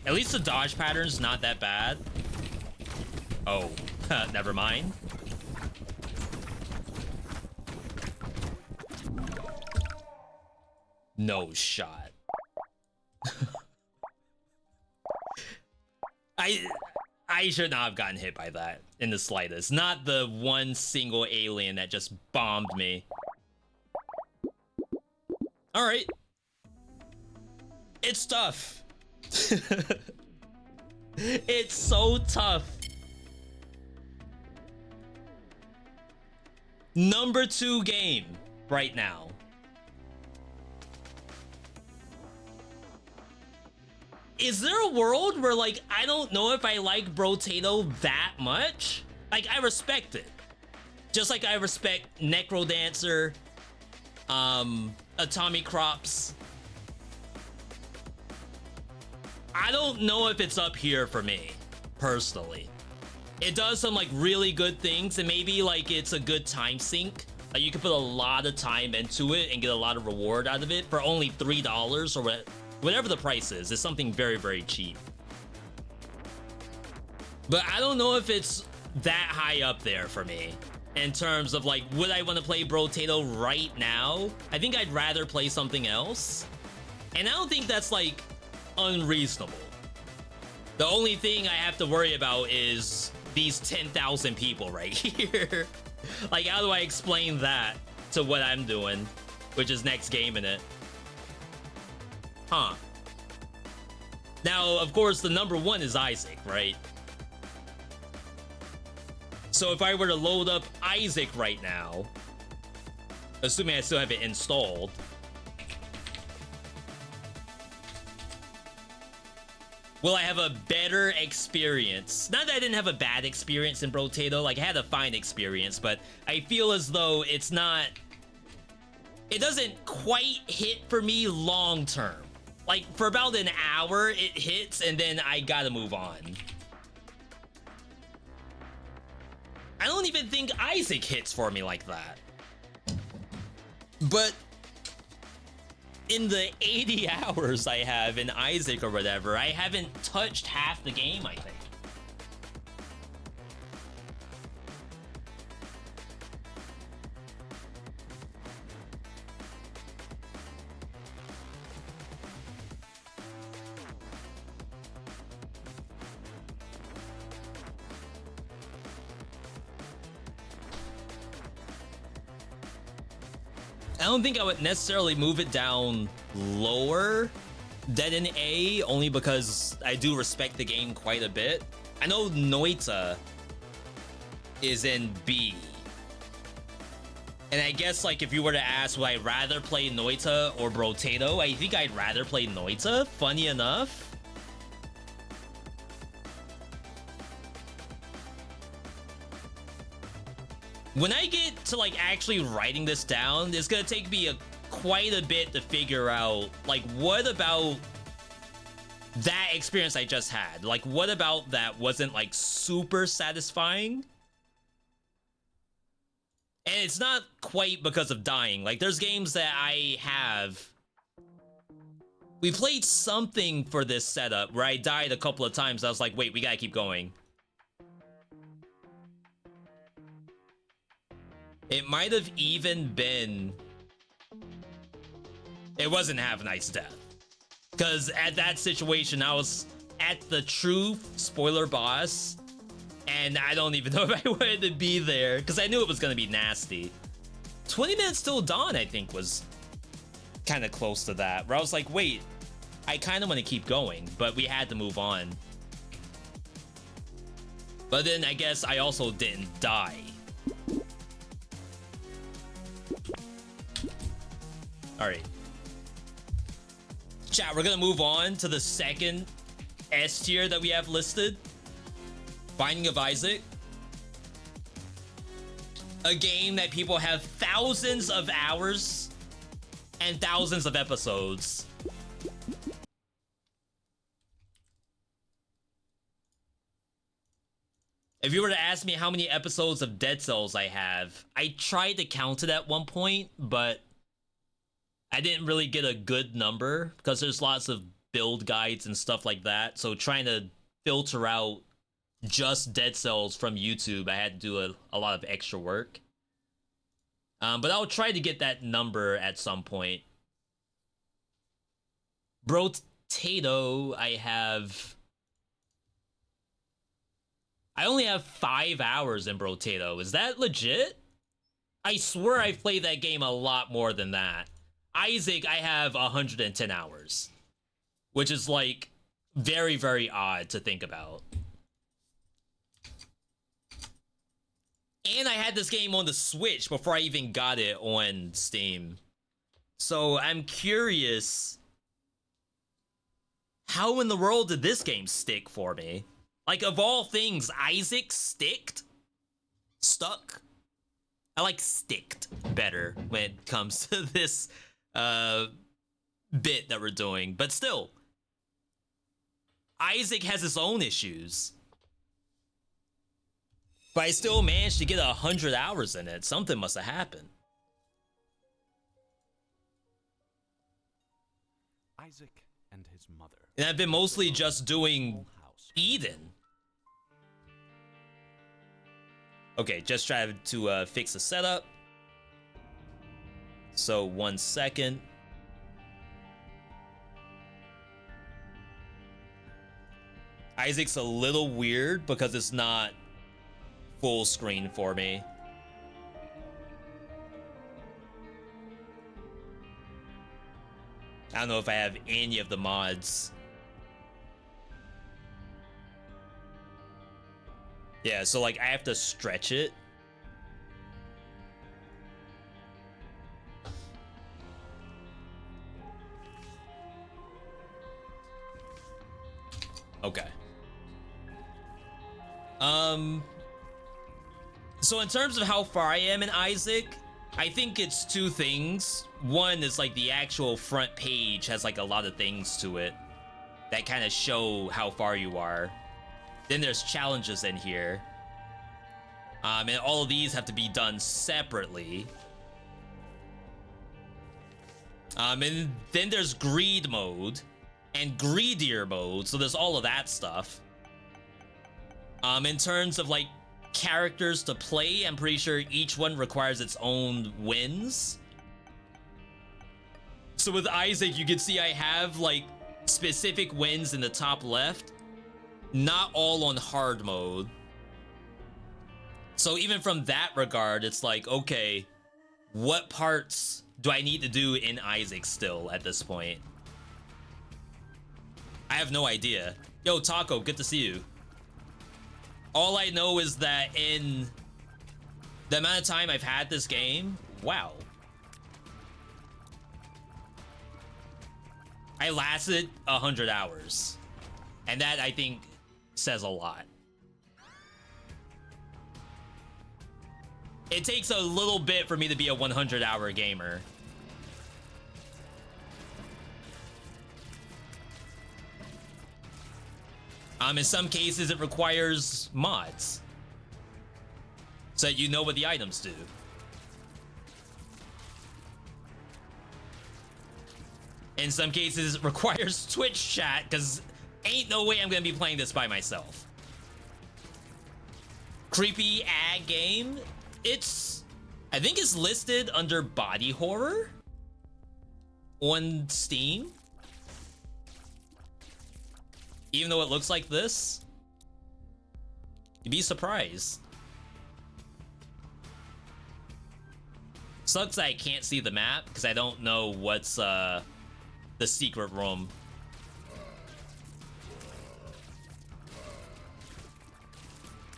At least the dodge pattern's not that bad. Oh, never mind. No shot. I should not have gotten hit by that in the slightest. Not the one single alien that just bombed me. All right. It's tough. It's so tough. Number 2 game right now. Is there a world where, like, I don't know if I like Brotato that much? Like, I respect it. Just like I respect Necrodancer, Atomic Crops. I don't know if it's up here for me, personally. It does some, like, really good things, and maybe, like, it's a good time sink. Like, you can put a lot of time into it and get a lot of reward out of it for only $3 or whatever the price is. It's something very, very cheap. But I don't know if it's that high up there for me in terms of, like, would I want to play Brotato right now? I think I'd rather play something else. And I don't think that's, like, unreasonable. The only thing I have to worry about is these 10,000 people right here. Like, how do I explain that to what I'm doing, which is next game in it? Huh. Now, of course, the number 1 is Isaac, right? So if I were to load up Isaac right now, assuming I still have it installed, will I have a better experience? Not that I didn't have a bad experience in Brotato, like I had a fine experience, but I feel as though it's not... It doesn't quite hit for me long term. Like, for about an hour, it hits, and then I gotta move on. I don't even think Isaac hits for me like that. But in the 80 hours I have in Isaac or whatever, I haven't touched half the game, I think. I don't think I would necessarily move it down lower than in A, only because I do respect the game quite a bit. I know Noita is in B. And I guess, like, if you were to ask, would I rather play Noita or Brotato? I think I'd rather play Noita, funny enough. When I get to, like, actually writing this down, it's gonna take me quite a bit to figure out, like, what about that experience I just had? Like, what about that wasn't, like, super satisfying? And it's not quite because of dying. Like, there's games that I have... We played something for this setup where I died a couple of times. I was like, wait, we gotta keep going. It might have even been... It wasn't Have a Nice Death. Because at that situation, I was at the true spoiler boss. And I don't even know if I wanted to be there. Because I knew it was going to be nasty. 20 Minutes Till Dawn, I think, was kind of close to that. Where I was like, wait, I kind of want to keep going. But we had to move on. But then I guess I also didn't die. All right. Chat, we're gonna move on to the second S tier that we have listed. Binding of Isaac. A game that people have thousands of hours and thousands of episodes. If you were to ask me how many episodes of Dead Cells I have, I tried to count it at one point, but I didn't really get a good number because there's lots of build guides and stuff like that. So trying to filter out just Dead Cells from YouTube, I had to do a lot of extra work. But I'll try to get that number at some point. Brotato, I only have 5 hours in Brotato. Is that legit? I swear I've played that game a lot more than that. Isaac, I have 110 hours, which is like very, very odd to think about. And I had this game on the Switch before I even got it on Steam. So I'm curious, how in the world did this game stick for me? Like, of all things, Isaac stuck. I like sticked better when it comes to this bit that we're doing. But still, Isaac has his own issues. But I still managed to get 100 hours in it. Something must have happened. Isaac and his mother. And I've been mostly just doing Eden. Okay, just try to fix the setup. So 1 second. Isaac's a little weird because it's not full screen for me. I don't know if I have any of the mods. Yeah, so like I have to stretch it. Okay. So in terms of how far I am in Isaac, I think it's two things. One is like the actual front page has like a lot of things to it that kind of show how far you are. Then there's challenges in here. And all of these have to be done separately. And then there's greed mode and greedier mode. So there's all of that stuff. In terms of like characters to play, I'm pretty sure each one requires its own wins. So with Isaac, you can see I have like specific wins in the top left, not all on hard mode. So even from that regard, it's like, okay, what parts do I need to do in Isaac still at this point? I have no idea. Yo, Taco, good to see you. All I know is that in the amount of time I've had this game, wow. I lasted 100 hours. And that, I think, says a lot. It takes a little bit for me to be a 100-hour gamer. In some cases, it requires mods, so that you know what the items do. In some cases, it requires Twitch chat, because ain't no way I'm gonna be playing this by myself. Creepy ag game. I think it's listed under body horror on Steam. Even though it looks like this, you'd be surprised. Sucks that I can't see the map because I don't know what's the secret room.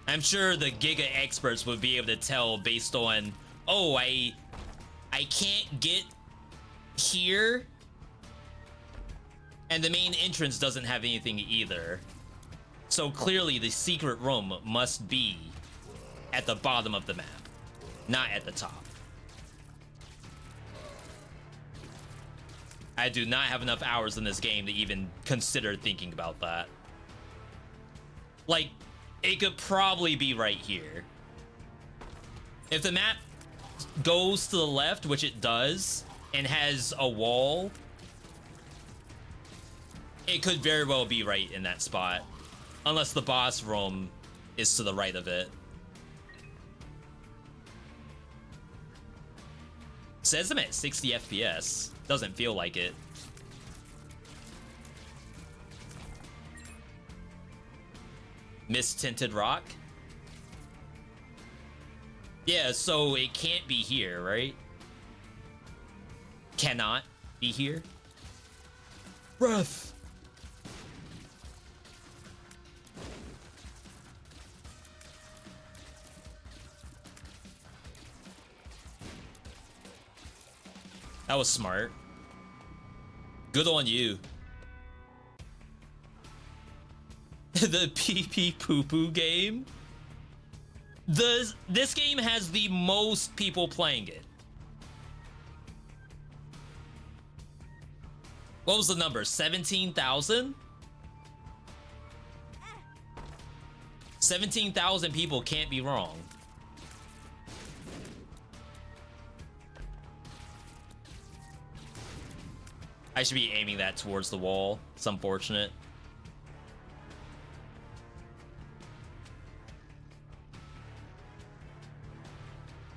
I'm sure the Giga experts would be able to tell based on, oh, I can't get here, and the main entrance doesn't have anything either. So clearly the secret room must be at the bottom of the map, not at the top. I do not have enough hours in this game to even consider thinking about that. Like, it could probably be right here. If the map goes to the left, which it does, and has a wall, it could very well be right in that spot. Unless the boss room is to the right of it. Says I'm at 60 FPS. Doesn't feel like it. Mist-tinted rock? Yeah, so it can't be here, right? Cannot be here? Breath! That was smart. Good on you. The pee-pee poo-poo game? This game has the most people playing it. What was the number? 17,000? 17,000 people can't be wrong. I should be aiming that towards the wall. It's unfortunate.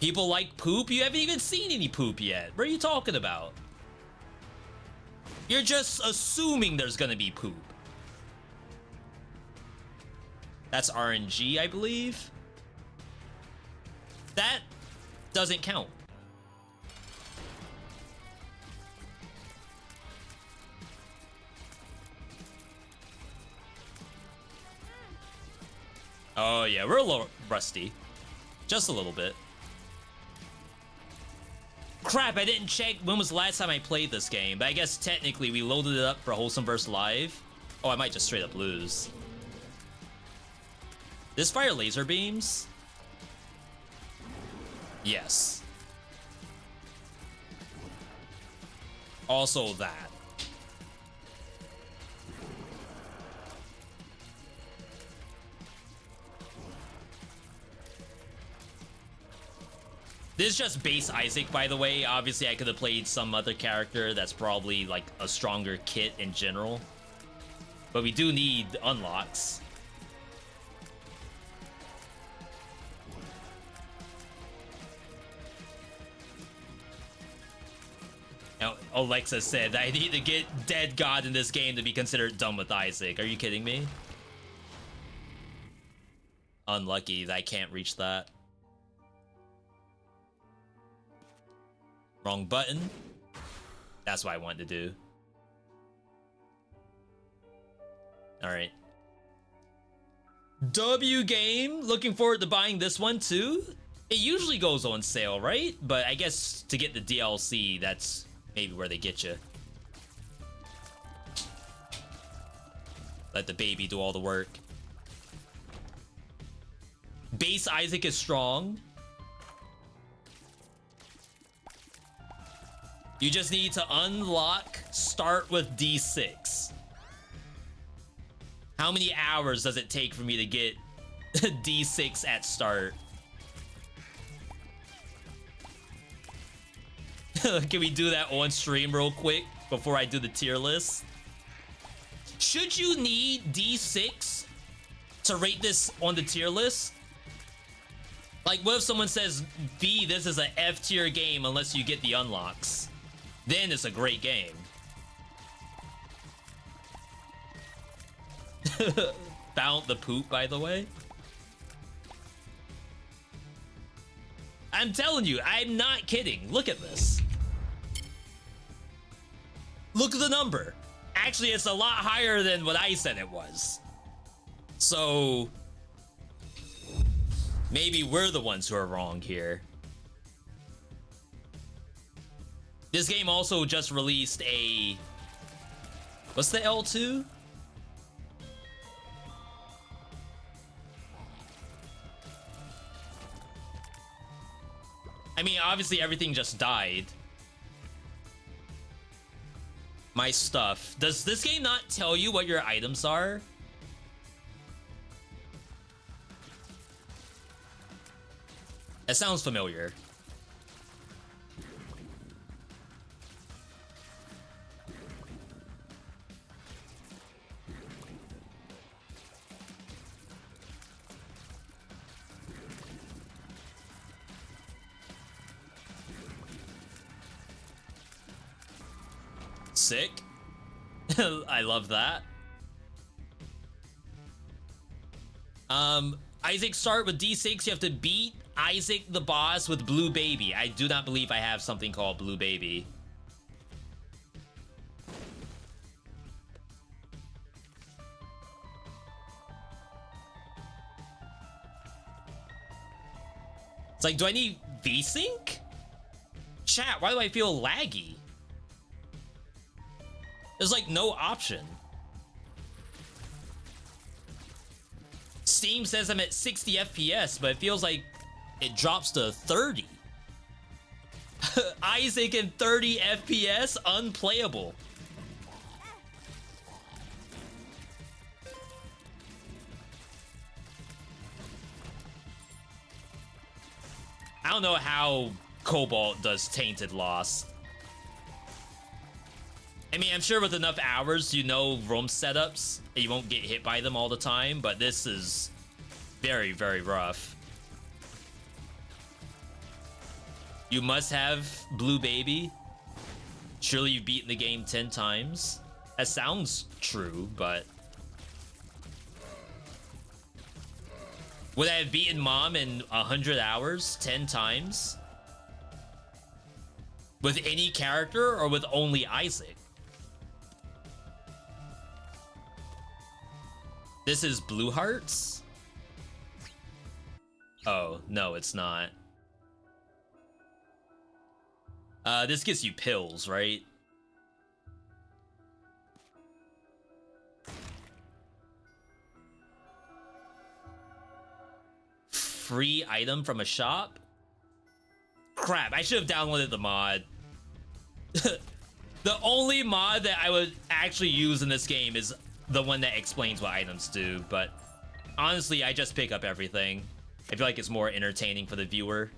People like poop? You haven't even seen any poop yet. What are you talking about? You're just assuming there's gonna be poop. That's RNG, I believe. That doesn't count. Oh yeah, we're a little rusty. Just a little bit. Crap, I didn't check when was the last time I played this game, but I guess technically we loaded it up for Wholesome vs. Live. Oh, I might just straight up lose. This fire laser beams? Yes. Also that. This is just base Isaac, by the way. Obviously, I could have played some other character that's probably like a stronger kit in general. But we do need unlocks. Now, Alexa said that I need to get Dead God in this game to be considered done with Isaac. Are you kidding me? Unlucky that I can't reach that. Wrong button. That's what I wanted to do. Alright. W game. Looking forward to buying this one too. It usually goes on sale, right? But I guess to get the DLC, that's maybe where they get you. Let the baby do all the work. Base Isaac is strong. You just need to unlock, start with D6. How many hours does it take for me to get D6 at start? Can we do that on stream real quick before I do the tier list? Should you need D6 to rate this on the tier list? Like, what if someone says, V, this is an F tier game unless you get the unlocks? Then it's a great game. Found the poop, by the way. I'm telling you, I'm not kidding. Look at this. Look at the number. Actually, it's a lot higher than what I said it was. So maybe we're the ones who are wrong here. This game also just released a... What's the L2? I mean, obviously everything just died. My stuff. Does this game not tell you what your items are? That sounds familiar. Sick. I love that. Isaac, start with D6. You have to beat Isaac the boss with Blue Baby. I do not believe I have something called Blue Baby. It's like, do I need VSync? Chat, why do I feel laggy? There's like no option. Steam says I'm at 60 FPS, but it feels like it drops to 30. Isaac in 30 FPS, unplayable. I don't know how Cobalt does Tainted Lost. I mean, I'm sure with enough hours, you know roam setups, and you won't get hit by them all the time, but this is very, very rough. You must have Blue Baby. Surely you've beaten the game 10 times. That sounds true, but... Would I have beaten Mom in 100 hours 10 times? With any character or with only Isaac? This is Blue Hearts? Oh, no, it's not. This gives you pills, right? Free item from a shop? Crap, I should have downloaded the mod. The only mod that I would actually use in this game is the one that explains what items do, but honestly, I just pick up everything. I feel like it's more entertaining for the viewer.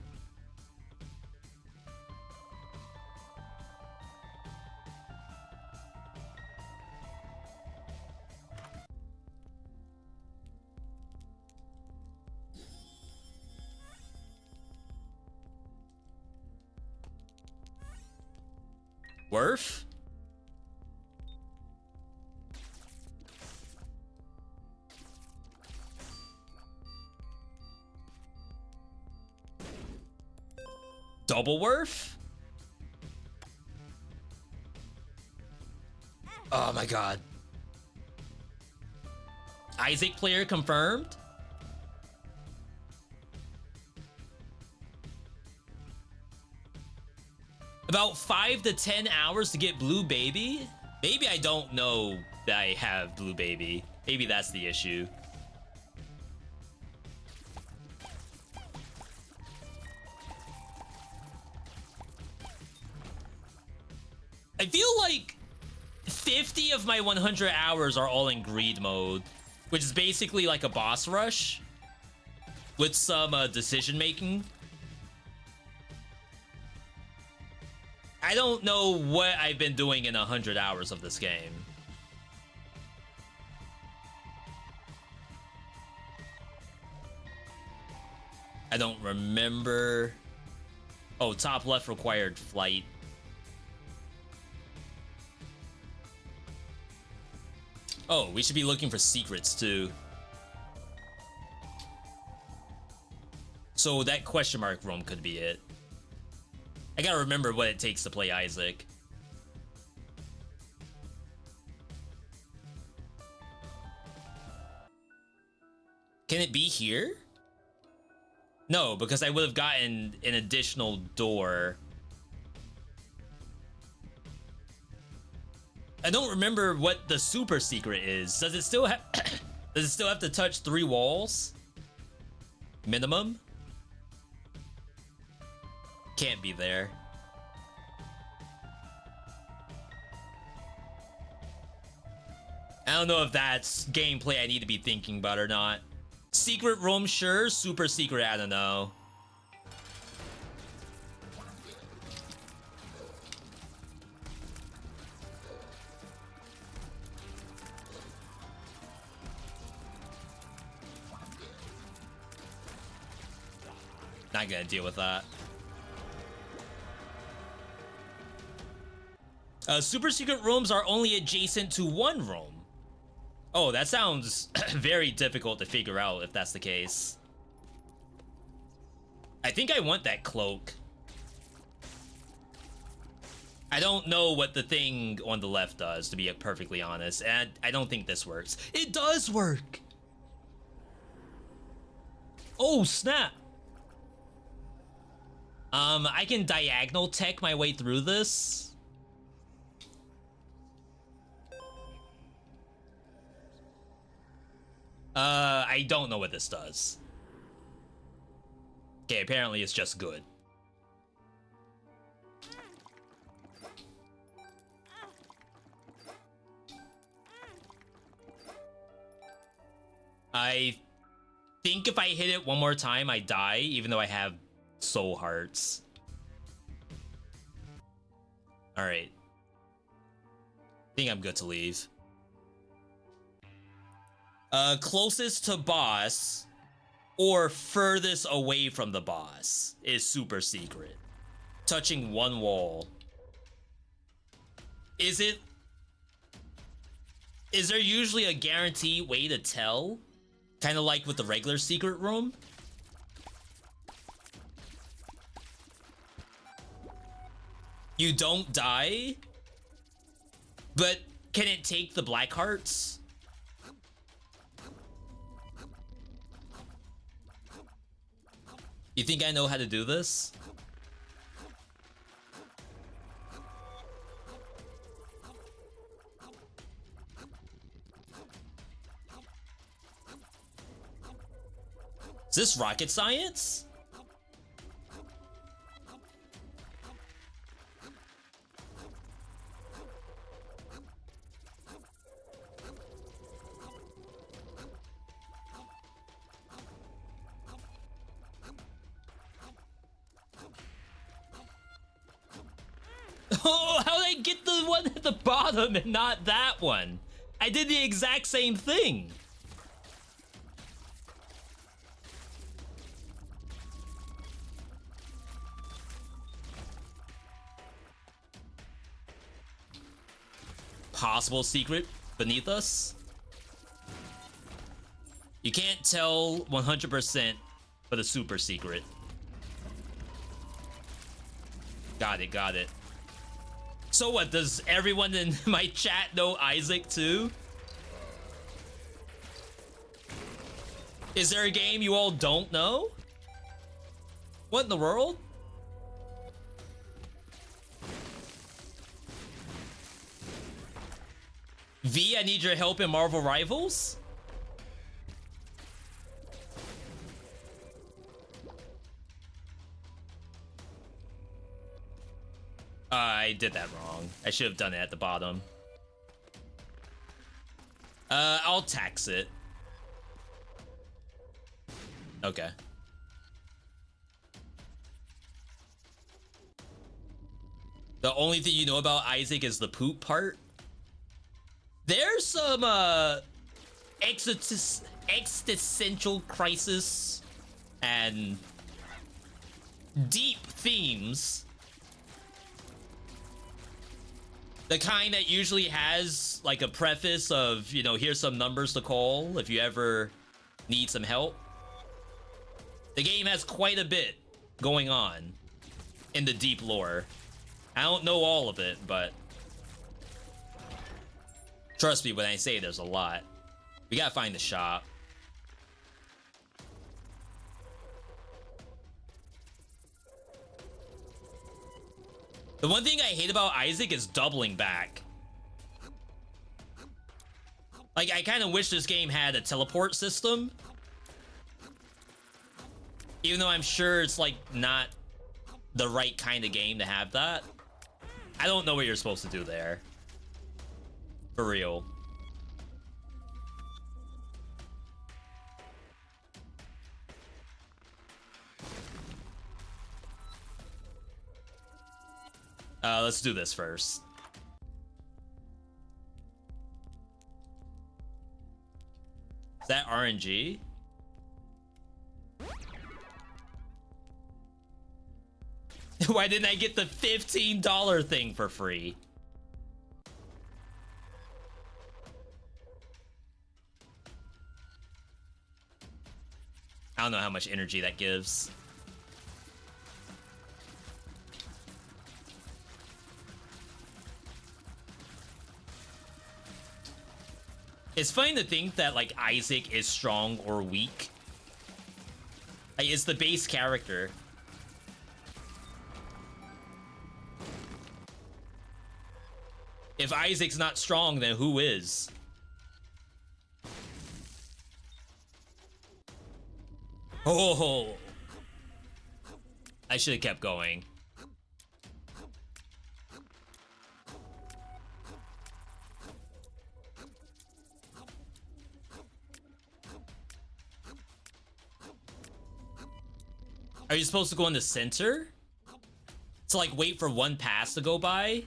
Worf? Double Worf? Oh my god. Isaac player confirmed? About 5 to 10 hours to get Blue Baby? Maybe I don't know that I have Blue Baby. Maybe that's the issue. I feel like 50 of my 100 hours are all in greed mode, which is basically like a boss rush with some decision making. I don't know what I've been doing in 100 hours of this game. I don't remember. Oh, top left required flight. Oh, we should be looking for secrets too. So that question mark room could be it. I gotta remember what it takes to play Isaac. Can it be here? No, because I would have gotten an additional door. I don't remember what the super secret is. Does it still have does it still have to touch 3 walls? Minimum? Can't be there. I don't know if that's gameplay I need to be thinking about or not. Secret room, sure. Super secret, I don't know. Not gonna deal with that. Super secret rooms are only adjacent to 1 room. Oh, that sounds very difficult to figure out if that's the case. I think I want that cloak. I don't know what the thing on the left does, to be perfectly honest, and I don't think this works. It does work! Oh, snap! I can diagonal tech my way through this. I don't know what this does. Okay, apparently it's just good. I think if I hit it one more time, I die, even though I have soul hearts. Alright. I think I'm good to leave. Closest to boss or furthest away from the boss is super secret. Touching 1 wall. Is there usually a guaranteed way to tell? Kind of like with the regular secret room? You don't die? But can it take the black hearts? You think I know how to do this? Is this rocket science? Oh, how did I get the one at the bottom and not that one? I did the exact same thing. Possible secret beneath us? You can't tell 100% for the super secret. Got it, got it. So what, does everyone in my chat know Isaac too? Is there a game you all don't know? What in the world? V, I need your help in Marvel Rivals? I did that wrong. I should have done it at the bottom. I'll tax it. Okay. The only thing you know about Isaac is the poop part. There's some existential crisis and deep themes. The kind that usually has like a preface of, you know, here's some numbers to call if you ever need some help. The game has quite a bit going on in the deep lore. I don't know all of it, but trust me when I say there's a lot. We gotta find the shop. The one thing I hate about Isaac is doubling back. Like, I kind of wish this game had a teleport system. Even though I'm sure it's, like, not the right kind of game to have that. I don't know what you're supposed to do there. For real. Let's do this first. Is that RNG? Why didn't I get the $15 thing for free? I don't know how much energy that gives. It's funny to think that, like, Isaac is strong or weak. Like, it's the base character. If Isaac's not strong, then who is? Oh, I should have kept going. Are you supposed to go in the center? To, like, wait for one pass to go by?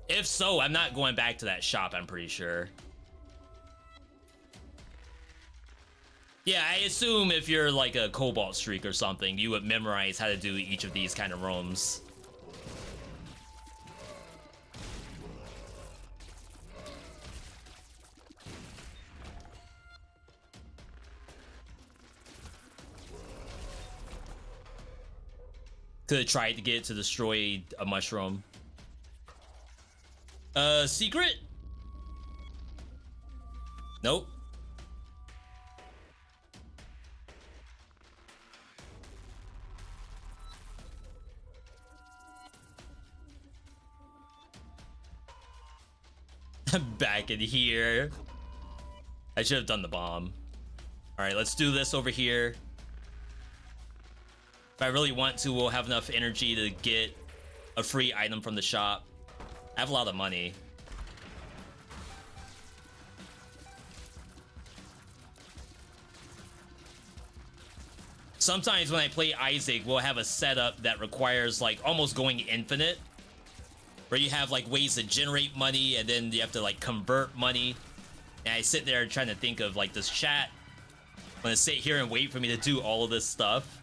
If so, I'm not going back to that shop, I'm pretty sure. Yeah, I assume if you're like a Cobalt Streak or something, you would memorize how to do each of these kind of rooms. Could have tried to get to destroy a mushroom. Secret? Nope. I'm back in here. I should have done the bomb. All right, let's do this over here. If I really want to, we'll have enough energy to get a free item from the shop. I have a lot of money. Sometimes when I play Isaac, we'll have a setup that requires like almost going infinite, where you have like ways to generate money and then you have to like convert money. And I sit there trying to think of like, this chat want to sit here and wait for me to do all of this stuff?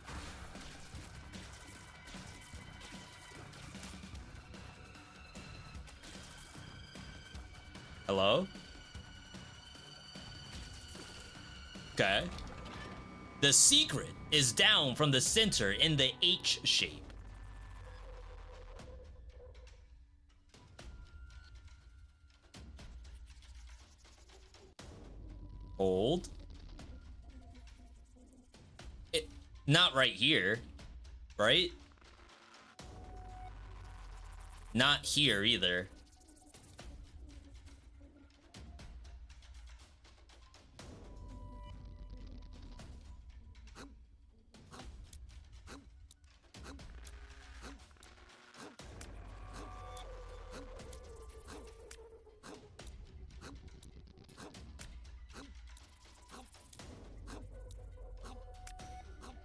Hello? Okay. The secret is down from the center in the H shape. Hold. Not right here, right? Not here either.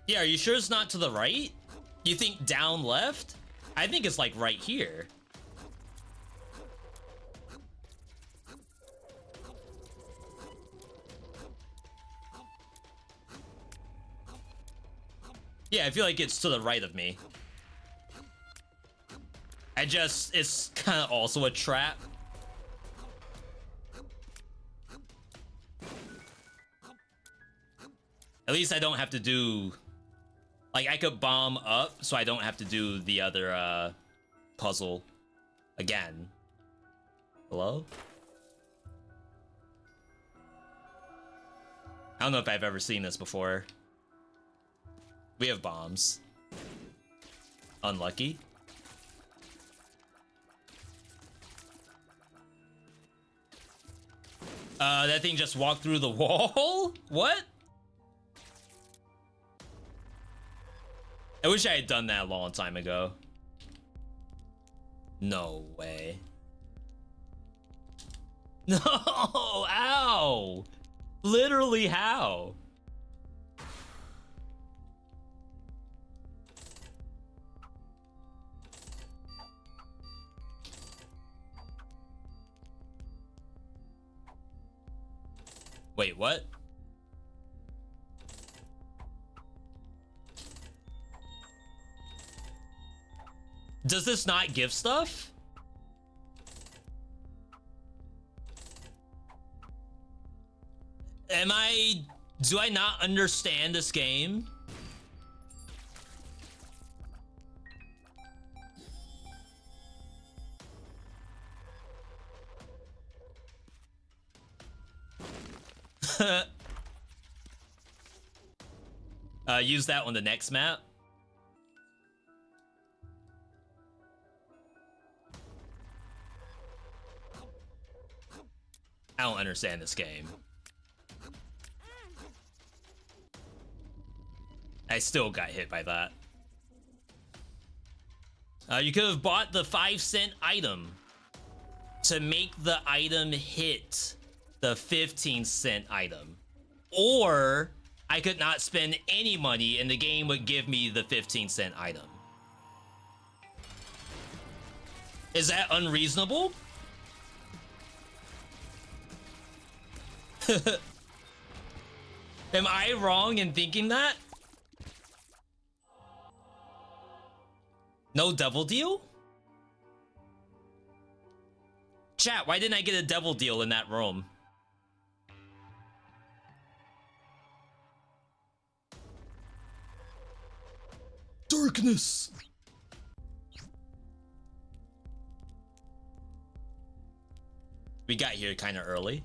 Yeah, are you sure it's not to the right? You think down left? I think it's like right here. Yeah, I feel like it's to the right of me. It's kind of also a trap. At least I don't have to do... Like, I could bomb up, so I don't have to do the other, puzzle again. Hello? I don't know if I've ever seen this before. We have bombs. Unlucky. That thing just walked through the wall? What? I wish I had done that a long time ago. No way. No, ow! Literally how? Wait, what? Does this not give stuff? Do I not understand this game? Use that on the next map. I don't understand this game. I still got hit by that. You could have bought the 5-cent item to make the item hit the 15-cent item. Or I could not spend any money and the game would give me the 15-cent item. Is that unreasonable? Am I wrong in thinking that? No devil deal? Chat, why didn't I get a devil deal in that room? Darkness! We got here kind of early.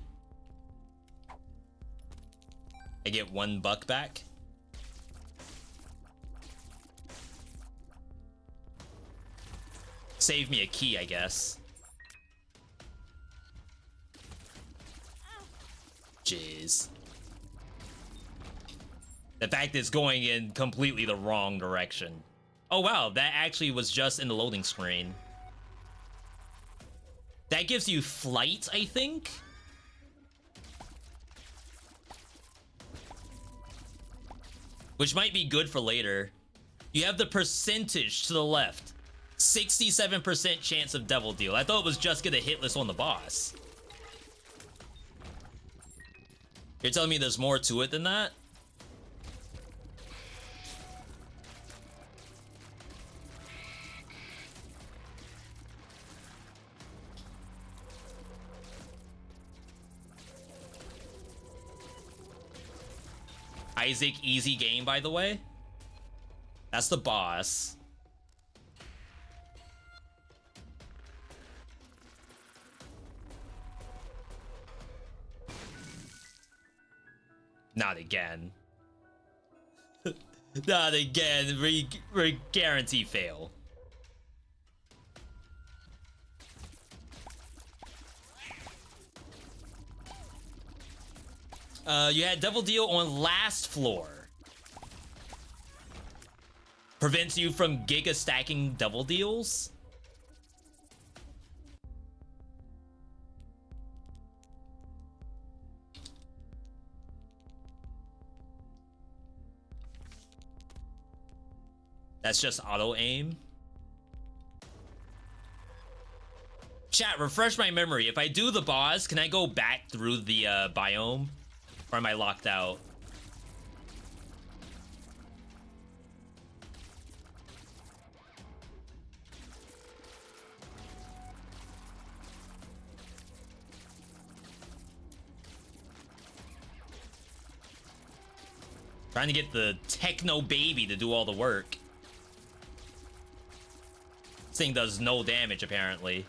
I get $1 back. Save me a key, I guess. Jeez. The fact it's going in completely the wrong direction. Oh wow, that actually was just in the loading screen. That gives you flight, I think? Which might be good for later. You have the percentage to the left. 67% chance of devil deal. I thought it was just gonna hit this on the boss. You're telling me there's more to it than that? Isaac, easy game, by the way. That's the boss. Not again. Not again. We guarantee fail. You had Devil Deal on last floor. Prevents you from giga stacking Devil Deals. That's just auto aim. Chat, refresh my memory. If I do the boss, can I go back through the biome? Or am I locked out? Trying to get the techno baby to do all the work. This thing does no damage, apparently.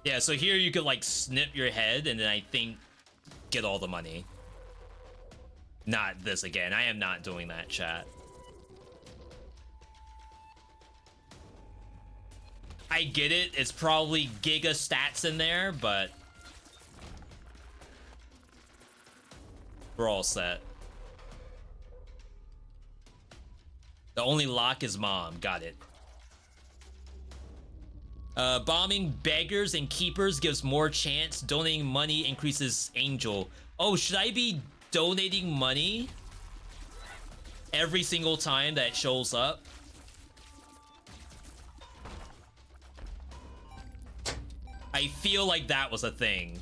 Yeah, so here you could like snip your head and then I think get all the money. Not this again. I am not doing that, chat. I get it. It's probably giga stats in there, but we're all set. The only lock is mom. Got it. Bombing beggars and keepers gives more chance. Donating money increases angel. Oh, should I be donating money every single time that shows up? I feel like that was a thing.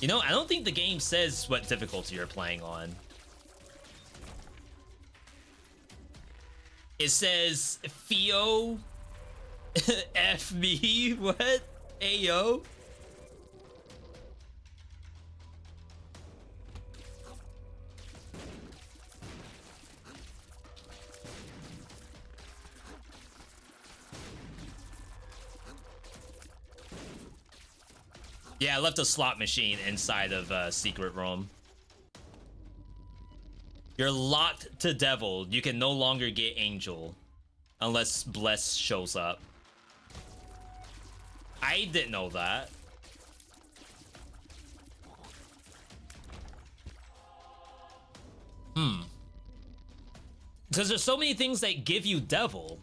You know, I don't think the game says what difficulty you're playing on. It says Theo F me. What? Ayo. Yeah, I left a slot machine inside of secret room. You're locked to devil. You can no longer get angel unless bless shows up. I didn't know that. Because there's so many things that give you devil.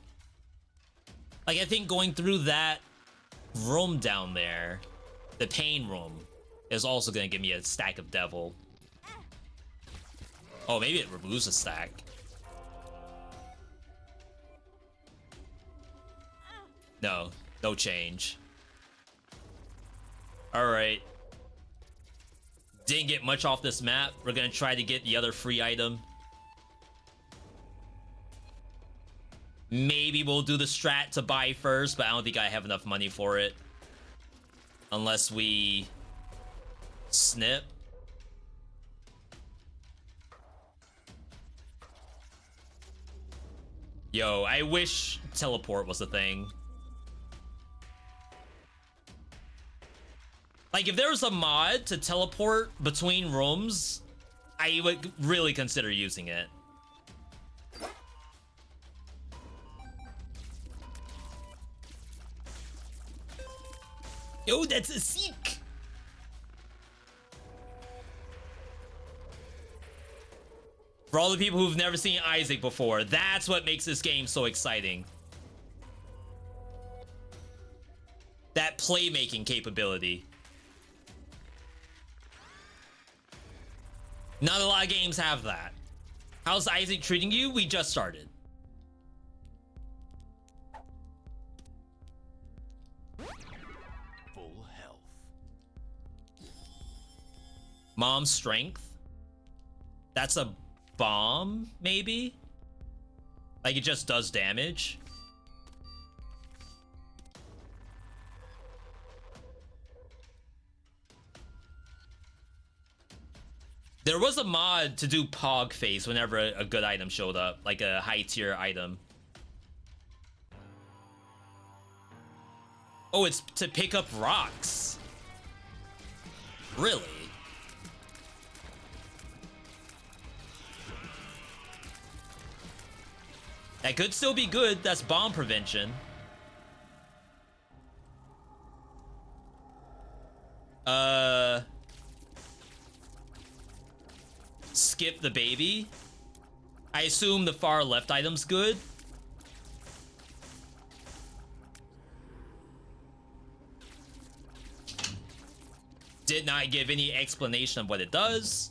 Like, I think going through that room down there, the pain room, is also gonna give me a stack of devil. Oh, maybe it removes a stack. No, no change. Alright. Didn't get much off this map. We're gonna try to get the other free item. Maybe we'll do the strat to buy first, but I don't think I have enough money for it. Unless we snip. Yo, I wish teleport was a thing. Like, if there was a mod to teleport between rooms, I would really consider using it. Yo, that's a seek. For all the people who've never seen Isaac before, that's what makes this game so exciting. That playmaking capability. Not a lot of games have that. How's Isaac treating you? We just started. Full health. Mom's strength. That's a bomb, maybe? Like, it just does damage. There was a mod to do Pog face whenever a good item showed up, like a high tier item. Oh, it's to pick up rocks. Really? That could still be good. That's bomb prevention. Skip the baby. I assume the far left item's good. Did not give any explanation of what it does.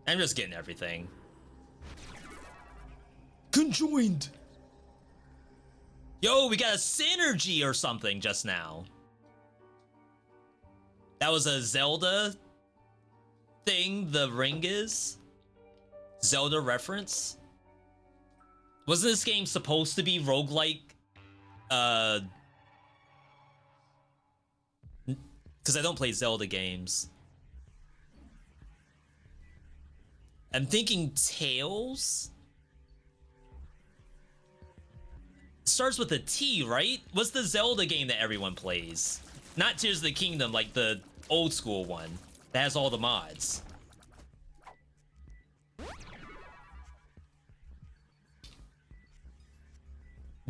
I'm just getting everything. Conjoined. Yo, we got a synergy or something just now. That was a Zelda thing, the ring is. Zelda reference. Wasn't this game supposed to be roguelike? Because I don't play Zelda games. I'm thinking Tales? Starts with a T, right? What's the Zelda game that everyone plays? Not Tears of the Kingdom, like the old school one that has all the mods.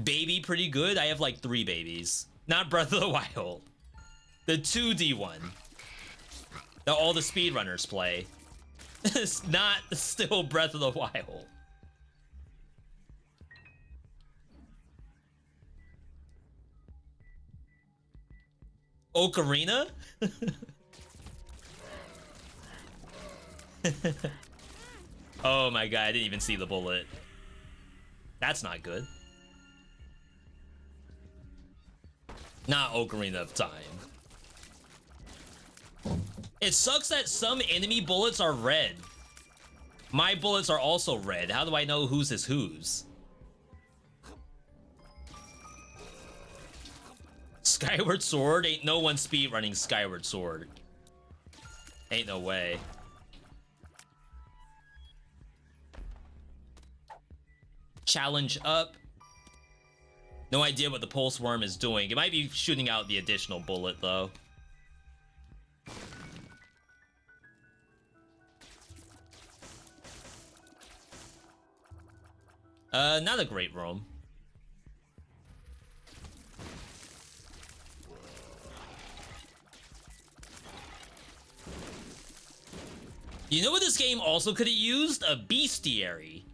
Baby pretty good. I have like 3 babies. Not Breath of the Wild. The 2D one that all the speedrunners play. It's not still Breath of the Wild. Ocarina? Oh my god, I didn't even see the bullet. That's not good. Not Ocarina of Time. It sucks that some enemy bullets are red. My bullets are also red. How do I know whose is whose? Skyward Sword? Ain't no one speedrunning Skyward Sword. Ain't no way. Challenge up. No idea what the pulse worm is doing. It might be shooting out the additional bullet though. Not a great room. You know what this game also could have used? A bestiary.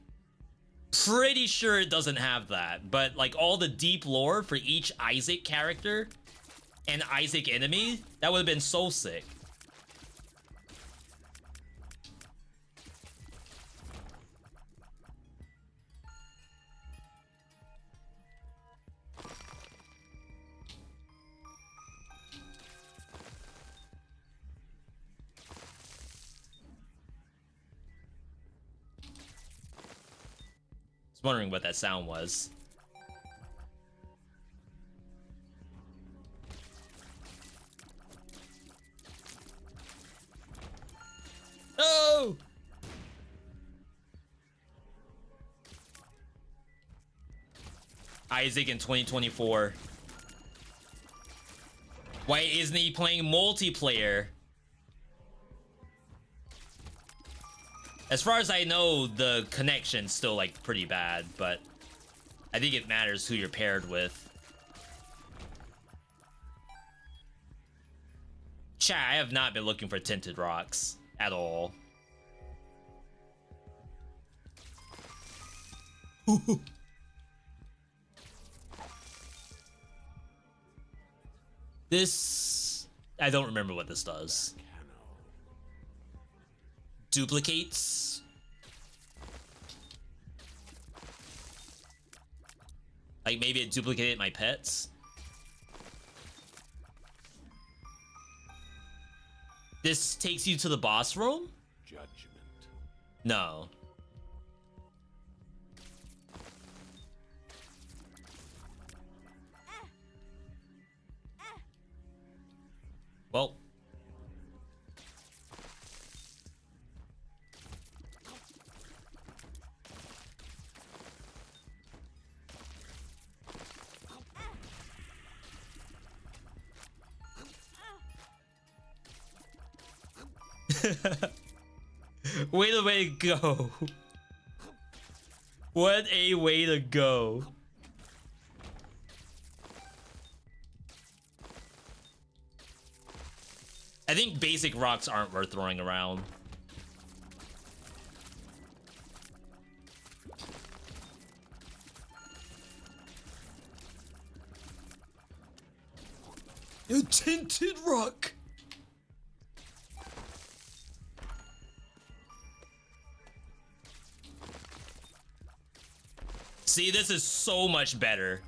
Pretty sure it doesn't have that, but like all the deep lore for each Isaac character and Isaac enemy, that would have been so sick. I was wondering what that sound was. Oh! Isaac in 2024. Why isn't he playing multiplayer? As far as I know, the connection's still like pretty bad, but I think it matters who you're paired with. Chat, I have not been looking for tinted rocks at all. This... I don't remember what this does. Duplicates. Like maybe it duplicated my pets. This takes you to the boss room? Judgment. No. Well. Way to go. What a way to go. I think basic rocks aren't worth throwing around. A tinted rock. See, this is so much better.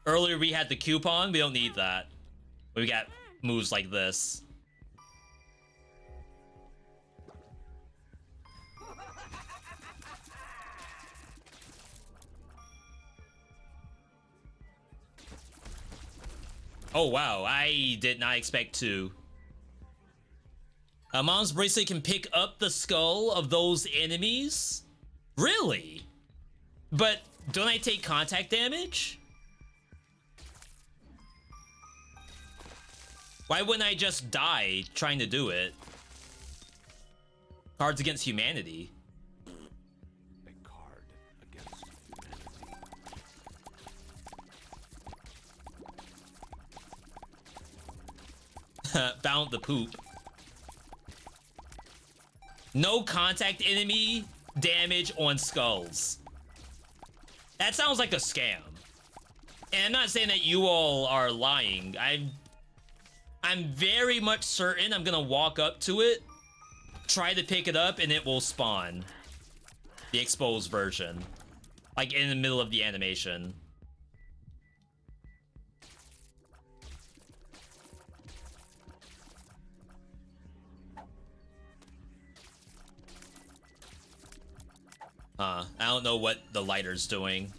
Earlier we had the coupon, we don't need that. We got moves like this. Oh wow, I did not expect to. A mom's bracelet can pick up the skull of those enemies? Really? But don't I take contact damage? Why wouldn't I just die trying to do it? Cards Against Humanity. A card against humanity. Found the poop. No contact enemy damage on skulls. That sounds like a scam. And I'm not saying that you all are lying. I'm very much certain I'm gonna walk up to it, try to pick it up, and it will spawn the exposed version, like in the middle of the animation. I don't know what the lighter's doing.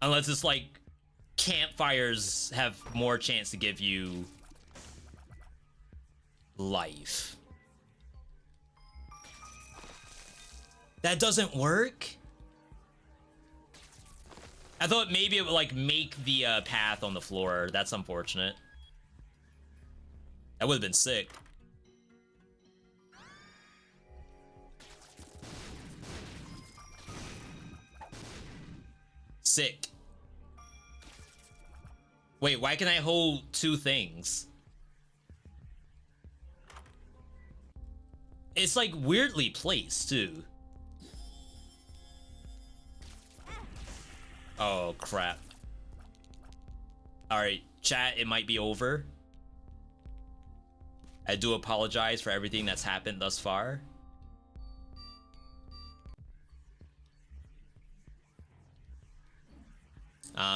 Unless it's like campfires have more chance to give you life. That doesn't work? I thought maybe it would like make the path on the floor. That's unfortunate. That would have been sick. Sick. Wait, why can I hold two things? It's like weirdly placed too. Oh crap. Alright, chat, it might be over. I do apologize for everything that's happened thus far.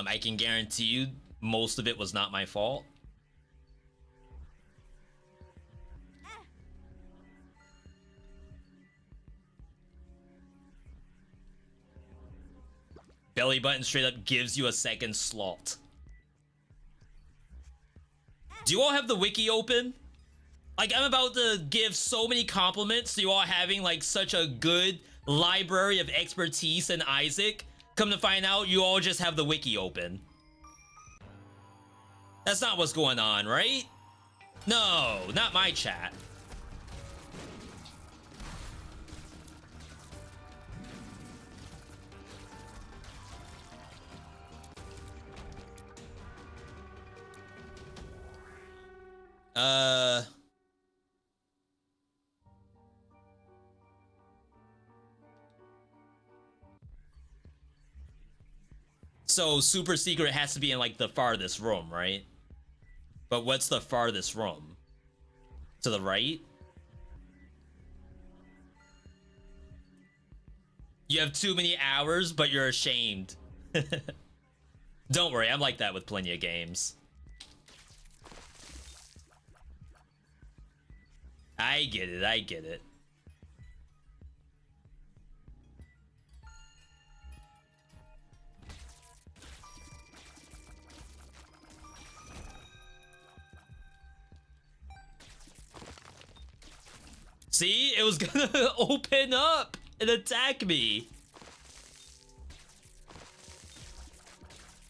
I can guarantee you most of it was not my fault. Belly button straight up gives you a second slot. Do you all have the wiki open? Like, I'm about to give so many compliments to you all having like such a good library of expertise in Isaac. Come to find out, you all just have the wiki open. That's not what's going on, right? No, not my chat. So super secret has to be in like the farthest room, right? But what's the farthest room? To the right? You have too many hours, but you're ashamed. Don't worry, I'm like that with plenty of games. I get it, I get it. See, it was gonna open up and attack me.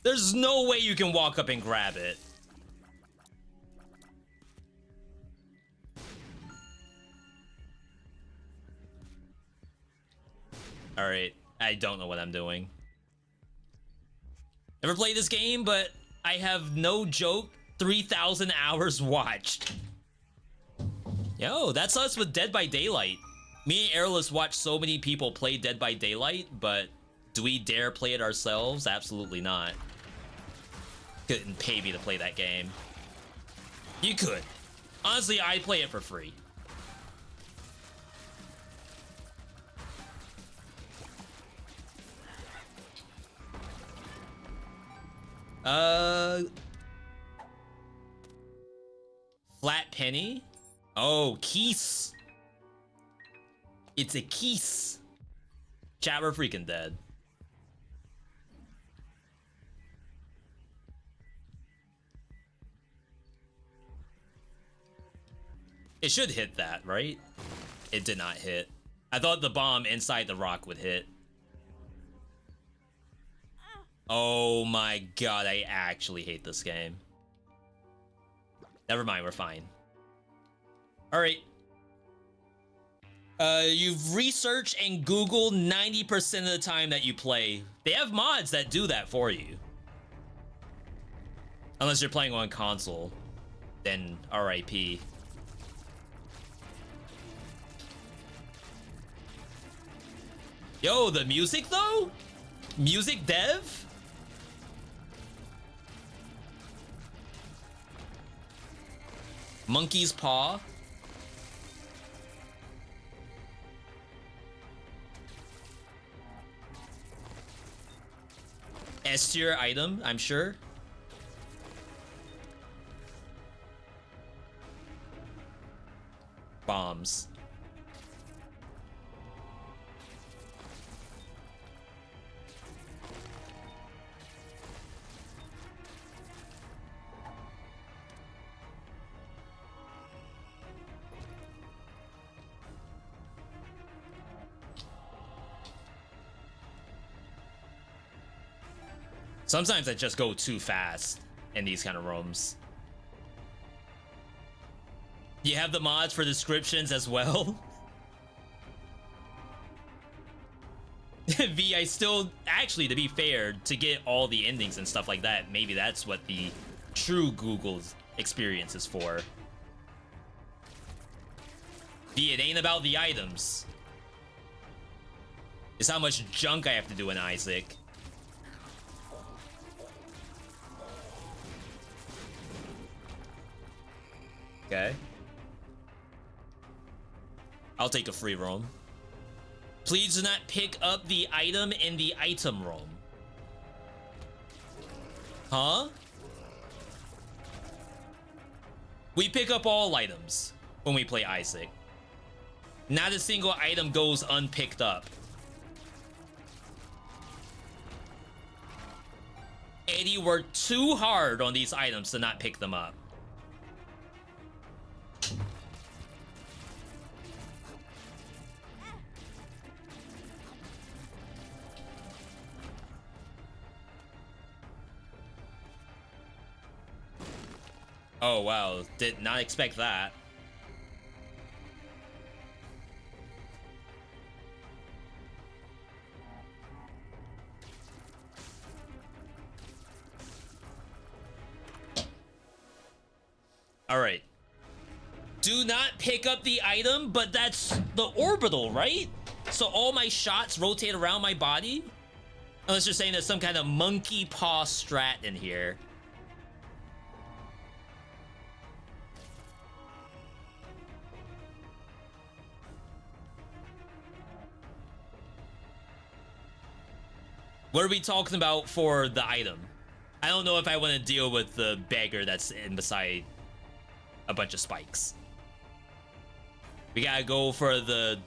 There's no way you can walk up and grab it. All right, I don't know what I'm doing. Never played this game, but I have no joke 3,000 hours watched. Yo, that's us with Dead by Daylight. Me and Airless watch so many people play Dead by Daylight, but do we dare play it ourselves? Absolutely not. Couldn't pay me to play that game. You could. Honestly, I'd play it for free. Flat penny? Oh, keys. It's a keys. Chat, we're freaking dead. It should hit that, right? It did not hit. I thought the bomb inside the rock would hit. Oh my god, I actually hate this game. Never mind, we're fine. Alright. You've researched and Googled 90% of the time that you play. They have mods that do that for you. Unless you're playing on console. Then RIP. Yo, the music though? Music dev? Monkey's paw. S tier item, I'm sure. Bombs. Sometimes I just go too fast in these kind of rooms. You have the mods for descriptions as well? V, I still, actually, to be fair, to get all the endings and stuff like that, maybe that's what the true Google's experience is for. V, it ain't about the items. It's how much junk I have to do in Isaac. Okay. I'll take a free roam. Please do not pick up the item in the item room. Huh? We pick up all items when we play Isaac. Not a single item goes unpicked up. Eddie worked too hard on these items to not pick them up. Oh wow, did not expect that. All right. Do not pick up the item, but that's the orbital, right? So all my shots rotate around my body? Unless you're saying there's some kind of monkey paw strat in here. What are we talking about for the item? I don't know if I want to deal with the beggar that's in beside a bunch of spikes. We gotta go for the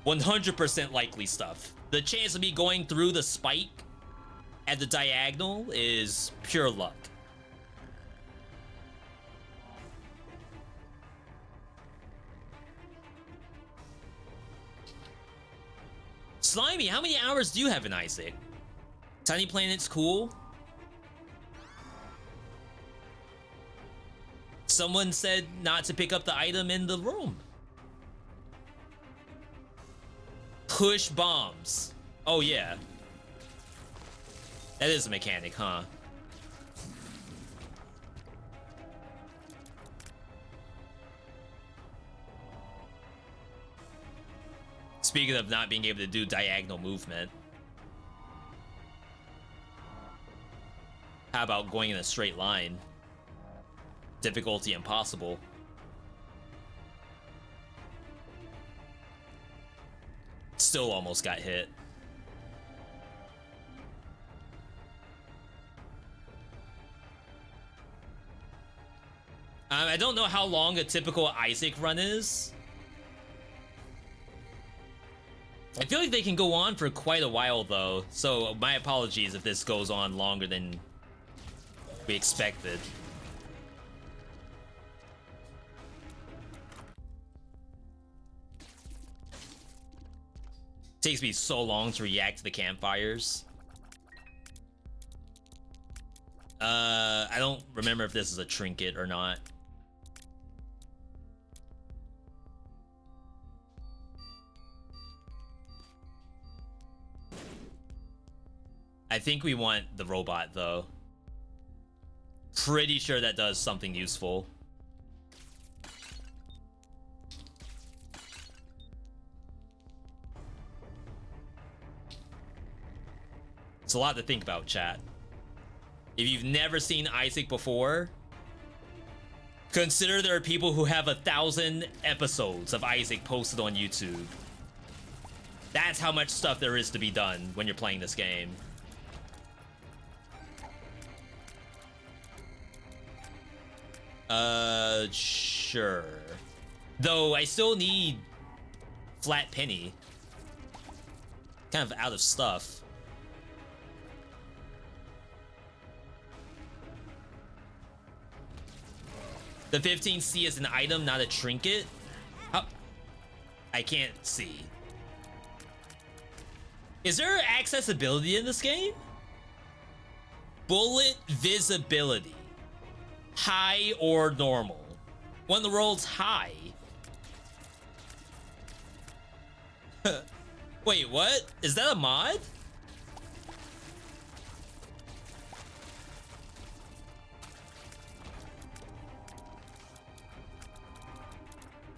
100% likely stuff. The chance of me going through the spike at the diagonal is pure luck. Slimy, how many hours do you have in Isaac? Tiny Planet's cool. Someone said not to pick up the item in the room. Push bombs. Oh yeah. That is a mechanic, huh? Speaking of not being able to do diagonal movement. How about going in a straight line? Difficulty impossible. Still almost got hit. I don't know how long a typical Isaac run is. I feel like they can go on for quite a while though, so my apologies if this goes on longer than we expected. Takes me so long to react to the campfires. I don't remember if this is a trinket or not. I think we want the robot though. Pretty sure that does something useful. It's a lot to think about, chat. If you've never seen Isaac before, consider there are people who have 1,000 episodes of Isaac posted on YouTube. That's how much stuff there is to be done when you're playing this game. Sure. Though I still need Flat Penny. Kind of out of stuff. The 15C is an item, not a trinket? How? I can't see. Is there accessibility in this game? Bullet visibility. High or normal? When the roll's high. Wait, what? Is that a mod?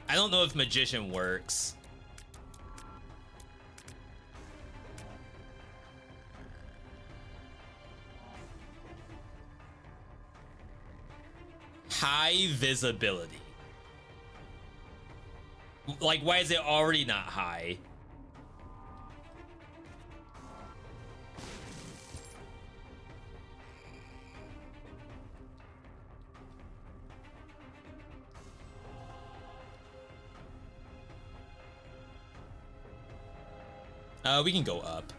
I don't know if Magician works. High visibility. Like, why is it already not high? We can go up.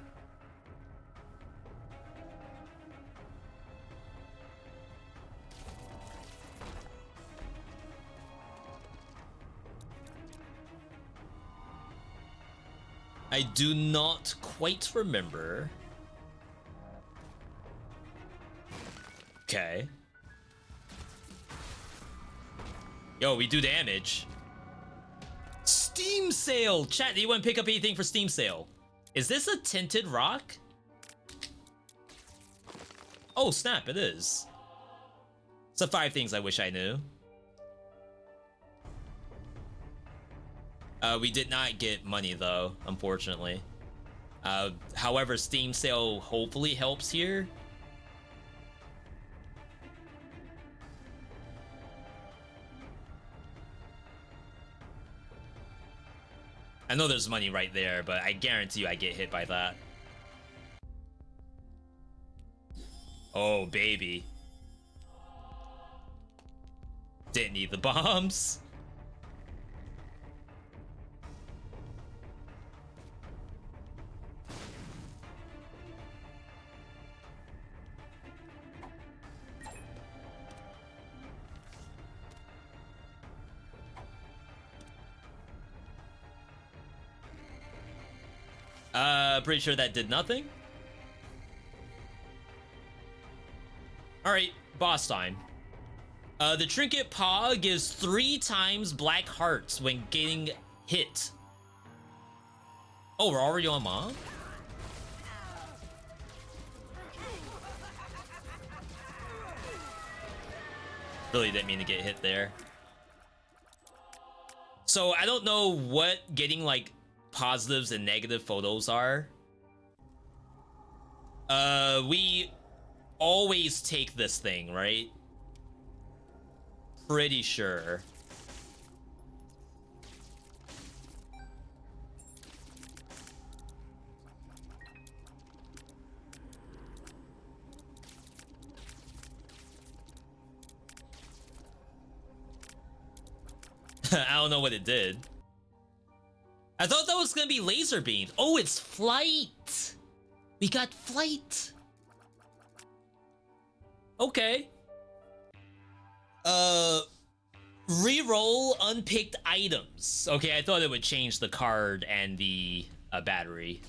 I do not quite remember. Okay. Yo, we do damage. Steam sale! Chat, do you want to pick up anything for Steam sale? Is this a tinted rock? Oh, snap, it is. It's the 5 things I wish I knew. We did not get money though, unfortunately. However, Steam sale hopefully helps here. I know there's money right there, but I guarantee you I get hit by that. Oh, baby. Didn't need the bombs. Pretty sure that did nothing. Alright, boss time. The trinket paw gives 3 times black hearts when getting hit. Oh, we're already on mom? Really didn't mean to get hit there. So I don't know what getting like positives and negative photos are. We always take this thing, right? Pretty sure. I don't know what it did. I thought that was gonna be laser beam. Oh, it's flight. We got flight. Okay. Reroll unpicked items. Okay, I thought it would change the card and the battery.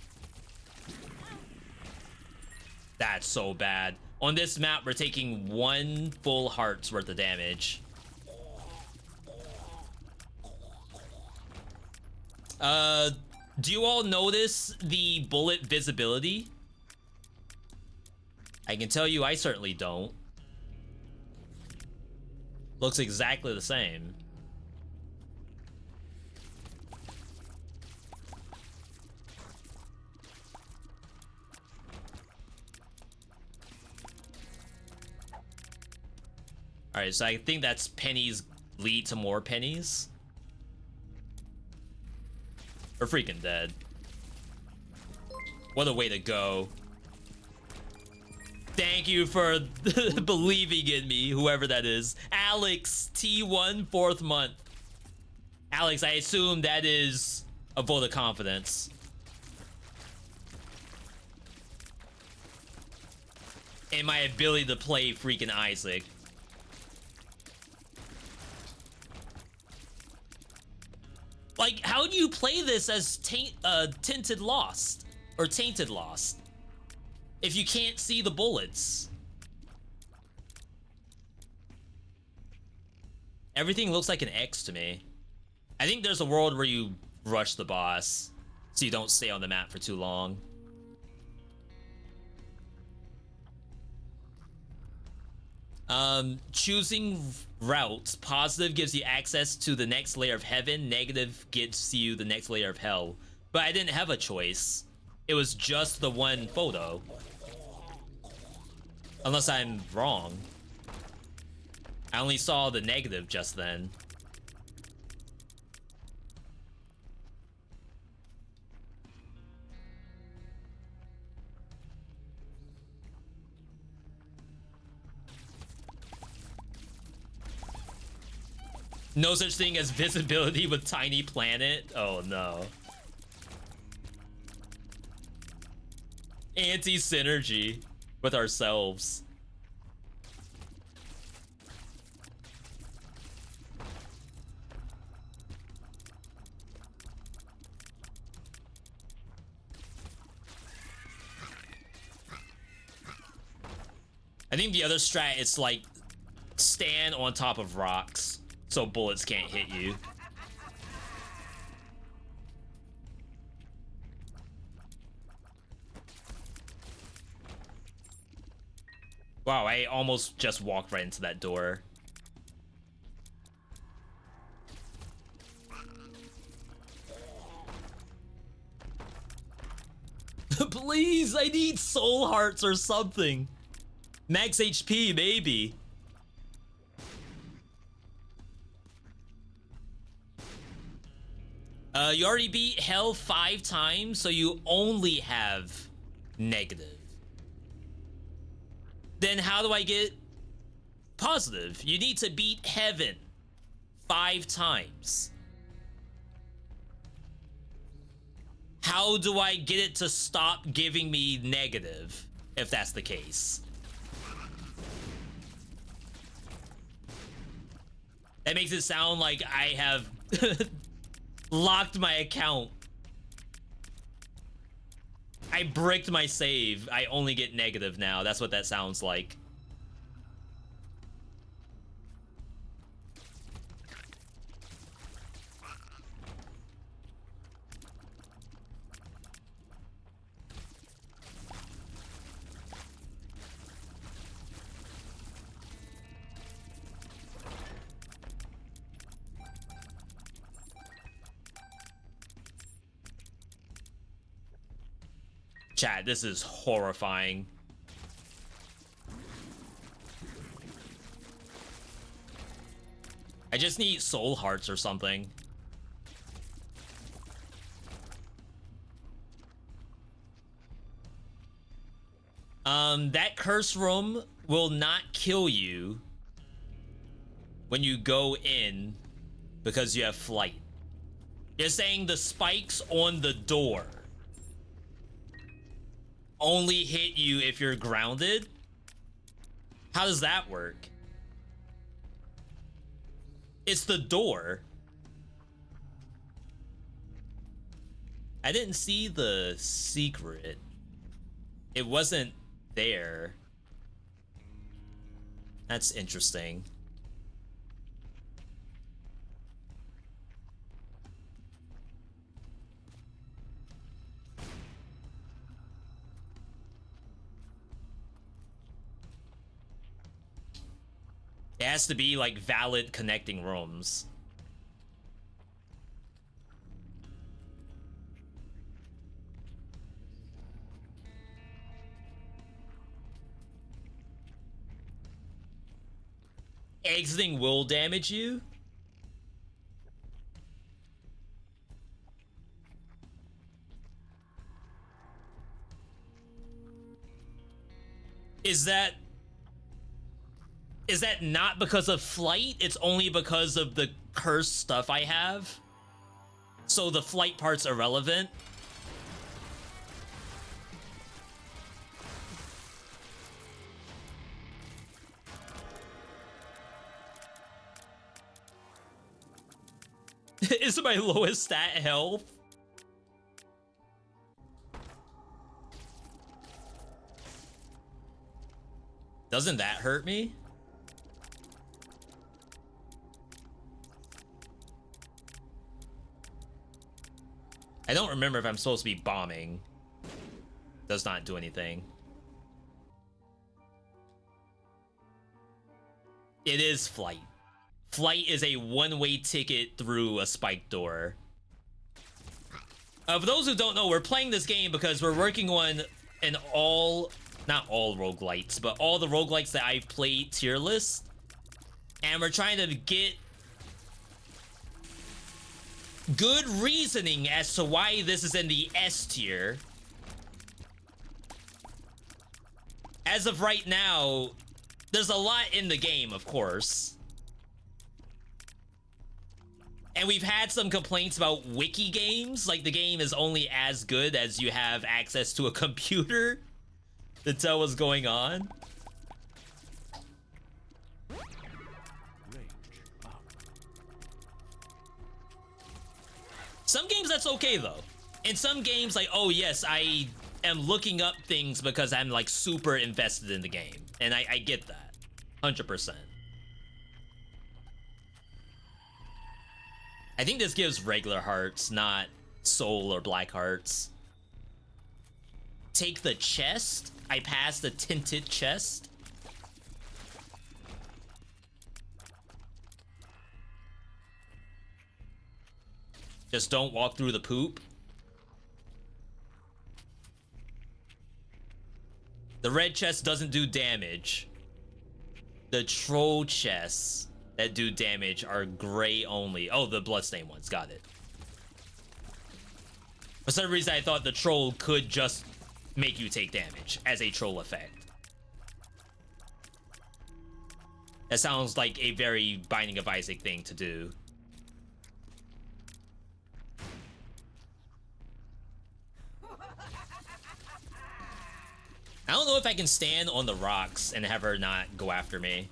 That's so bad. On this map, we're taking 1 full heart's worth of damage. Do you all notice the bullet visibility? I can tell you I certainly don't. Looks exactly the same. Alright, so I think that's pennies lead to more pennies. We're freaking dead. What a way to go. Thank you for believing in me, whoever that is. Alex, T1, 4th month. Alex, I assume that is a vote of confidence. In my ability to play freaking Isaac. Like, how do you play this as Tinted Lost? Or Tainted Lost? If you can't see the bullets. Everything looks like an X to me. I think there's a world where you rush the boss, so you don't stay on the map for too long. Choosing route. Positive gives you access to the next layer of heaven. Negative gives you the next layer of hell. But I didn't have a choice. It was just the one photo. Unless I'm wrong. I only saw the negative just then. No such thing as visibility with Tiny Planet. Oh no. Anti-synergy with ourselves. I think the other strat is like stand on top of rocks so bullets can't hit you. Wow, I almost just walked right into that door. Please, I need soul hearts or something. Max HP, maybe. You already beat hell 5 times, so you only have negative. Then how do I get positive? You need to beat heaven 5 times. How do I get it to stop giving me negative, if that's the case? That makes it sound like I have locked my account. I bricked my save. I only get negative now. That's what that sounds like. Chat, this is horrifying. I just need soul hearts or something. That curse room will not kill you when you go in because you have flight. You're saying the spikes on the door only hit you if you're grounded? How does that work? It's the door. I didn't see the secret. It wasn't there. That's interesting. It has to be like valid connecting rooms. Exiting will damage you? Is that not because of flight? It's only because of the cursed stuff I have? So the flight part's irrelevant? Is my lowest stat health? Doesn't that hurt me? I don't remember if I'm supposed to be bombing. Does not do anything. It is flight. Flight is a one-way ticket through a spiked door. For those who don't know, we're playing this game because we're working on an not all roguelites, but all the roguelites that I've played tier list. And we're trying to get good reasoning as to why this is in the S tier. As of right now, there's a lot in the game, of course. And we've had some complaints about wiki games, like the game is only as good as you have access to a computer to tell what's going on. Some games that's okay though. In some games, like, oh yes, I am looking up things because I'm like super invested in the game. And I get that, 100%. I think this gives regular hearts, not soul or black hearts. Take the chest. I passed the tinted chest. Just don't walk through the poop. The red chest doesn't do damage. The troll chests that do damage are gray only. Oh, the bloodstained ones. Got it. For some reason, I thought the troll could just make you take damage as a troll effect. That sounds like a very Binding of Isaac thing to do. I don't know if I can stand on the rocks and have her not go after me.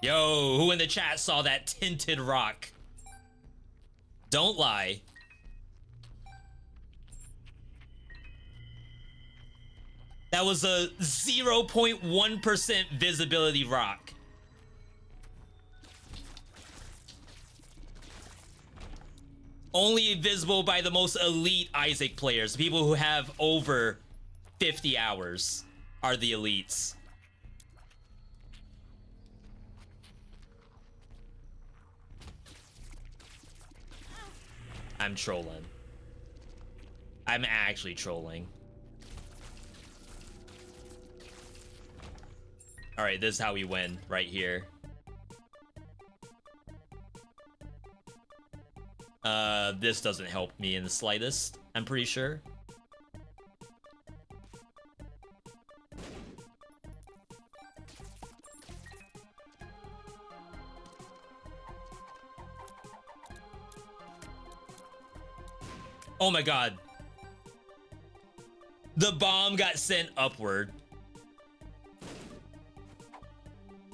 Yo, who in the chat saw that tinted rock? Don't lie. That was a 0.1% visibility rock. Only visible by the most elite Isaac players. People who have over 50 hours are the elites. I'm trolling. I'm actually trolling. All right, this is how we win right here. This doesn't help me in the slightest, I'm pretty sure. Oh my god. The bomb got sent upward.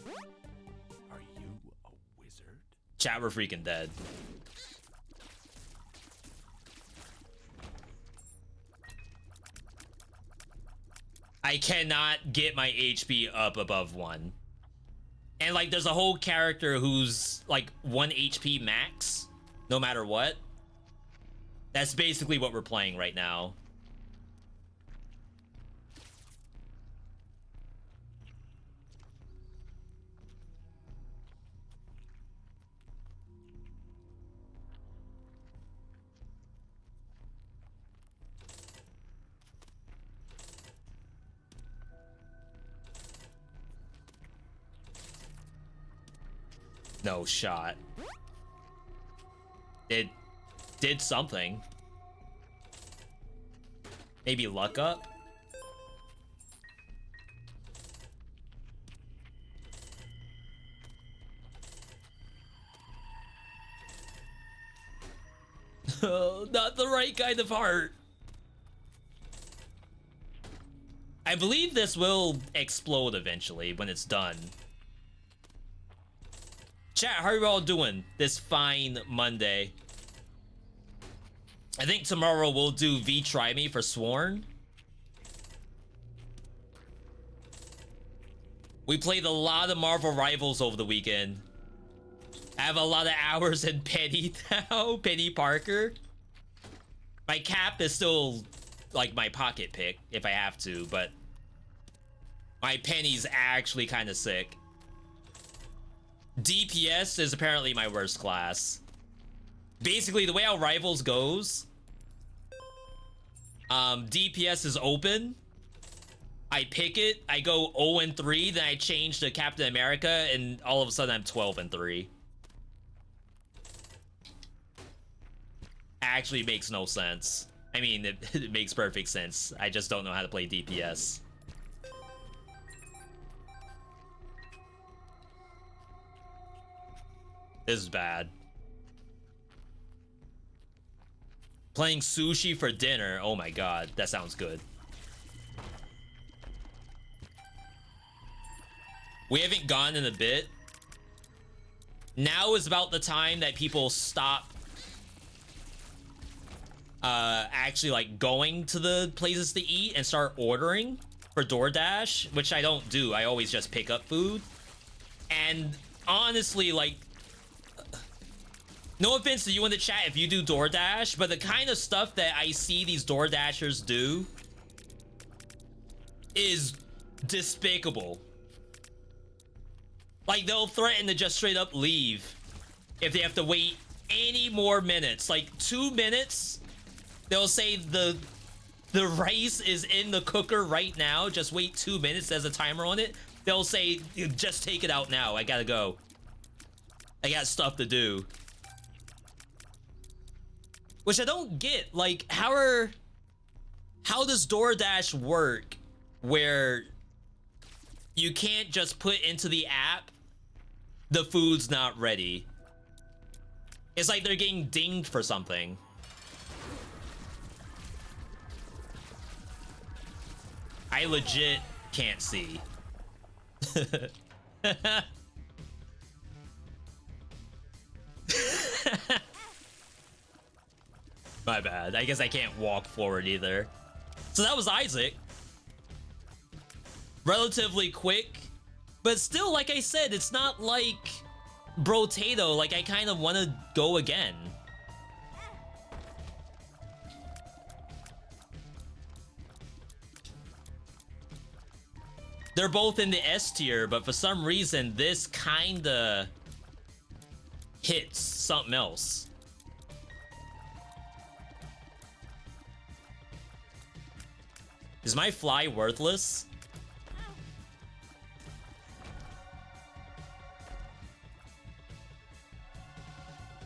Are you a wizard? Chat, we're freaking dead. I cannot get my HP up above 1. And like there's a whole character who's like 1 HP max, no matter what. That's basically what we're playing right now. No shot. It did something. Maybe luck up? Oh, not the right kind of heart. I believe this will explode eventually when it's done. Chat, how are you all doing this fine Monday? I think tomorrow we'll do VeeDotMe for Sworn. We played a lot of Marvel Rivals over the weekend. I have a lot of hours in Penny now, Penny Parker. My cap is still like my pocket pick if I have to, but my Penny's actually kind of sick. DPS is apparently my worst class. Basically, the way how Rivals goes, DPS is open. I pick it, I go 0-3, then I change to Captain America, and all of a sudden I'm 12-3. Actually makes no sense. I mean, it makes perfect sense. I just don't know how to play DPS. This is bad. Playing sushi for dinner. Oh my god, that sounds good. We haven't gone in a bit. Now is about the time that people stop actually like going to the places to eat and start ordering for DoorDash, which I don't do. I always just pick up food. And honestly, like, no offense to you in the chat if you do DoorDash, but the kind of stuff that I see these DoorDashers do is despicable. Like, they'll threaten to just straight up leave if they have to wait any more minutes. Like, 2 minutes, they'll say the rice is in the cooker right now. Just wait 2 minutes. There's a timer on it. They'll say, just take it out now. I gotta go. I got stuff to do. Which I don't get. Like, how does DoorDash work where you can't just put into the app the food's not ready? It's like they're getting dinged for something. I legit can't see. My bad. I guess I can't walk forward either. So that was Isaac. Relatively quick, but still, like I said, it's not like Brotato. Like, I kind of want to go again. They're both in the S tier, but for some reason, this kinda hits something else. Is my fly worthless?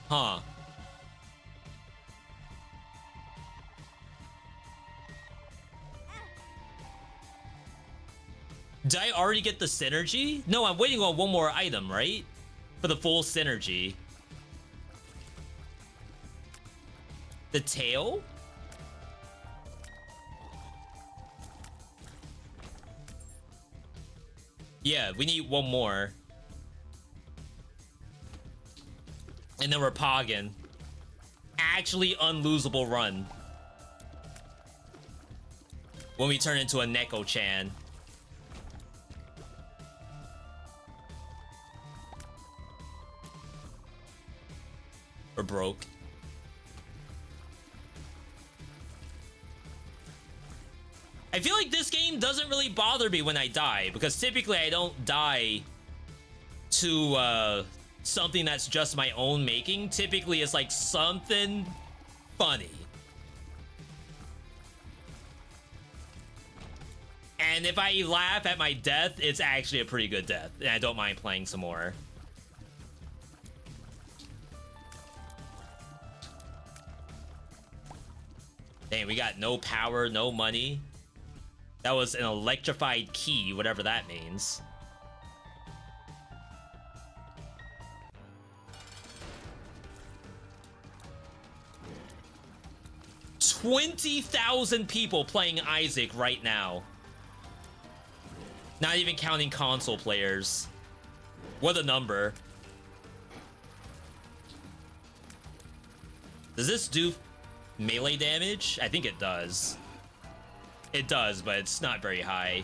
Huh. Did I already get the synergy? No, I'm waiting on one more item, right? For the full synergy. The tail? Yeah, we need one more. And then we're pogging. Actually unlosable run. When we turn into a Neko-chan. We're broke. I feel like this game doesn't really bother me when I die, because typically I don't die to something that's just my own making. Typically it's like something funny. And if I laugh at my death, it's actually a pretty good death, and I don't mind playing some more. Dang, we got no power, no money. That was an electrified key, whatever that means. $20,000 people playing Isaac right now. Not even counting console players. What a number. Does this do melee damage? I think it does. It does, but it's not very high.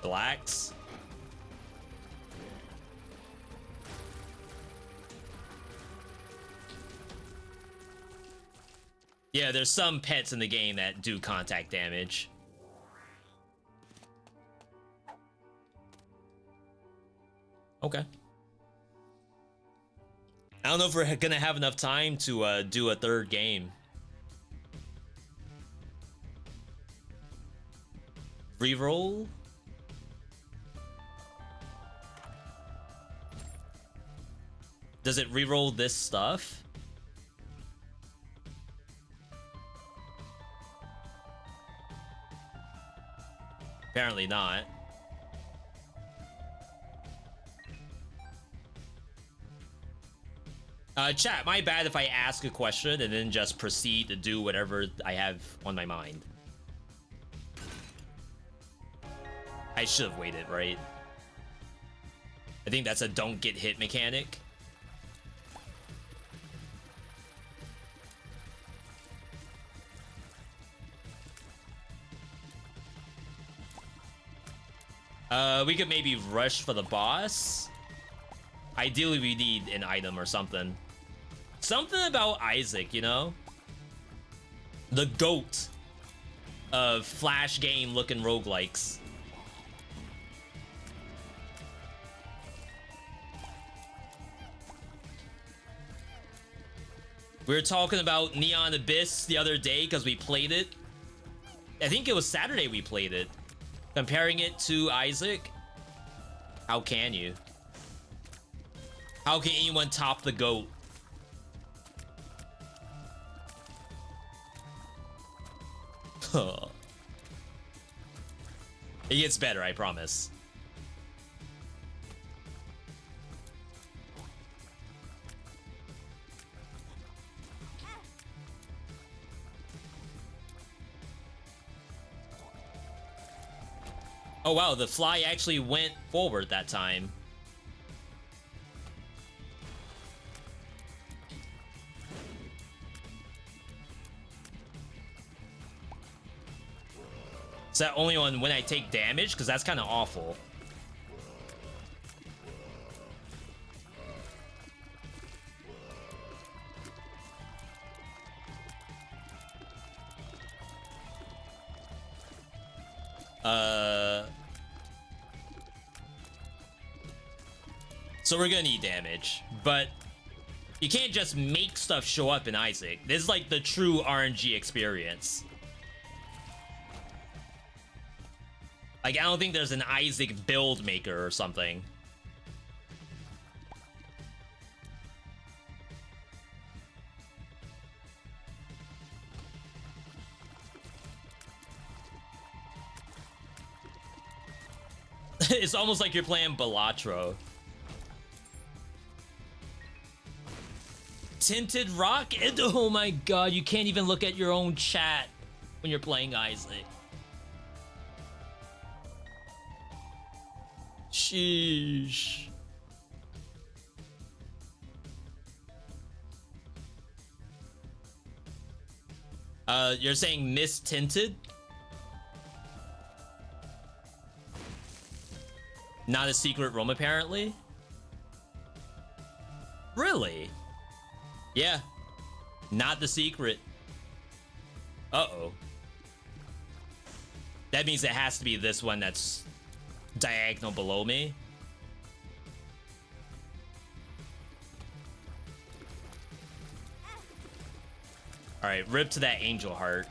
Relax. Yeah, there's some pets in the game that do contact damage. Okay. I don't know if we're gonna have enough time to do a third game. Reroll? Does it reroll this stuff? Apparently not. Chat, my bad if I ask a question and then just proceed to do whatever I have on my mind. I should have waited, right? I think that's a don't get hit mechanic. We could maybe rush for the boss. Ideally, we need an item or something. Something about Isaac, you know? The GOAT of flash game looking roguelikes. We were talking about Neon Abyss the other day because we played it. I think it was Saturday we played it. Comparing it to Isaac. How can you? How can anyone top the GOAT? It gets better, I promise. Oh wow, the fly actually went forward that time. Is that only on when I take damage? Because that's kind of awful. So we're gonna need damage, but you can't just make stuff show up in Isaac. This is like the true RNG experience. Like, I don't think there's an Isaac build maker or something. It's almost like you're playing Balatro. Tinted Rock? Oh my god, you can't even look at your own chat when you're playing Isaac. Sheesh. You're saying mistinted? Not a secret room, apparently? Really? Yeah. Not the secret. Uh-oh. That means it has to be this one that's diagonal below me. Alright, rip to that angel heart.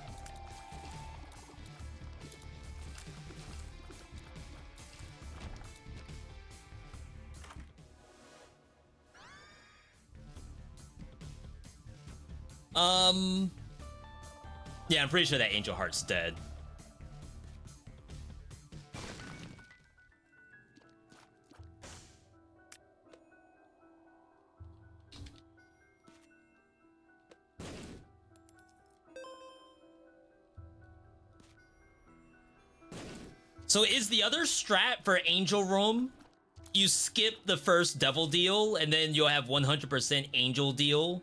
Yeah, I'm pretty sure that angel heart's dead. So is the other strat for Angel Room, you skip the first Devil deal and then you'll have 100% Angel deal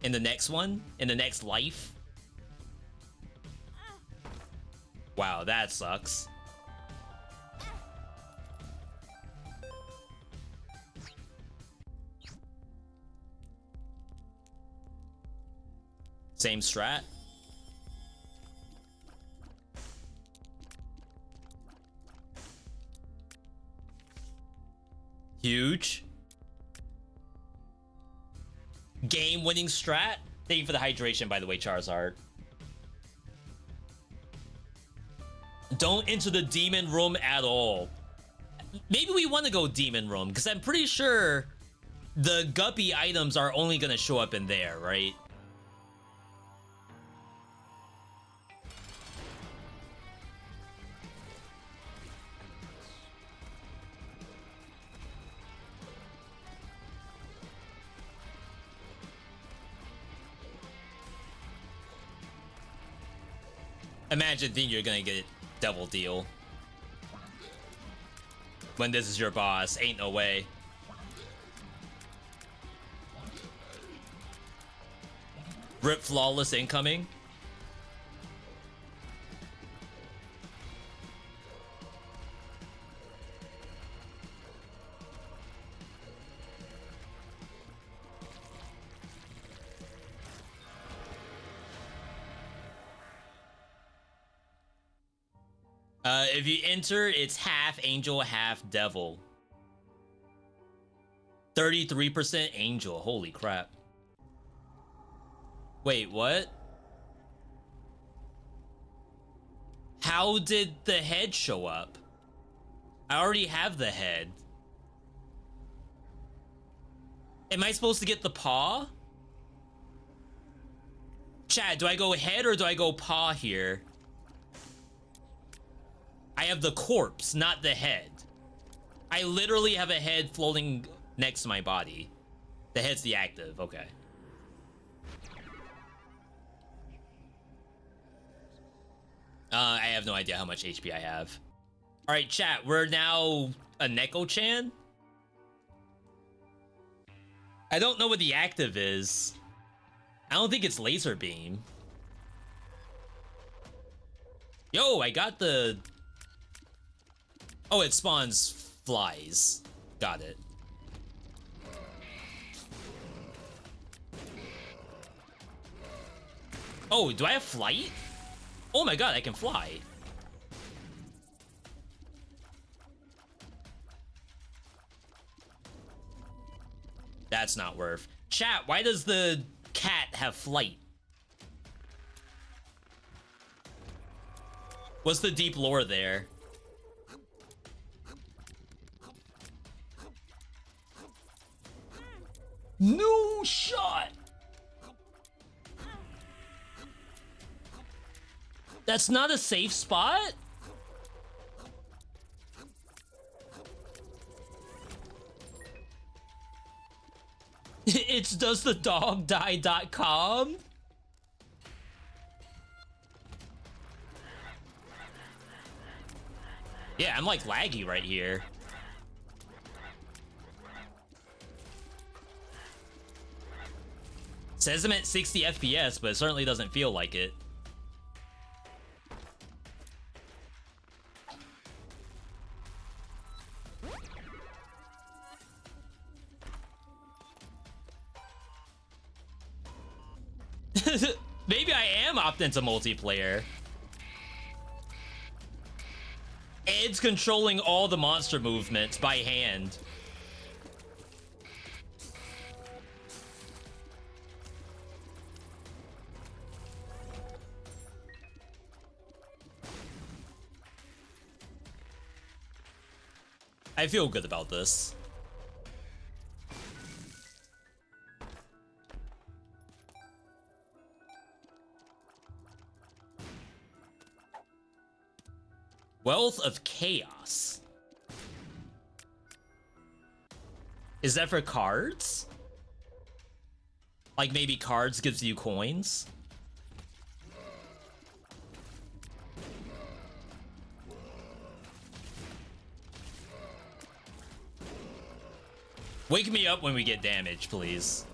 in the next one, in the next life? Wow, that sucks. Same strat? Huge. Game-winning strat? Thank you for the hydration, by the way, Charizard. Don't enter the demon room at all. Maybe we want to go demon room, because I'm pretty sure the guppy items are only going to show up in there, right? Imagine thinking you're gonna get Devil deal when this is your boss. Ain't no way. Rip flawless incoming. If you enter, it's half angel, half devil. 33% angel. Holy crap. Wait, what? How did the head show up? I already have the head. Am I supposed to get the paw? Chad, do I go head or do I go paw here? I have the corpse, not the head. I literally have a head floating next to my body. The head's the active, okay. I have no idea how much HP I have. All right, chat, we're now a Neko-chan? I don't know what the active is. I don't think it's laser beam. Yo, I got the... Oh, it spawns flies. Got it. Oh, do I have flight? Oh my god, I can fly. That's not worth. Chat, why does the cat have flight? What's the deep lore there? No shot! That's not a safe spot? It's doesthedogdie.com. Yeah, I'm like laggy right here. Says I'm at 60 FPS, but it certainly doesn't feel like it. Maybe I am opting to multiplayer. Ed's controlling all the monster movements by hand. I feel good about this. Wealth of Chaos. Is that for cards? Like maybe cards gives you coins? Wake me up when we get damage, please.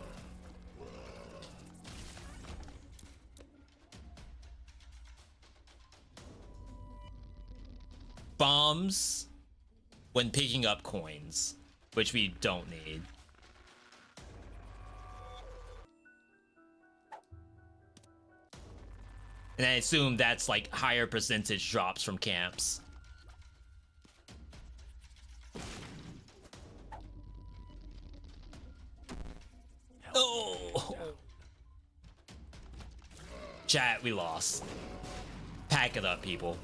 Bombs when picking up coins, which we don't need. And I assume that's like higher percentage drops from camps. Oh! Chat, we lost. Pack it up, people.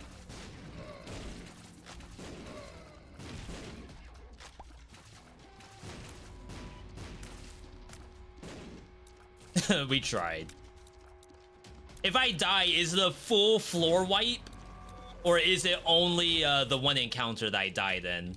We tried. If I die, is it a full floor wipe? Or is it only the one encounter that I died in?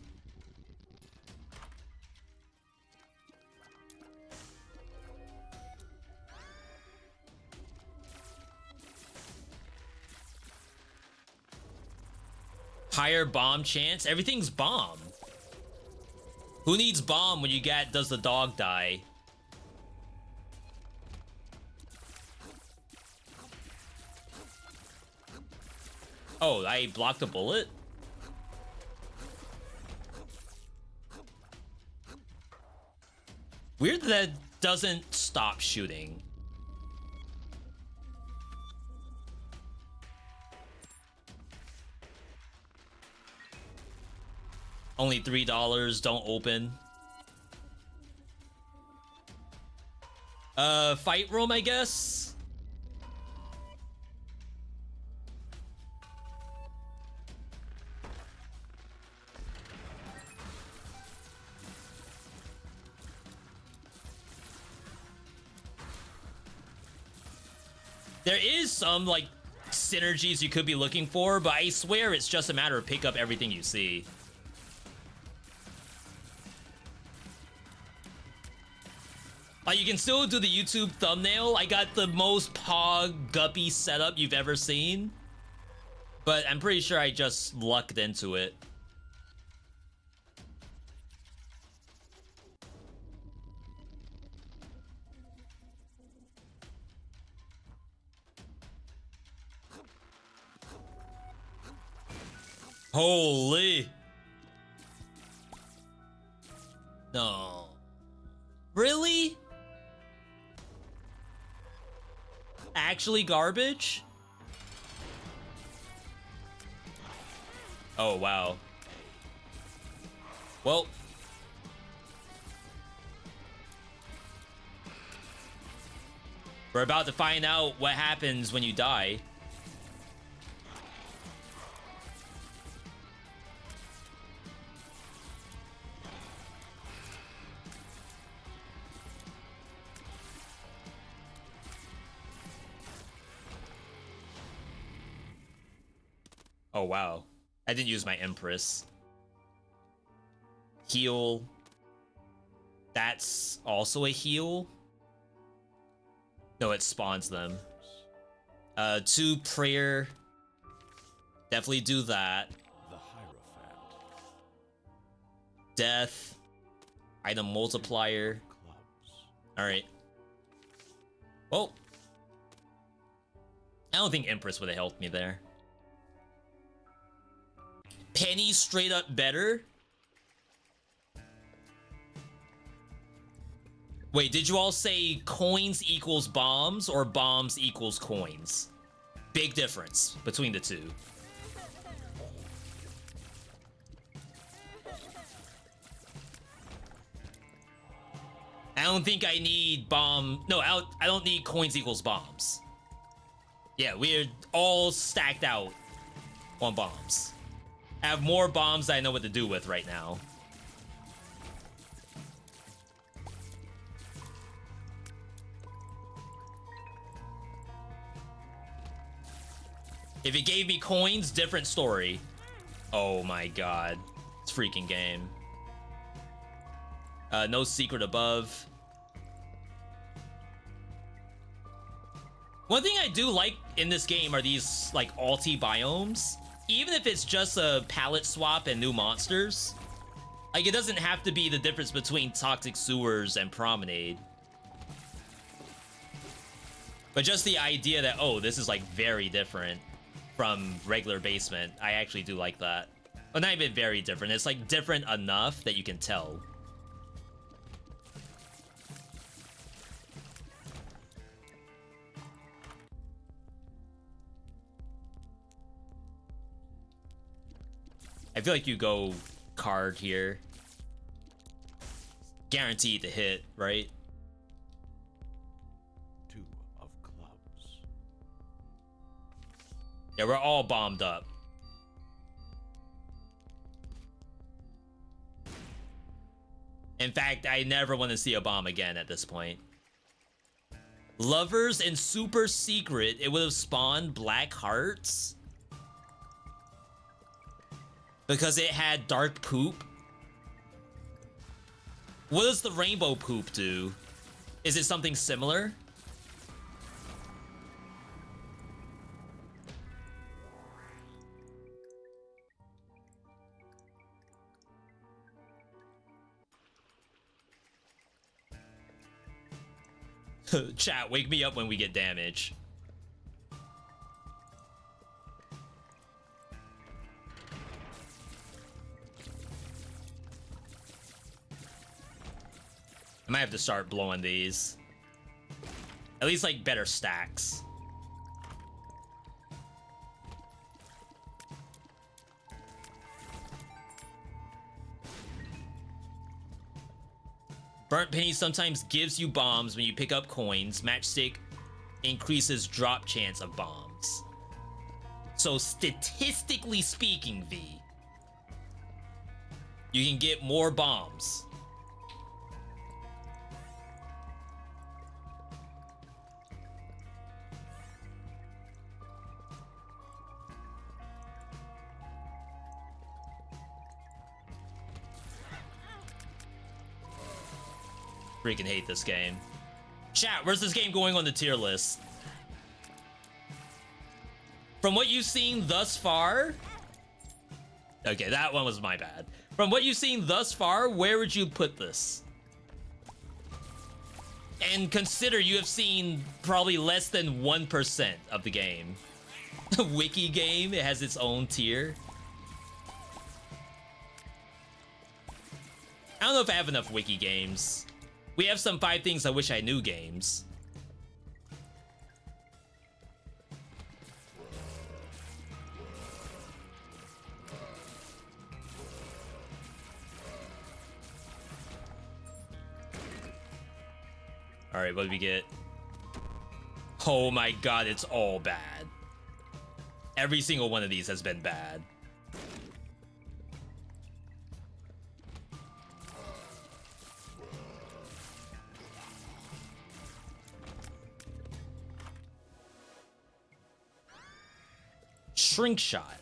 Higher bomb chance? Everything's bomb. Who needs bomb when you got does the dog die? Oh, I blocked a bullet? Weird that doesn't stop shooting. Only $3, don't open. Fight room, I guess? There is some, like, synergies you could be looking for, but I swear it's just a matter of pick up everything you see. You can still do the YouTube thumbnail. I got the most pog guppy setup you've ever seen. But I'm pretty sure I just lucked into it. Holy. No. Really? Actually garbage? Oh, wow. Well. We're about to find out what happens when you die. Oh, wow. I didn't use my Empress. Heal. That's also a heal. No, it spawns them. 2 prayer. Definitely do that. The Hierophant. Death. Item multiplier. Clubs. Alright. Well. I don't think Empress would have helped me there. Penny straight up better? Wait, did you all say coins equals bombs or bombs equals coins? Big difference between the two. I don't think I need bomb. No, I don't need coins equals bombs. Yeah, we're all stacked out on bombs. I have more bombs than I know what to do with right now. If it gave me coins, different story. Oh my god. It's freaking game. No secret above. One thing I do like in this game are these, like, alti biomes. Even if it's just a palette swap and new monsters. Like, it doesn't have to be the difference between Toxic Sewers and Promenade. But just the idea that, oh, this is, like, very different from regular basement. I actually do like that. Well, not even very different. It's, like, different enough that you can tell. I feel like you go card here. Guaranteed to hit, right? 2 of clubs. Yeah, we're all bombed up. In fact, I never want to see a bomb again at this point. Lovers and super secret, it would have spawned black hearts. Because it had dark poop. What does the rainbow poop do? Is it something similar? Chat, wake me up when we get damage. I might have to start blowing these. At least, like, better stacks. Burnt Penny sometimes gives you bombs when you pick up coins. Matchstick increases drop chance of bombs. So, statistically speaking, V, you can get more bombs. Freaking hate this game. Chat, where's this game going on the tier list? From what you've seen thus far... Okay, that one was my bad. From what you've seen thus far, where would you put this? And consider you have seen probably less than 1% of the game. Wiki game, it has its own tier. I don't know if I have enough wiki games. We have some 5 things I wish I knew games. Alright, what do we get? Oh my god, it's all bad. Every single one of these has been bad. Shrink shot.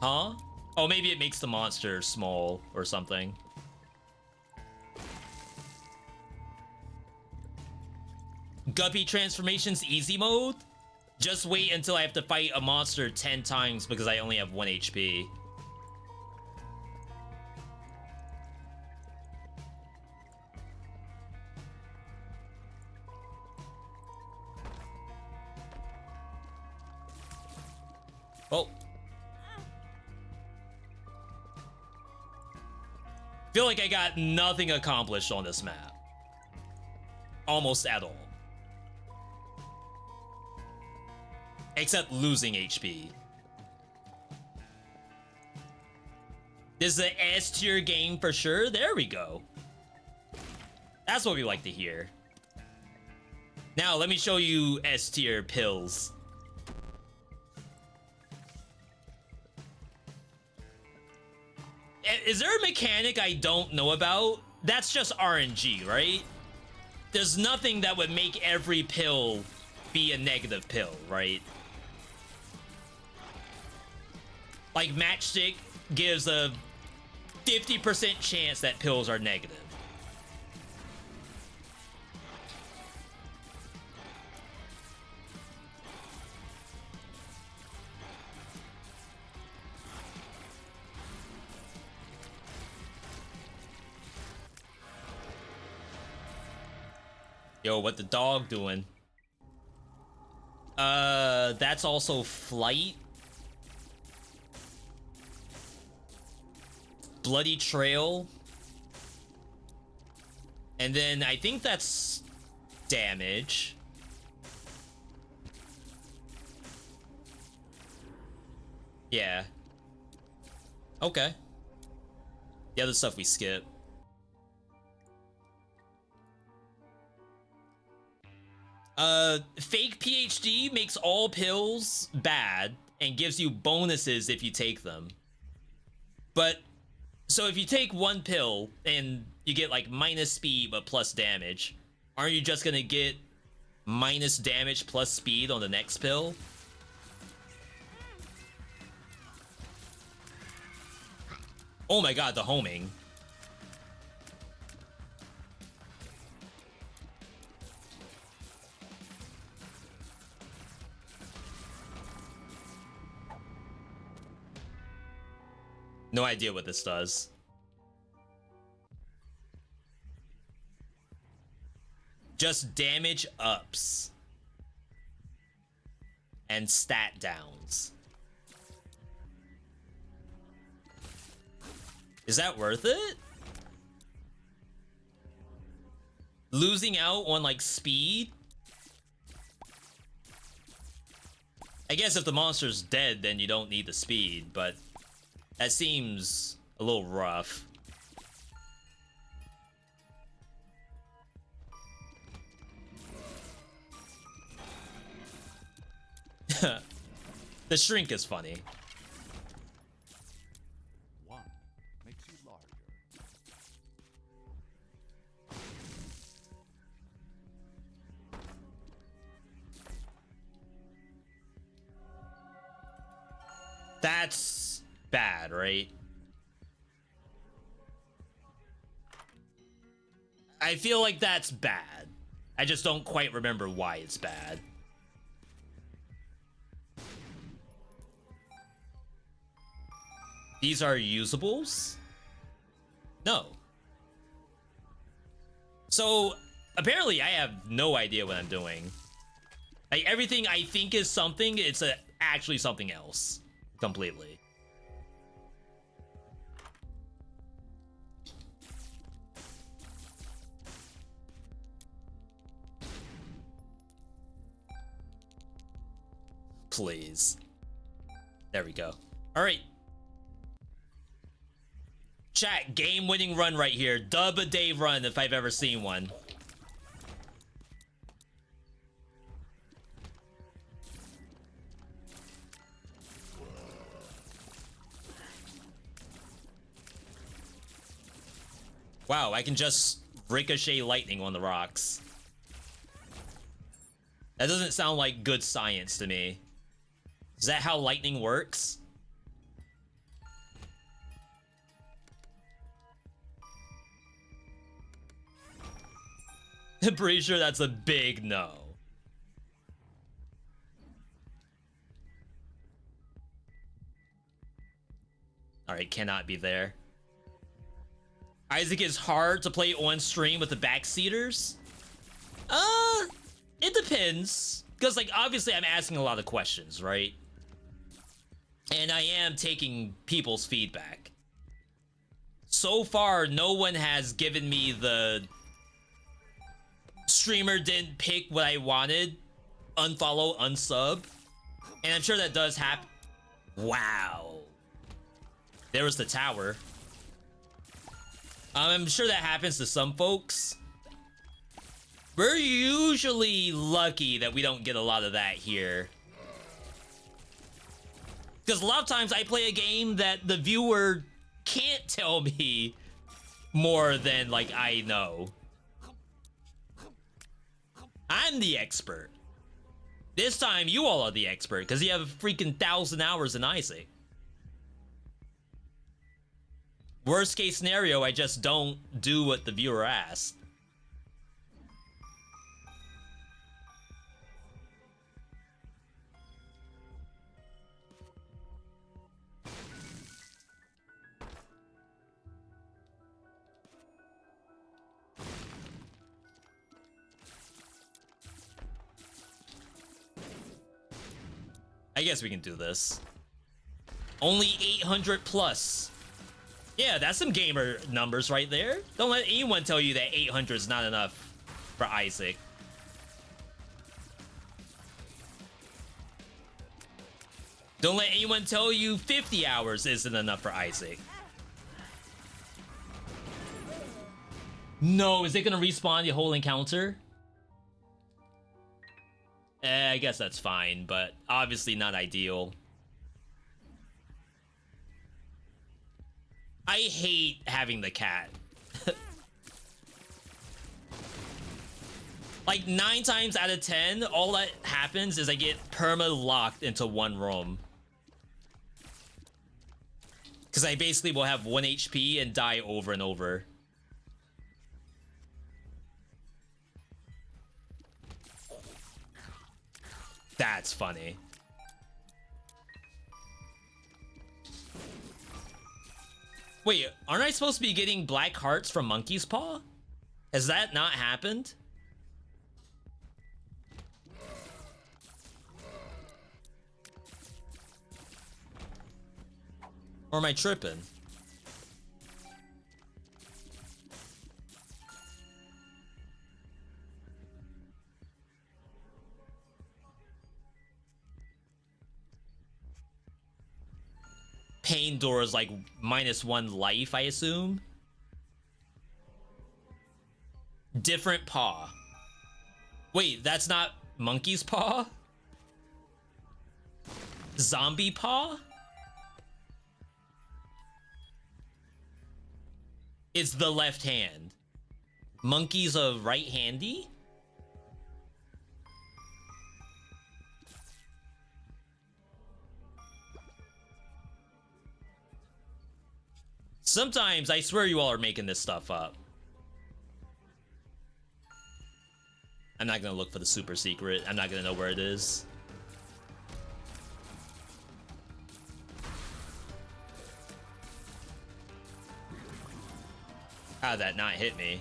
Huh? Oh, maybe it makes the monster small or something. Guppy transformations easy mode? Just wait until I have to fight a monster 10 times because I only have 1 HP. Oh. Feel like I got nothing accomplished on this map. Almost at all. Except losing HP. This is an S tier game for sure. There we go. That's what we like to hear. Now let me show you S tier pills. Is there a mechanic I don't know about? That's just RNG, right? There's nothing that would make every pill be a negative pill, right? Like Matchstick gives a 50% chance that pills are negative. Yo, what the dog doing? That's also flight. Bloody trail. And then I think that's damage. Yeah. Okay. The other stuff we skip. Fake PhD makes all pills bad and gives you bonuses if you take them. But, so if you take one pill and you get like minus speed but plus damage, aren't you just gonna get minus damage plus speed on the next pill? Oh my god, the homing. No idea what this does. Just damage ups. And stat downs. Is that worth it? Losing out on like speed? I guess if the monster's dead, then you don't need the speed, but that seems a little rough. The shrink is funny. One makes you larger. That's bad, right? I feel like that's bad. I just don't quite remember why it's bad. These are usables? No. So, apparently I have no idea what I'm doing. Like, everything I think is something, it's actually something else. Completely. Please. There we go. All right. Chat, game-winning run right here. Dub a day run if I've ever seen one. Wow, I can just ricochet lightning on the rocks. That doesn't sound like good science to me. Is that how lightning works? I'm pretty sure that's a big no. Alright, cannot be there. Isaac is hard to play on stream with the backseaters? It depends. Because, like, obviously I'm asking a lot of questions, right? And I am taking people's feedback. So far, no one has given me the streamer didn't pick what I wanted, unfollow, unsub. And I'm sure that does happen. Wow. There was the tower. I'm sure that happens to some folks. We're usually lucky that we don't get a lot of that here. Because a lot of times I play a game that the viewer can't tell me more than, like, I know. I'm the expert. This time, you all are the expert, because you have freaking 1,000 hours in Isaac. Worst case scenario, I just don't do what the viewer asked. I guess we can do this. Only 800 plus. Yeah, that's some gamer numbers right there. Don't let anyone tell you that 800 is not enough for Isaac. Don't let anyone tell you 50 hours isn't enough for Isaac. No, is it gonna respawn the whole encounter? I guess that's fine, but obviously not ideal. I hate having the cat. Like 9 times out of 10, all that happens is I get perma-locked into one room. Because I basically will have 1 HP and die over and over. That's funny. Wait, aren't I supposed to be getting black hearts from Monkey's Paw? Has that not happened? Or am I tripping? Pain door is like -1 life, I assume. Different paw. Wait, that's not Monkey's Paw? Zombie Paw? It's the left hand. Monkey's a right-handy? Sometimes I swear you all are making this stuff up. I'm not gonna look for the super secret. I'm not gonna know where it is. How'd that not hit me?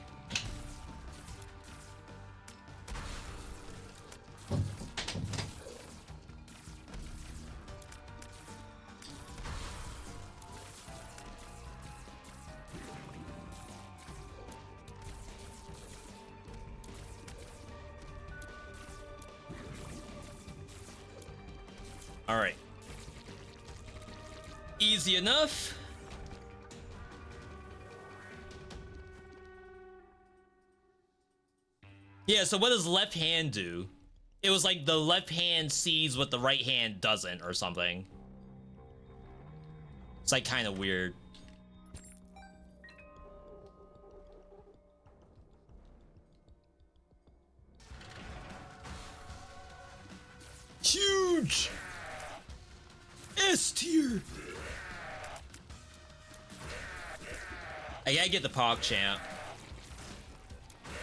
All right. Easy enough. Yeah, so what does left hand do? It was like the left hand sees what the right hand doesn't or something. It's like kind of weird. Huge! S tier! I gotta get the PogChamp.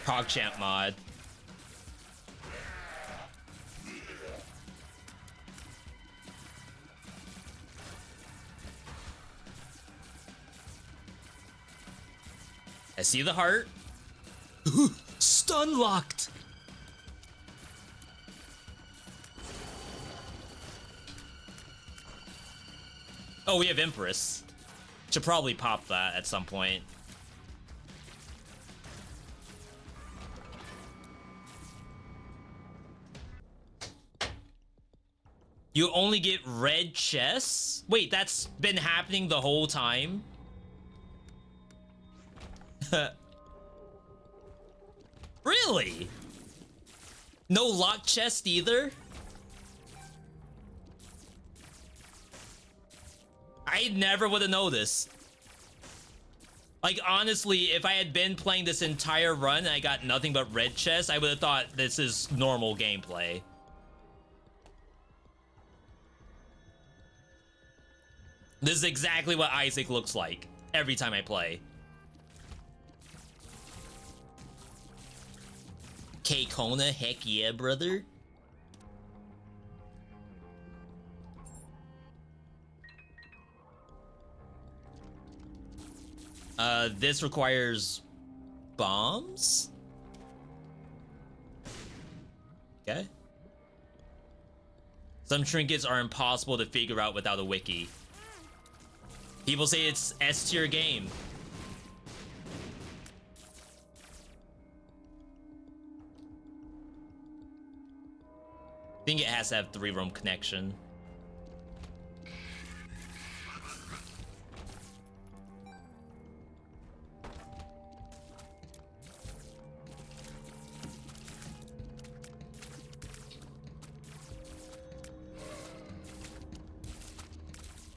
PogChamp mod. see the heart. Stun locked. Oh, we have Empress. Should probably pop that at some point. You only get red chests? Wait, that's been happening the whole time? Really? No locked chest either? I never would have noticed. Like, honestly, if I had been playing this entire run and I got nothing but red chests, I would have thought this is normal gameplay. This is exactly what Isaac looks like every time I play. K-Kona, heck yeah, brother. This requires bombs? Okay. Some trinkets are impossible to figure out without a wiki. People say it's S-tier game. I think it has to have 3-room connection.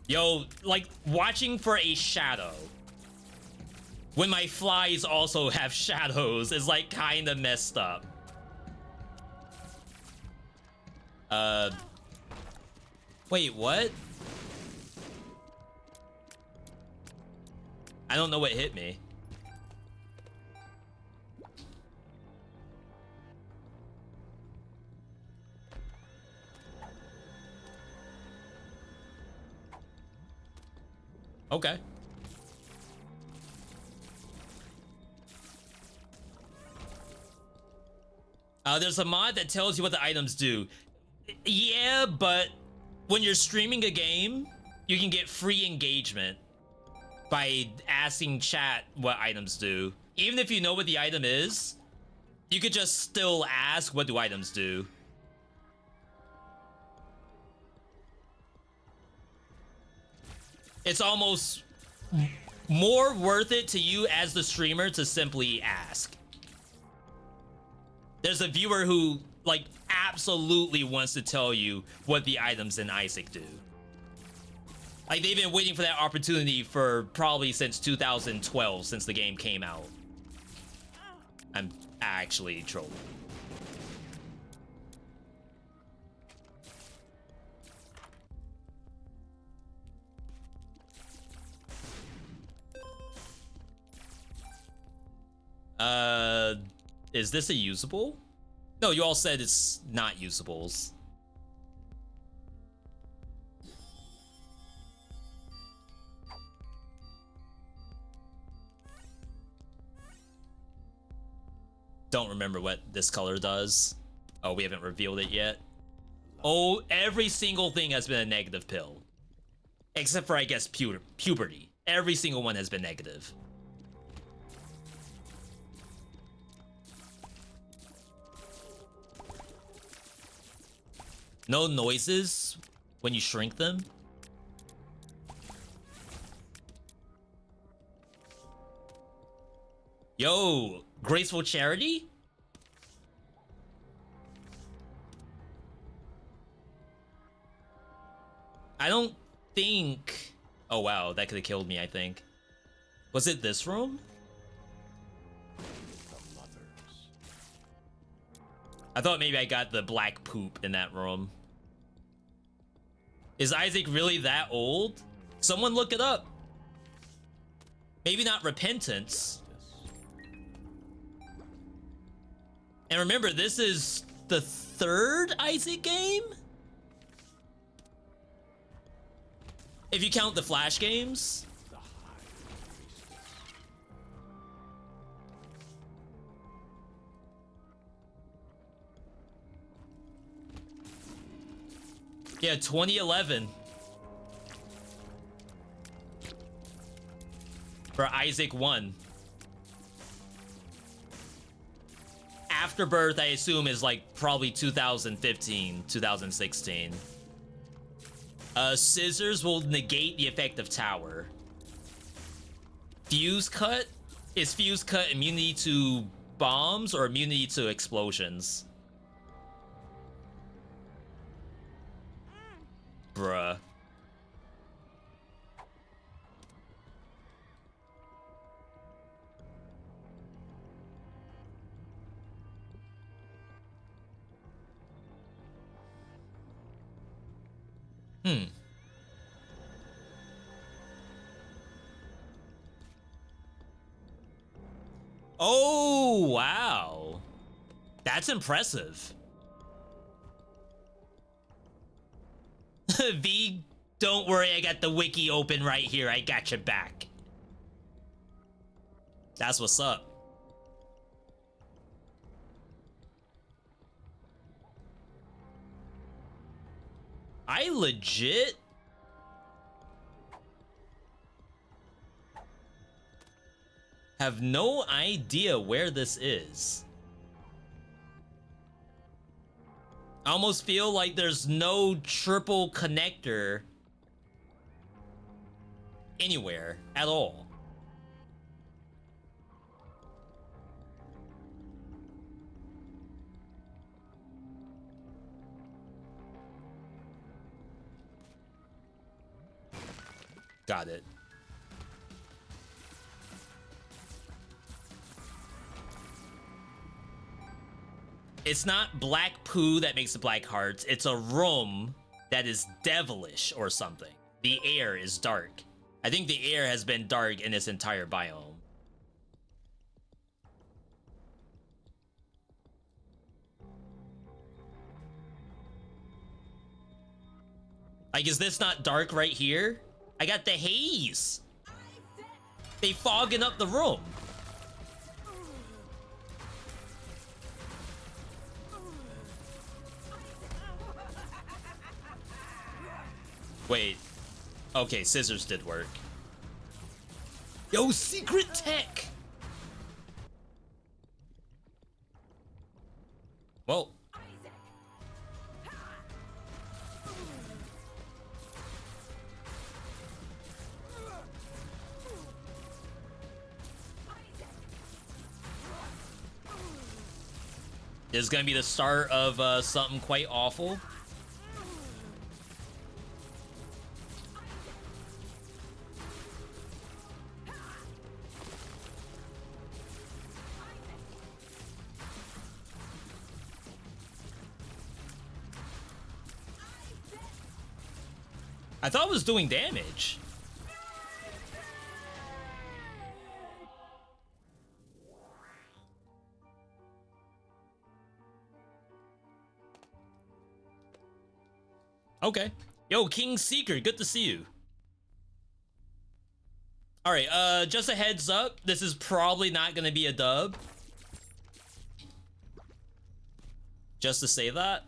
Yo, like, watching for a shadow when my flies also have shadows is, like, kind of messed up. Wait, what? I don't know what hit me. Okay. There's a mod that tells you what the items do. Yeah, but when you're streaming a game, you can get free engagement by asking chat what items do. Even if you know what the item is, you could just still ask, what do items do? It's almost more worth it to you as the streamer to simply ask. There's a viewer who, like, absolutely wants to tell you what the items in Isaac do. Like, they've been waiting for that opportunity for probably since 2012, since the game came out. I'm actually trolling. Is this a usable? No, you all said it's not usables. Don't remember what this color does. Oh, we haven't revealed it yet. Oh, every single thing has been a negative pill. Except for, I guess, puberty. Every single one has been negative. No noises when you shrink them. Yo, graceful charity? I don't think... Oh wow, that could have killed me, I think. Was it this room? I thought maybe I got the black poop in that room. Is Isaac really that old? Someone look it up. Maybe not Repentance. And remember, this is the 3rd Isaac game? If you count the Flash games. Yeah, 2011. For Isaac 1. Afterbirth, I assume, is like probably 2015, 2016. Scissors will negate the effect of tower. Fuse cut? Is fuse cut immunity to bombs or immunity to explosions? Bruh. Oh, wow. That's impressive. V, don't worry, I got the wiki open right here. I got your back. That's what's up. I legit have no idea where this is. I almost feel like there's no triple connector anywhere at all. Got it. It's not black poo that makes the black hearts. It's a room that is devilish or something. The air is dark. I think the air has been dark in this entire biome. Like, is this not dark right here? I got the haze. They fogging up the room. Wait. Okay, scissors did work. Yo, secret tech! Well. This is gonna be the start of something quite awful. I thought it was doing damage. Okay. Yo, King Seeker, good to see you. All right, just a heads up, this is probably not gonna be a dub. Just to say that.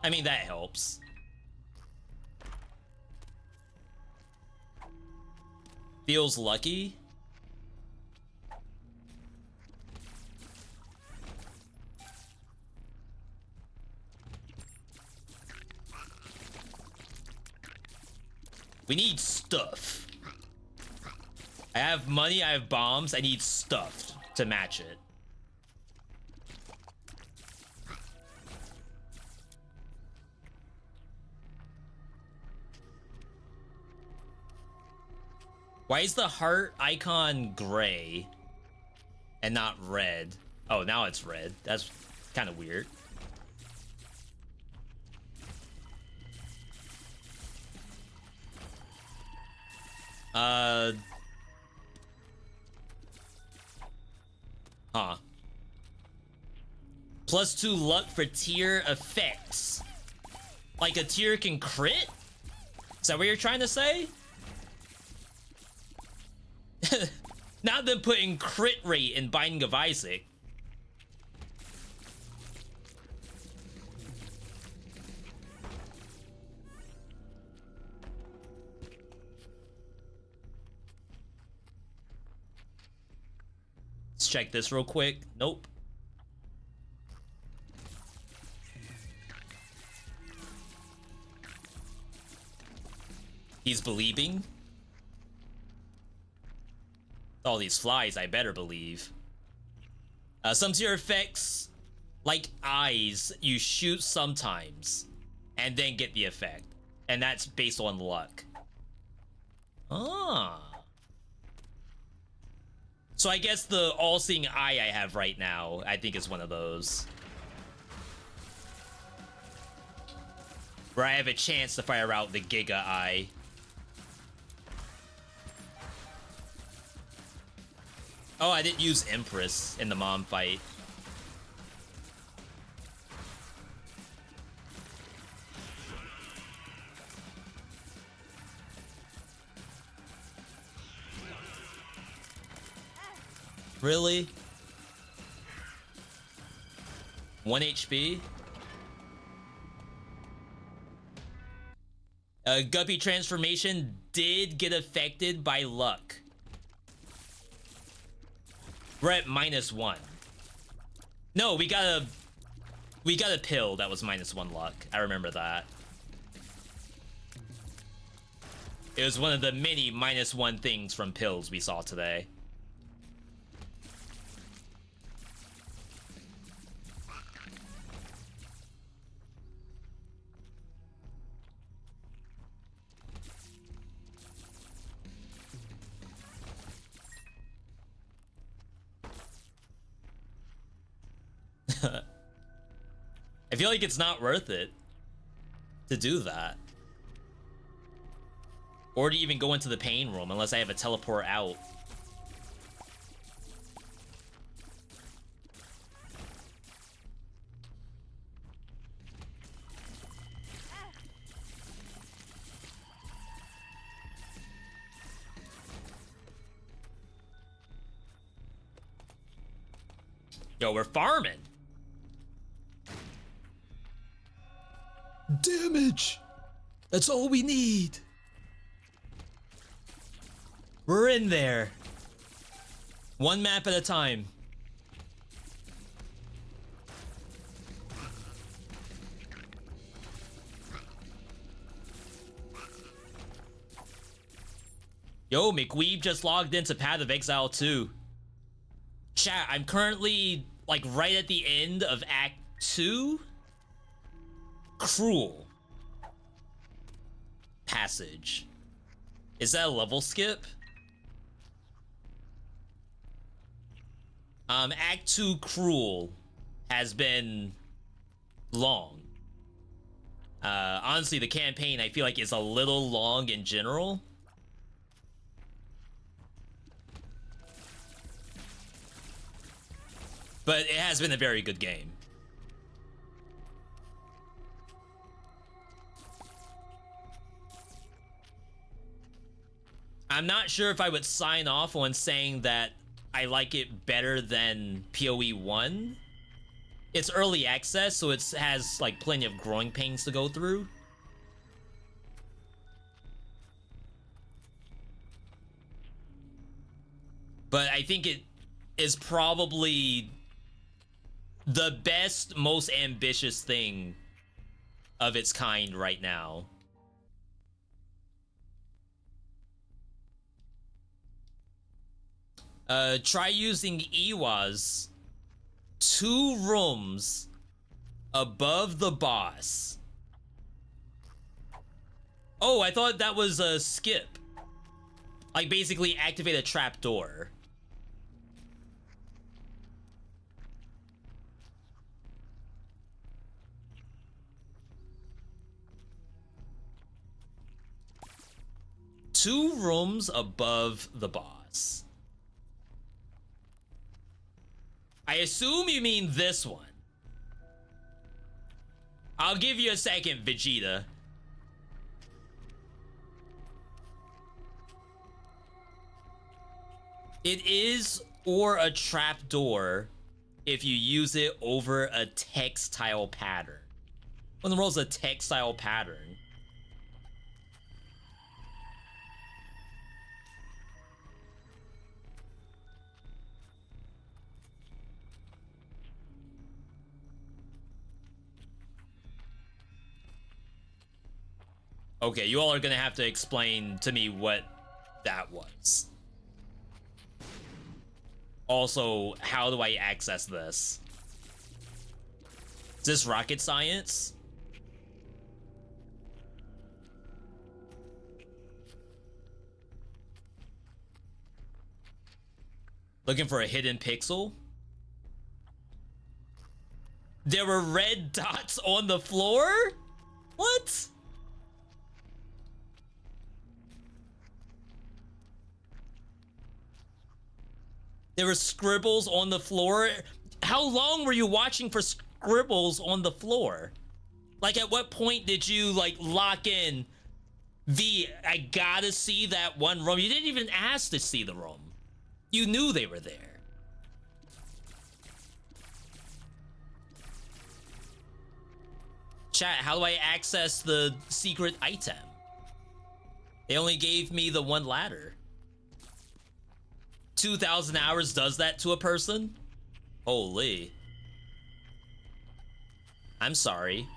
I mean, that helps. Feels lucky. We need stuff. I have money, I have bombs, I need stuff to match it. Why is the heart icon gray and not red? Oh, now it's red. That's kind of weird. Huh. +2 luck for tier effects. Like a tier can crit? Is that what you're trying to say? Not them putting crit rate in Binding of Isaac. check this real quick. Nope. He's believing. All these flies, I better believe. Some tier effects, like eyes, you shoot sometimes and then get the effect. And that's based on luck. Ah. So I guess the all-seeing eye I have right now, I think is one of those. Where I have a chance to fire out the Giga Eye. Oh, I didn't use Empress in the mom fight. Really? 1 HP? Guppy transformation did get affected by luck. We're at -1. No, we got a pill that was -1 luck. I remember that. It was one of the many -1 things from pills we saw today. I feel like it's not worth it to do that. Or to even go into the pain room unless I have a teleport out. Yo, we're farming. Damage. That's all we need. We're in there. One map at a time. Yo, McWeeb just logged into Pádhraic H 2. Chat, I'm currently like right at the end of Act 2. Cruel passage. Is that a level skip? Act 2 Cruel has been long. Honestly, the campaign I feel like is a little long in general. But it has been a very good game. I'm not sure if I would sign off on saying that I like it better than PoE 1. It's early access, so it has like plenty of growing pains to go through. But I think it is probably the best, most ambitious thing of its kind right now. Try using Iwa's 2 rooms above the boss. Oh, I thought that was a skip. Like basically activate a trapdoor. Two rooms above the boss. I assume you mean this one. I'll give you a second, Vegeta. It is or a trapdoor if you use it over a textile pattern. When the roll's a textile pattern. Okay, you all are gonna have to explain to me what that was. Also, how do I access this? Is this rocket science? Looking for a hidden pixel? There were red dots on the floor? What? There were scribbles on the floor? How long were you watching for scribbles on the floor? Like, at what point did you, like, lock in? V, I gotta see that one room. You didn't even ask to see the room. You knew they were there. Chat, how do I access the secret item? They only gave me the one ladder. 2,000 hours does that to a person? Holy. I'm sorry.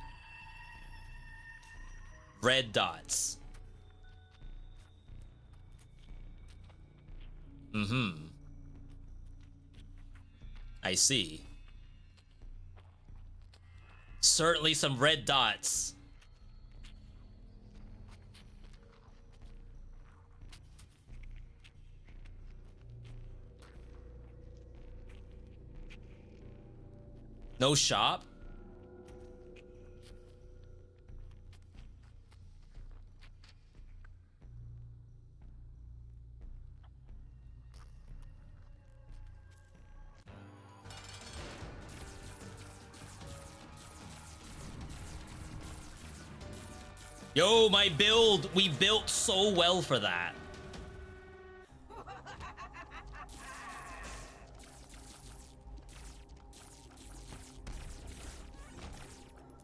Red dots. Mm-hmm. I see. Certainly some red dots. No shop? Yo, my build, we built so well for that.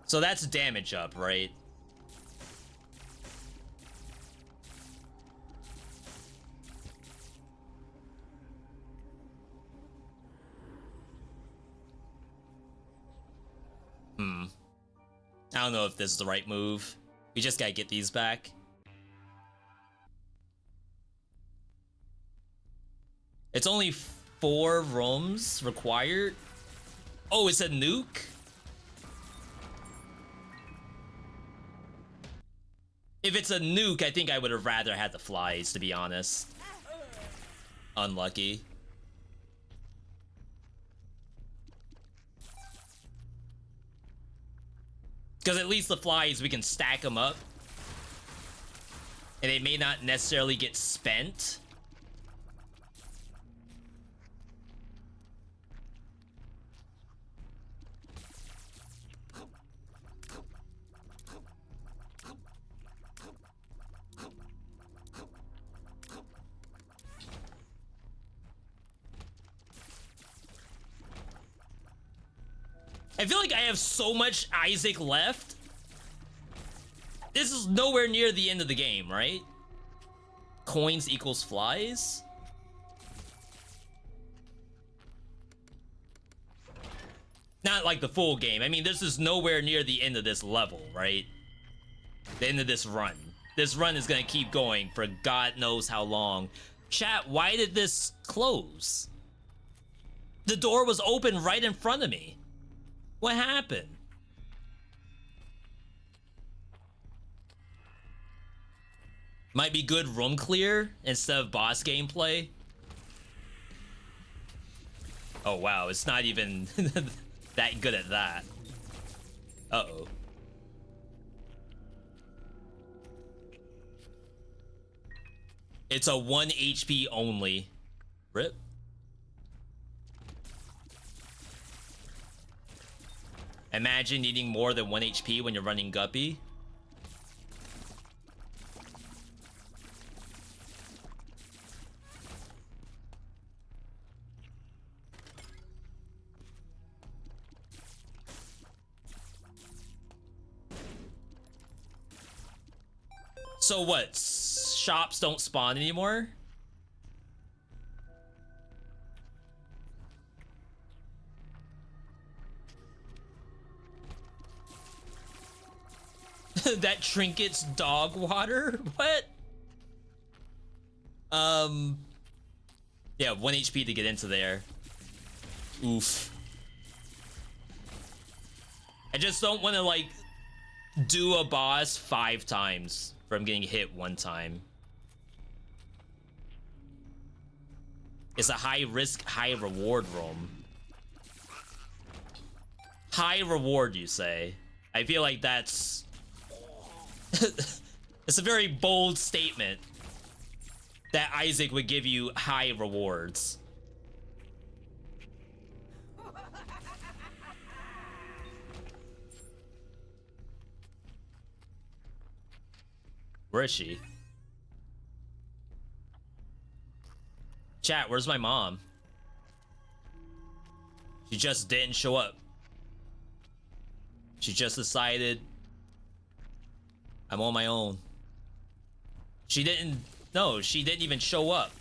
So that's damage up, right? I don't know if this is the right move. We just gotta get these back. It's only 4 rooms required. Oh, it's a nuke? If it's a nuke, I think I would have rather had the flies, to be honest. Unlucky. Because at least the flies, we can stack them up. And they may not necessarily get spent. I feel like I have so much Isaac left. This is nowhere near the end of the game, right? Coins equals flies? Not like the full game. I mean, this is nowhere near the end of this level, right? The end of this run. This run is gonna keep going for God knows how long. Chat, why did this close? The door was open right in front of me. What happened? Might be good room clear instead of boss gameplay. Oh wow, it's not even that good at that. Uh-oh. It's a 1 HP only. Rip. Imagine needing more than 1 HP when you're running Guppy. So what? Shops don't spawn anymore? That trinket's dog water? What? Yeah, 1 HP to get into there. Oof. I just don't want to, like, do a boss 5 times from getting hit 1 time. It's a high risk, high reward room. High reward, you say? I feel like that's... It's a very bold statement that Isaac would give you high rewards. Where is she? Chat, where's my mom? She just didn't show up. She just decided I'm on my own. She didn't even show up.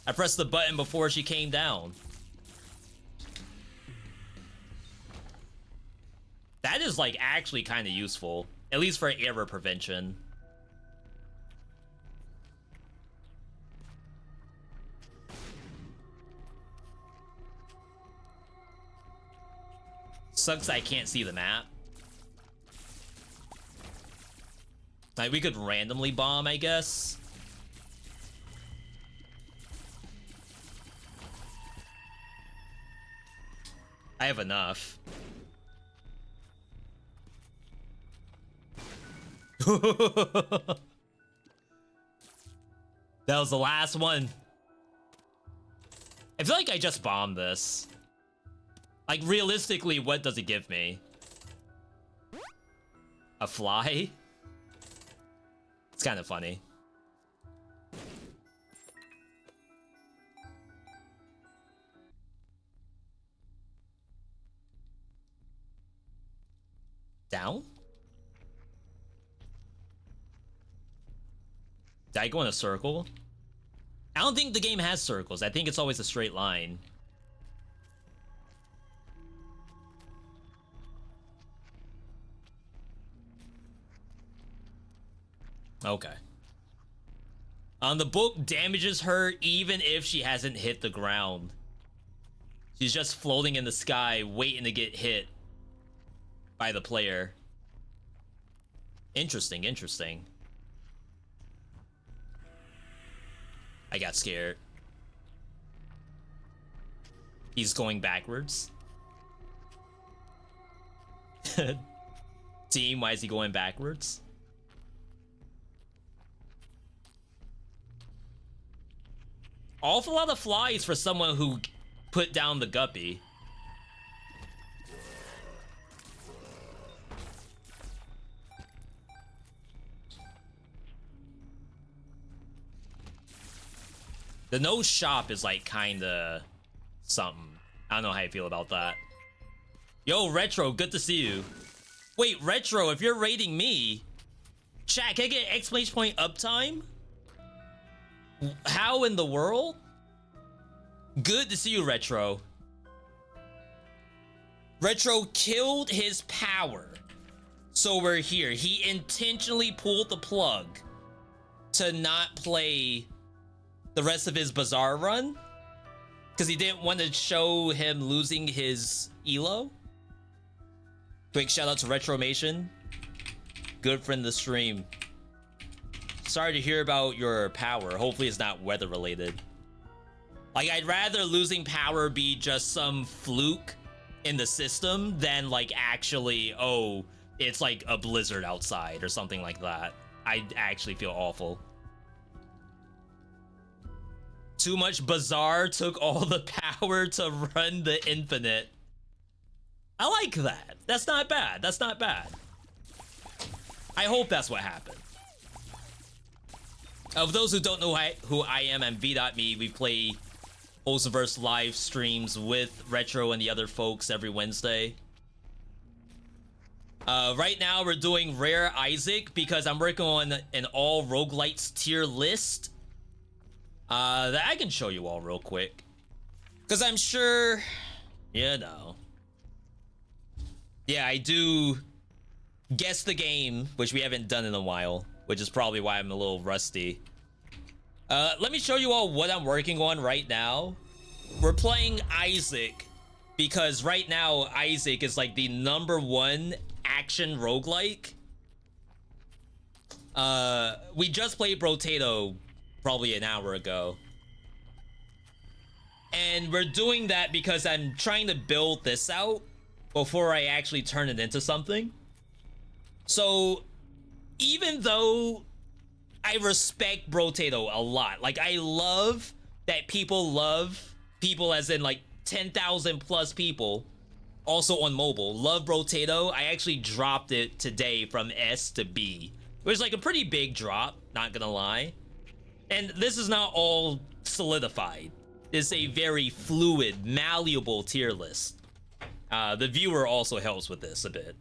I pressed the button before she came down. That is like actually kind of useful, at least for error prevention. Sucks I can't see the map. Like, we could randomly bomb, I guess. I have enough. That was the last one. I feel like I just bombed this. Like, realistically, what does it give me? A fly? It's kind of funny. Down? Did I go in a circle? I don't think the game has circles. I think it's always a straight line. Okay. The book damages her even if she hasn't hit the ground. She's just floating in the sky, waiting to get hit by the player. Interesting, interesting. I got scared. He's going backwards. Team, why is he going backwards? Awful lot of flies for someone who put down the guppy. The no shop is like kinda something. I don't know how you feel about that. Yo, Retro, good to see you. Wait, Retro, if you're rating me, chat, can I get exclamation point uptime? How in the world? Good to see you, Retro. Retro killed his power, so we're here. He intentionally pulled the plug to not play the rest of his Bazaar run because he didn't want to show him losing his elo. Quick shout out to Retromation. Good friend of the stream. Sorry to hear about your power. Hopefully it's not weather related. Like, I'd rather losing power be just some fluke in the system than like actually, oh, it's like a blizzard outside or something like that. I'd actually feel awful. Too much Bazaar took all the power to run the infinite. I like that. That's not bad. That's not bad. I hope that's what happened. Of those who don't know who I am, I'm VeeDotMe. We play Wholesomeverse live streams with Retro and the other folks every Wednesday. Right now we're doing Rare Isaac because I'm working on an all roguelites tier list. That I can show you all real quick. Because I'm sure, you know. Yeah, I do guess the game, which we haven't done in a while, which is probably why I'm a little rusty. Let me show you all what I'm working on right now. We're playing Isaac because right now Isaac is like the #1 action roguelike. We just played Brotato probably an hour ago. And we're doing that because I'm trying to build this out before I actually turn it into something. So even though I respect Brotato a lot, like I love that people love people, as in like 10,000 plus people also on mobile love Brotato. I actually dropped it today from S to B, which is like a pretty big drop, not gonna lie. And this is not all solidified. It's a very fluid, malleable tier list. The viewer also helps with this a bit.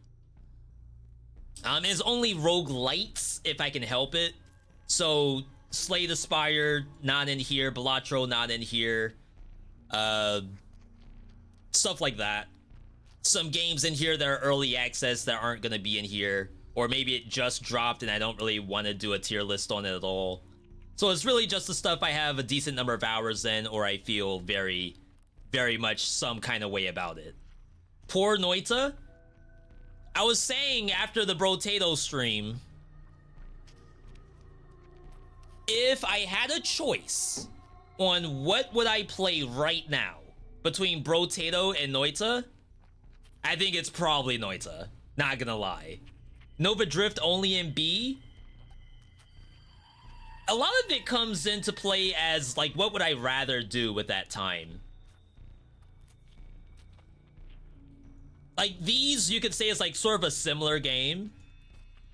It's only roguelites if I can help it. So Slay the Spire not in here, Balatro not in here, stuff like that. Some games in here that are early access that aren't gonna be in here, or maybe it just dropped and I don't really want to do a tier list on it at all. So it's really just the stuff I have a decent number of hours in, or I feel very, very much some kind of way about it. Poor Noita. I was saying after the Brotato stream, if I had a choice on what would I play right now between Brotato and Noita, I think it's probably Noita. Not gonna lie. Nova Drift only in B. A lot of it comes into play as like, what would I rather do with that time? Like these, you could say is like sort of a similar game.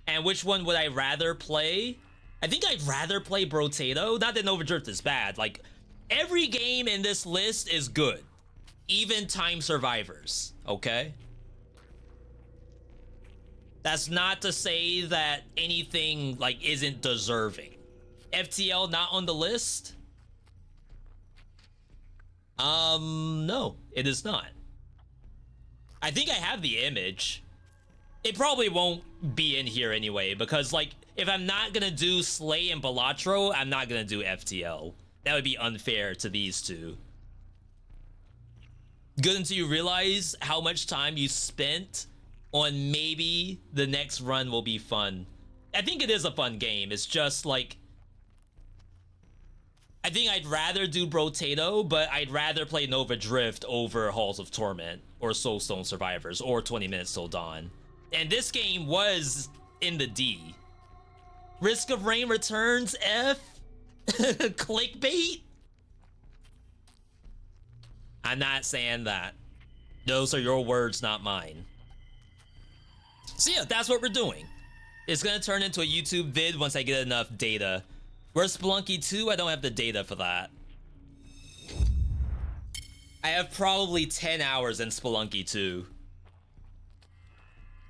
And which one would I rather play? I think I'd rather play Brotato. Not that Nova Drift is bad. Like every game in this list is good. Even Time Survivors, okay? That's not to say that anything like isn't deserving. FTL not on the list? No, it is not. I think I have the image. It probably won't be in here anyway, because like, if I'm not gonna do Slay and Balatro, I'm not gonna do FTL. That would be unfair to these two. Good until you realize how much time you spent on maybe the next run will be fun. I think it is a fun game. It's just like, I think I'd rather do Brotato, but I'd rather play Nova Drift over Halls of Torment or Soulstone Survivors or 20 Minutes Till Dawn. And this game was in the D. Risk of Rain Returns, F? Clickbait? I'm not saying that. Those are your words, not mine. So yeah, that's what we're doing. It's gonna turn into a YouTube vid once I get enough data. Where's Spelunky 2? I don't have the data for that. I have probably 10 hours in Spelunky 2.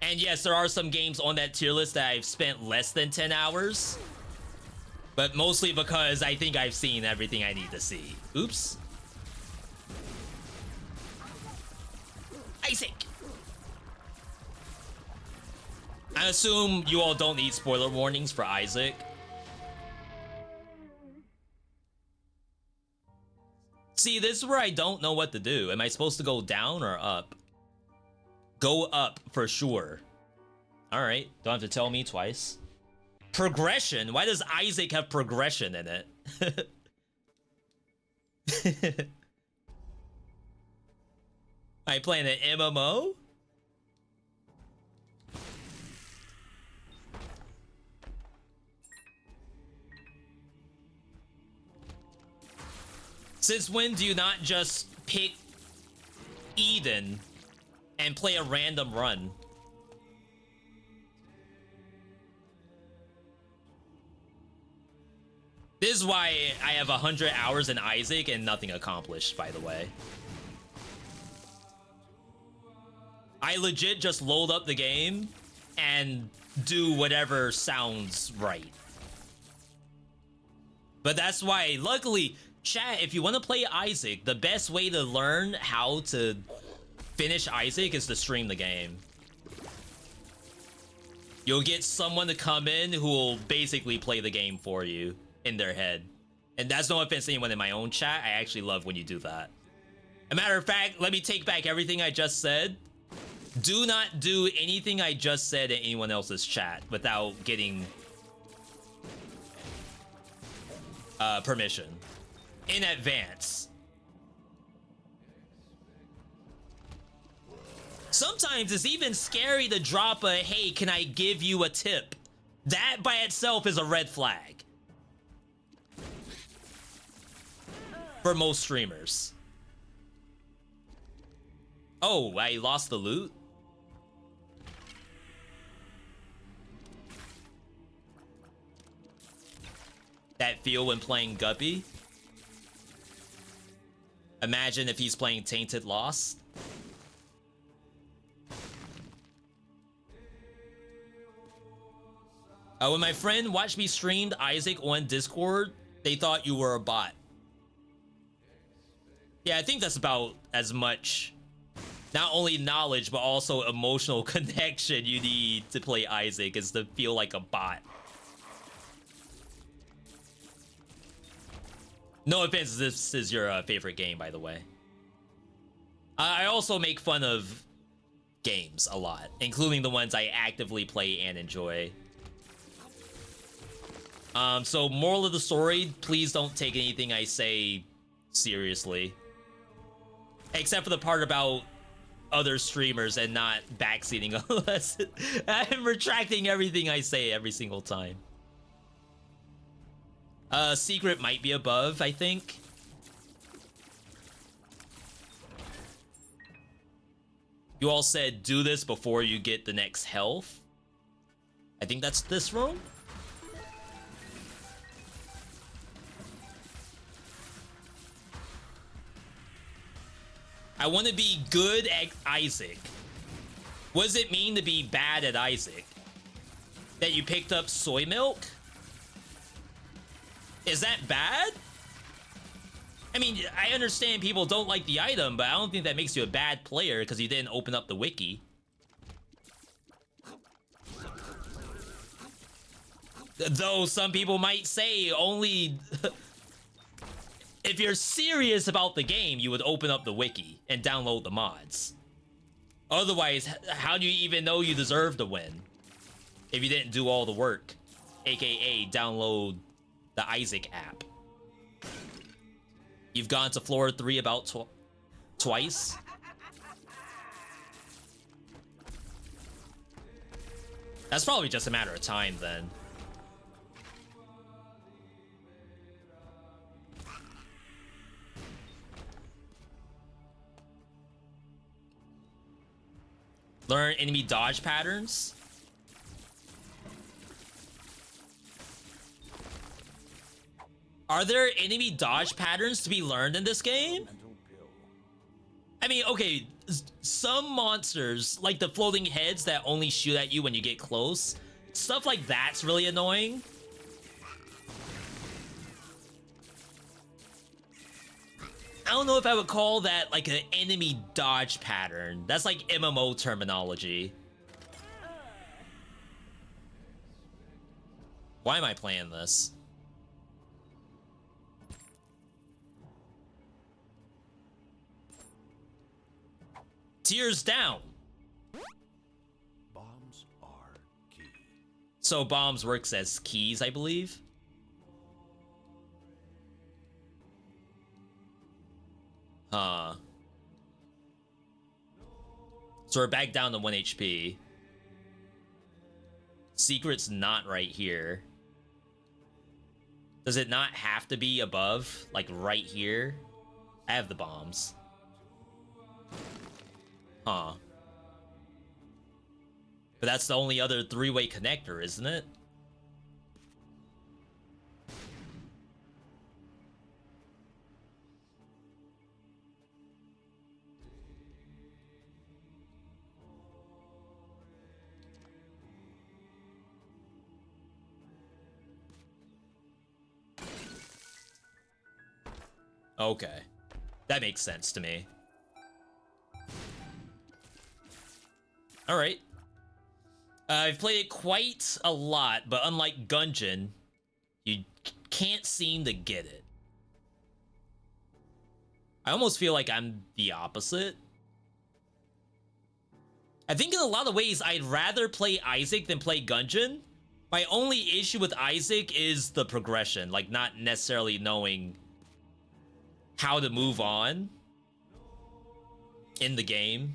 And yes, there are some games on that tier list that I've spent less than 10 hours. But mostly because I think I've seen everything I need to see. Oops. Isaac! I assume you all don't need spoiler warnings for Isaac. See, this is where I don't know what to do. Am I supposed to go down or up? Go up for sure. All right, don't have to tell me twice. Progression? Why does Isaac have progression in it? Am I playing an MMO? Since when do you not just pick Eden and play a random run? This is why I have 100 hours in Isaac and nothing accomplished, by the way. I legit just load up the game and do whatever sounds right. But that's why, luckily, chat, if you want to play Isaac, the best way to learn how to finish Isaac is to stream the game. You'll get someone to come in who will basically play the game for you in their head. And that's no offense to anyone in my own chat. I actually love when you do that. A matter of fact, let me take back everything I just said. Do not do anything I just said in anyone else's chat without getting permission in advance. Sometimes it's even scary to drop a, hey, can I give you a tip? That by itself is a red flag. For most streamers. Oh, I lost the loot? That feel when playing Guppy? Imagine if he's playing Tainted Lost. When my friend watched me streamed Isaac on Discord, they thought you were a bot. Yeah, I think that's about as much, not only knowledge, but also emotional connection you need to play Isaac, is to feel like a bot. No offense, this is your favorite game, by the way. I also make fun of games a lot, including the ones I actively play and enjoy. So moral of the story, please don't take anything I say seriously. Except for the part about other streamers and not backseating unless I'm retracting everything I say every single time. Secret might be above, I think. You all said do this before you get the next health. I think that's this room. I want to be good at Isaac. What does it mean to be bad at Isaac? That you picked up soy milk? Is that bad? I mean, I understand people don't like the item, but I don't think that makes you a bad player because you didn't open up the wiki. Though some people might say only... If you're serious about the game, you would open up the wiki and download the mods. Otherwise, how do you even know you deserve to win? If you didn't do all the work, aka download the Isaac app. You've gone to floor 3 about twice. That's probably just a matter of time then. Learn enemy dodge patterns. Are there enemy dodge patterns to be learned in this game? I mean, okay, some monsters, like the floating heads that only shoot at you when you get close, stuff like that's really annoying. I don't know if I would call that like an enemy dodge pattern. That's like MMO terminology. Why am I playing this? Tears down. Bombs are key. So bombs works as keys, I believe. Huh. So we're back down to 1 HP. Secret's not right here. Does it not have to be above? Like right here? I have the bombs. Huh. But that's the only other three-way connector, isn't it? Okay. That makes sense to me. Alright. I've played it quite a lot, but unlike Gungeon, you can't seem to get it. I almost feel like I'm the opposite. I think in a lot of ways, I'd rather play Isaac than play Gungeon. My only issue with Isaac is the progression, like not necessarily knowing how to move on in the game.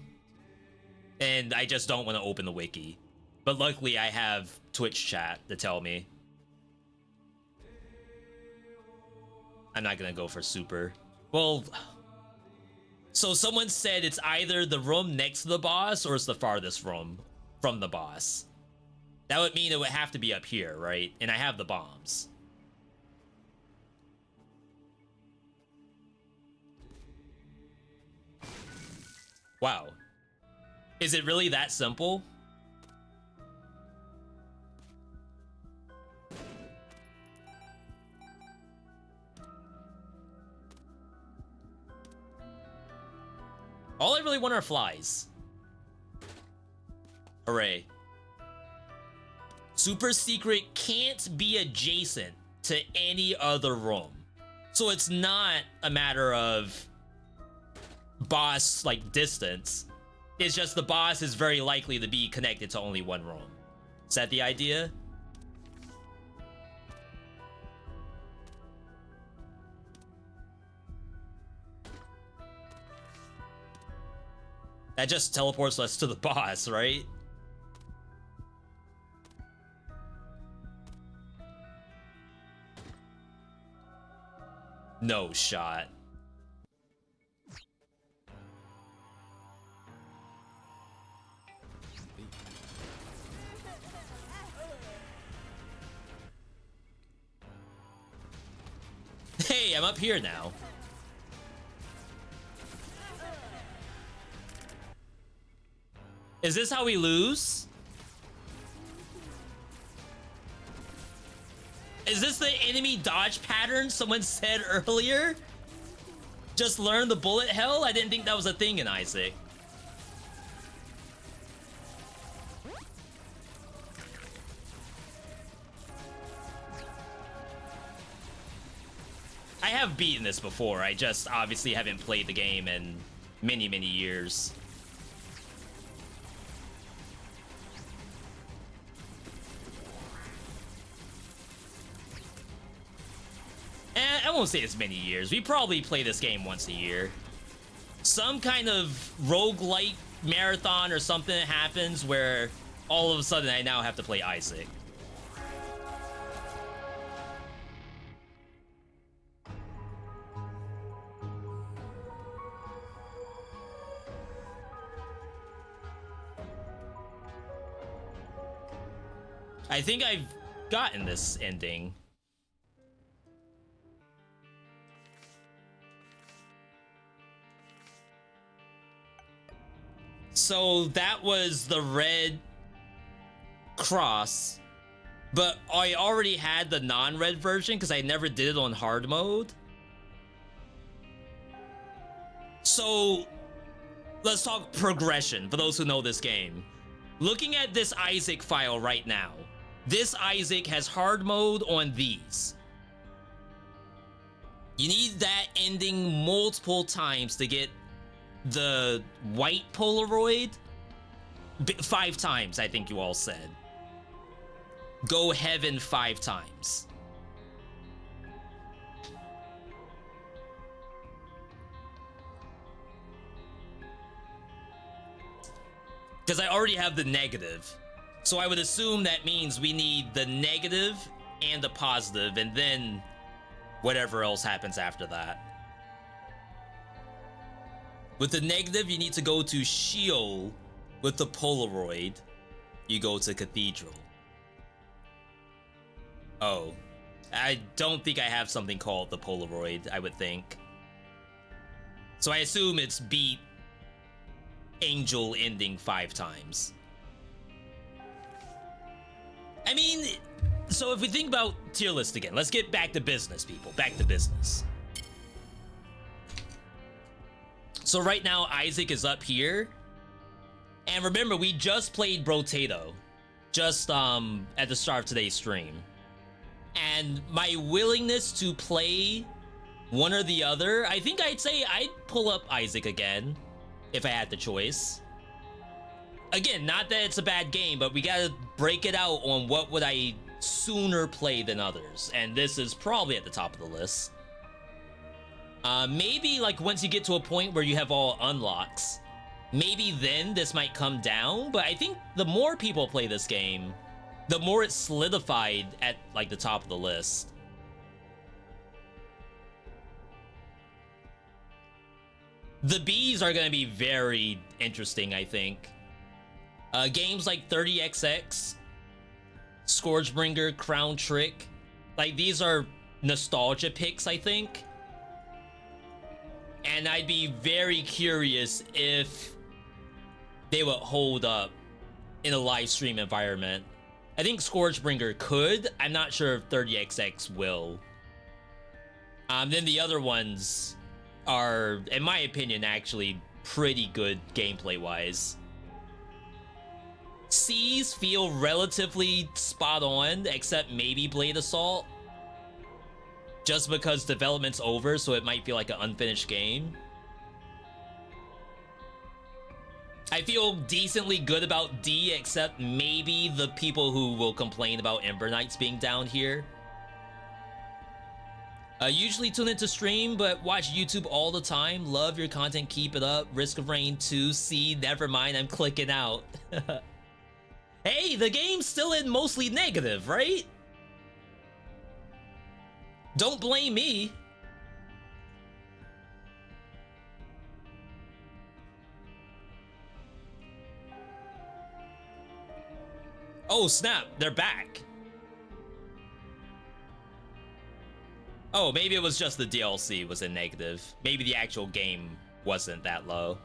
And I just don't want to open the wiki. But luckily I have Twitch chat to tell me. I'm not gonna go for super. Well, so someone said it's either the room next to the boss or it's the farthest room from the boss. That would mean it would have to be up here, right? And I have the bombs. Wow. Is it really that simple? All I really want are flies. Hooray. Super secret can't be adjacent to any other room. So it's not a matter of boss, like, distance. It's just the boss is very likely to be connected to only one room. Is that the idea? That just teleports us to the boss, right? No shot. Hey, I'm up here now. Is this how we lose? Is this the enemy dodge pattern someone said earlier? Just learn the bullet hell? I didn't think that was a thing in Isaac. I have beaten this before. I just obviously haven't played the game in many, many years. I won't say it's many years. We probably play this game once a year. Some kind of roguelike marathon or something happens where all of a sudden I now have to play Isaac. I think I've gotten this ending. So that was the red cross, but I already had the non-red version because I never did it on hard mode. So let's talk progression for those who know this game. Looking at this Isaac file right now, this Isaac has hard mode on these. You need that ending multiple times to get the white Polaroid. 5 times, I think you all said. Go heaven 5 times. Because I already have the negative. So I would assume that means we need the negative and the positive, and then whatever else happens after that. With the negative, you need to go to Sheol. With the Polaroid, you go to Cathedral. Oh. I don't think I have something called the Polaroid, I would think. So I assume it's beat Angel ending 5 times. I mean, so if we think about tier list again, let's get back to business, people. Back to business. So right now, Isaac is up here. And remember, we just played Brotato. just at the start of today's stream. And my willingness to play one or the other, I think I'd say I'd pull up Isaac again if I had the choice. Again, not that it's a bad game, but we gotta break it out on what would I sooner play than others, and this is probably at the top of the list. Maybe like once you get to a point where you have all unlocks, maybe then this might come down, but I think the more people play this game, the more it's solidified at like the top of the list. The Bs are gonna be very interesting, I think. Games like 30XX, Scourgebringer, Crown Trick, like these are nostalgia picks, I think. And I'd be very curious if they would hold up in a live stream environment. I think Scourgebringer could. I'm not sure if 30XX will. Then the other ones are, in my opinion, actually pretty good gameplay-wise. C's feel relatively spot on, except maybe Blade Assault. Just because development's over, so it might feel like an unfinished game. I feel decently good about D, except maybe the people who will complain about Ember Knights being down here. Usually tune into stream, but watch YouTube all the time. Love your content, keep it up. Risk of Rain 2, C, never mind, I'm clicking out. Hey, the game's still in mostly negative, right? Don't blame me. Oh snap, they're back. Oh, maybe it was just the DLC was in negative. Maybe the actual game wasn't that low.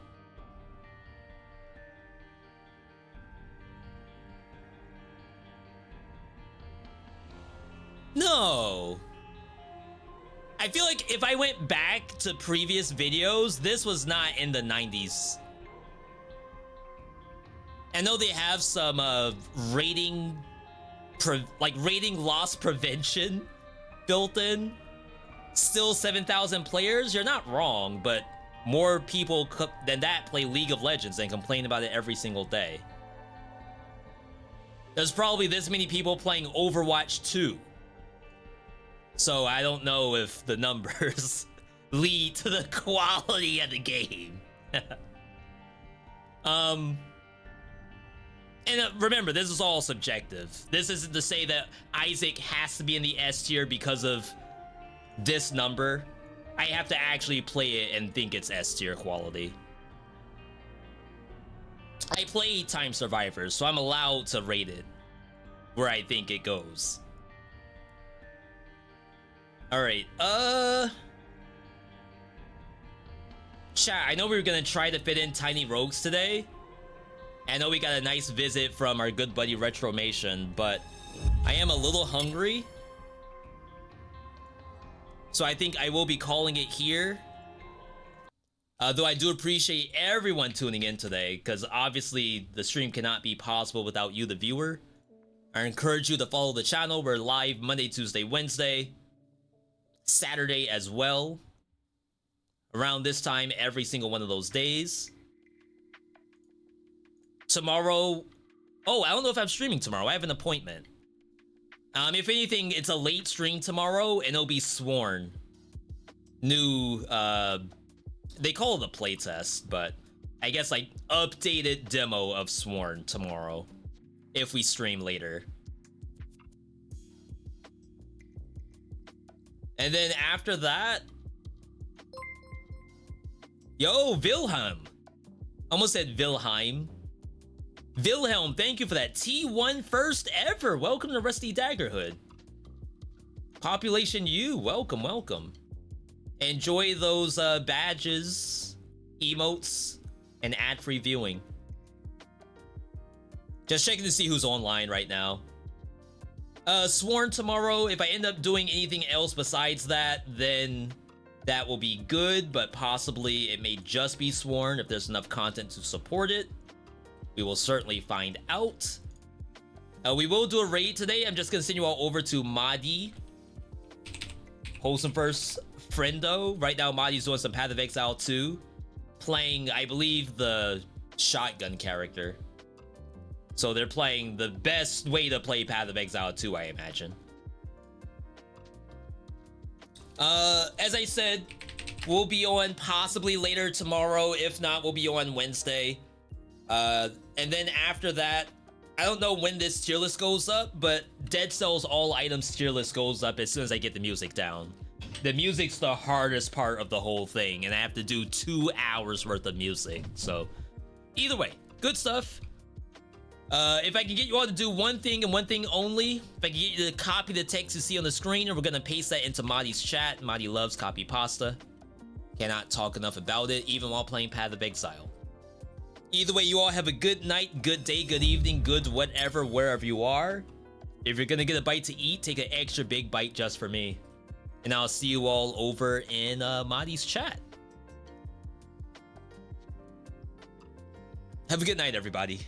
No. I feel like if I went back to previous videos, this was not in the 90s. I know they have some rating loss prevention built in. Still 7,000 players, you're not wrong, but more people than that play League of Legends and complain about it every single day. There's probably this many people playing Overwatch 2. So I don't know if the numbers lead to the quality of the game. And remember, this is all subjective. This isn't to say that Isaac has to be in the S tier because of this number. I have to actually play it and think it's S tier quality. I play Time Survivors, so I'm allowed to rate it where I think it goes. Alright, chat, I know we were gonna try to fit in Tiny Rogues today. I know we got a nice visit from our good buddy Retromation, but I am a little hungry. So I think I will be calling it here. Though I do appreciate everyone tuning in today, because obviously the stream cannot be possible without you, the viewer. I encourage you to follow the channel. We're live Monday, Tuesday, Wednesday. Saturday as well. Around this time every single one of those days. Tomorrow... Oh, I don't know if I'm streaming tomorrow. I have an appointment. If anything, it's a late stream tomorrow, and it'll be Sworn. New, they call it a playtest, but I guess like updated demo of Sworn tomorrow. If we stream later. And then after that... Yo, Wilhelm! Almost said Wilhelm. Wilhelm, thank you for that. T1 first ever. Welcome to Rusty Daggerhood. Population U, welcome, welcome. Enjoy those badges, emotes, and ad-free viewing. Just checking to see who's online right now. Sworn tomorrow. If I end up doing anything else besides that, then that will be good, but possibly it may just be Sworn if there's enough content to support it. We will certainly find out. We will do a raid today. I'm just gonna send you all over to Madi. Wholesome first friendo. Right now, Madi's doing some Path of Exile 2, playing, I believe, the shotgun character. So they're playing the best way to play Path of Exile 2, I imagine. As I said, we'll be on possibly later tomorrow. If not, we'll be on Wednesday. And then after that, I don't know when this tier list goes up, but Dead Cells all items tier list goes up as soon as I get the music down. The music's the hardest part of the whole thing, and I have to do 2 hours worth of music. So either way, good stuff. If I can get you all to do one thing and one thing only, if I can get you to copy the text you see on the screen, and we're gonna paste that into Madi's chat. Madi loves copy pasta. Cannot talk enough about it, even while playing Path of Exile. Either way, you all have a good night, good day, good evening, good whatever, wherever you are. If you're gonna get a bite to eat, take an extra big bite just for me. And I'll see you all over in Madi's chat. Have a good night, everybody.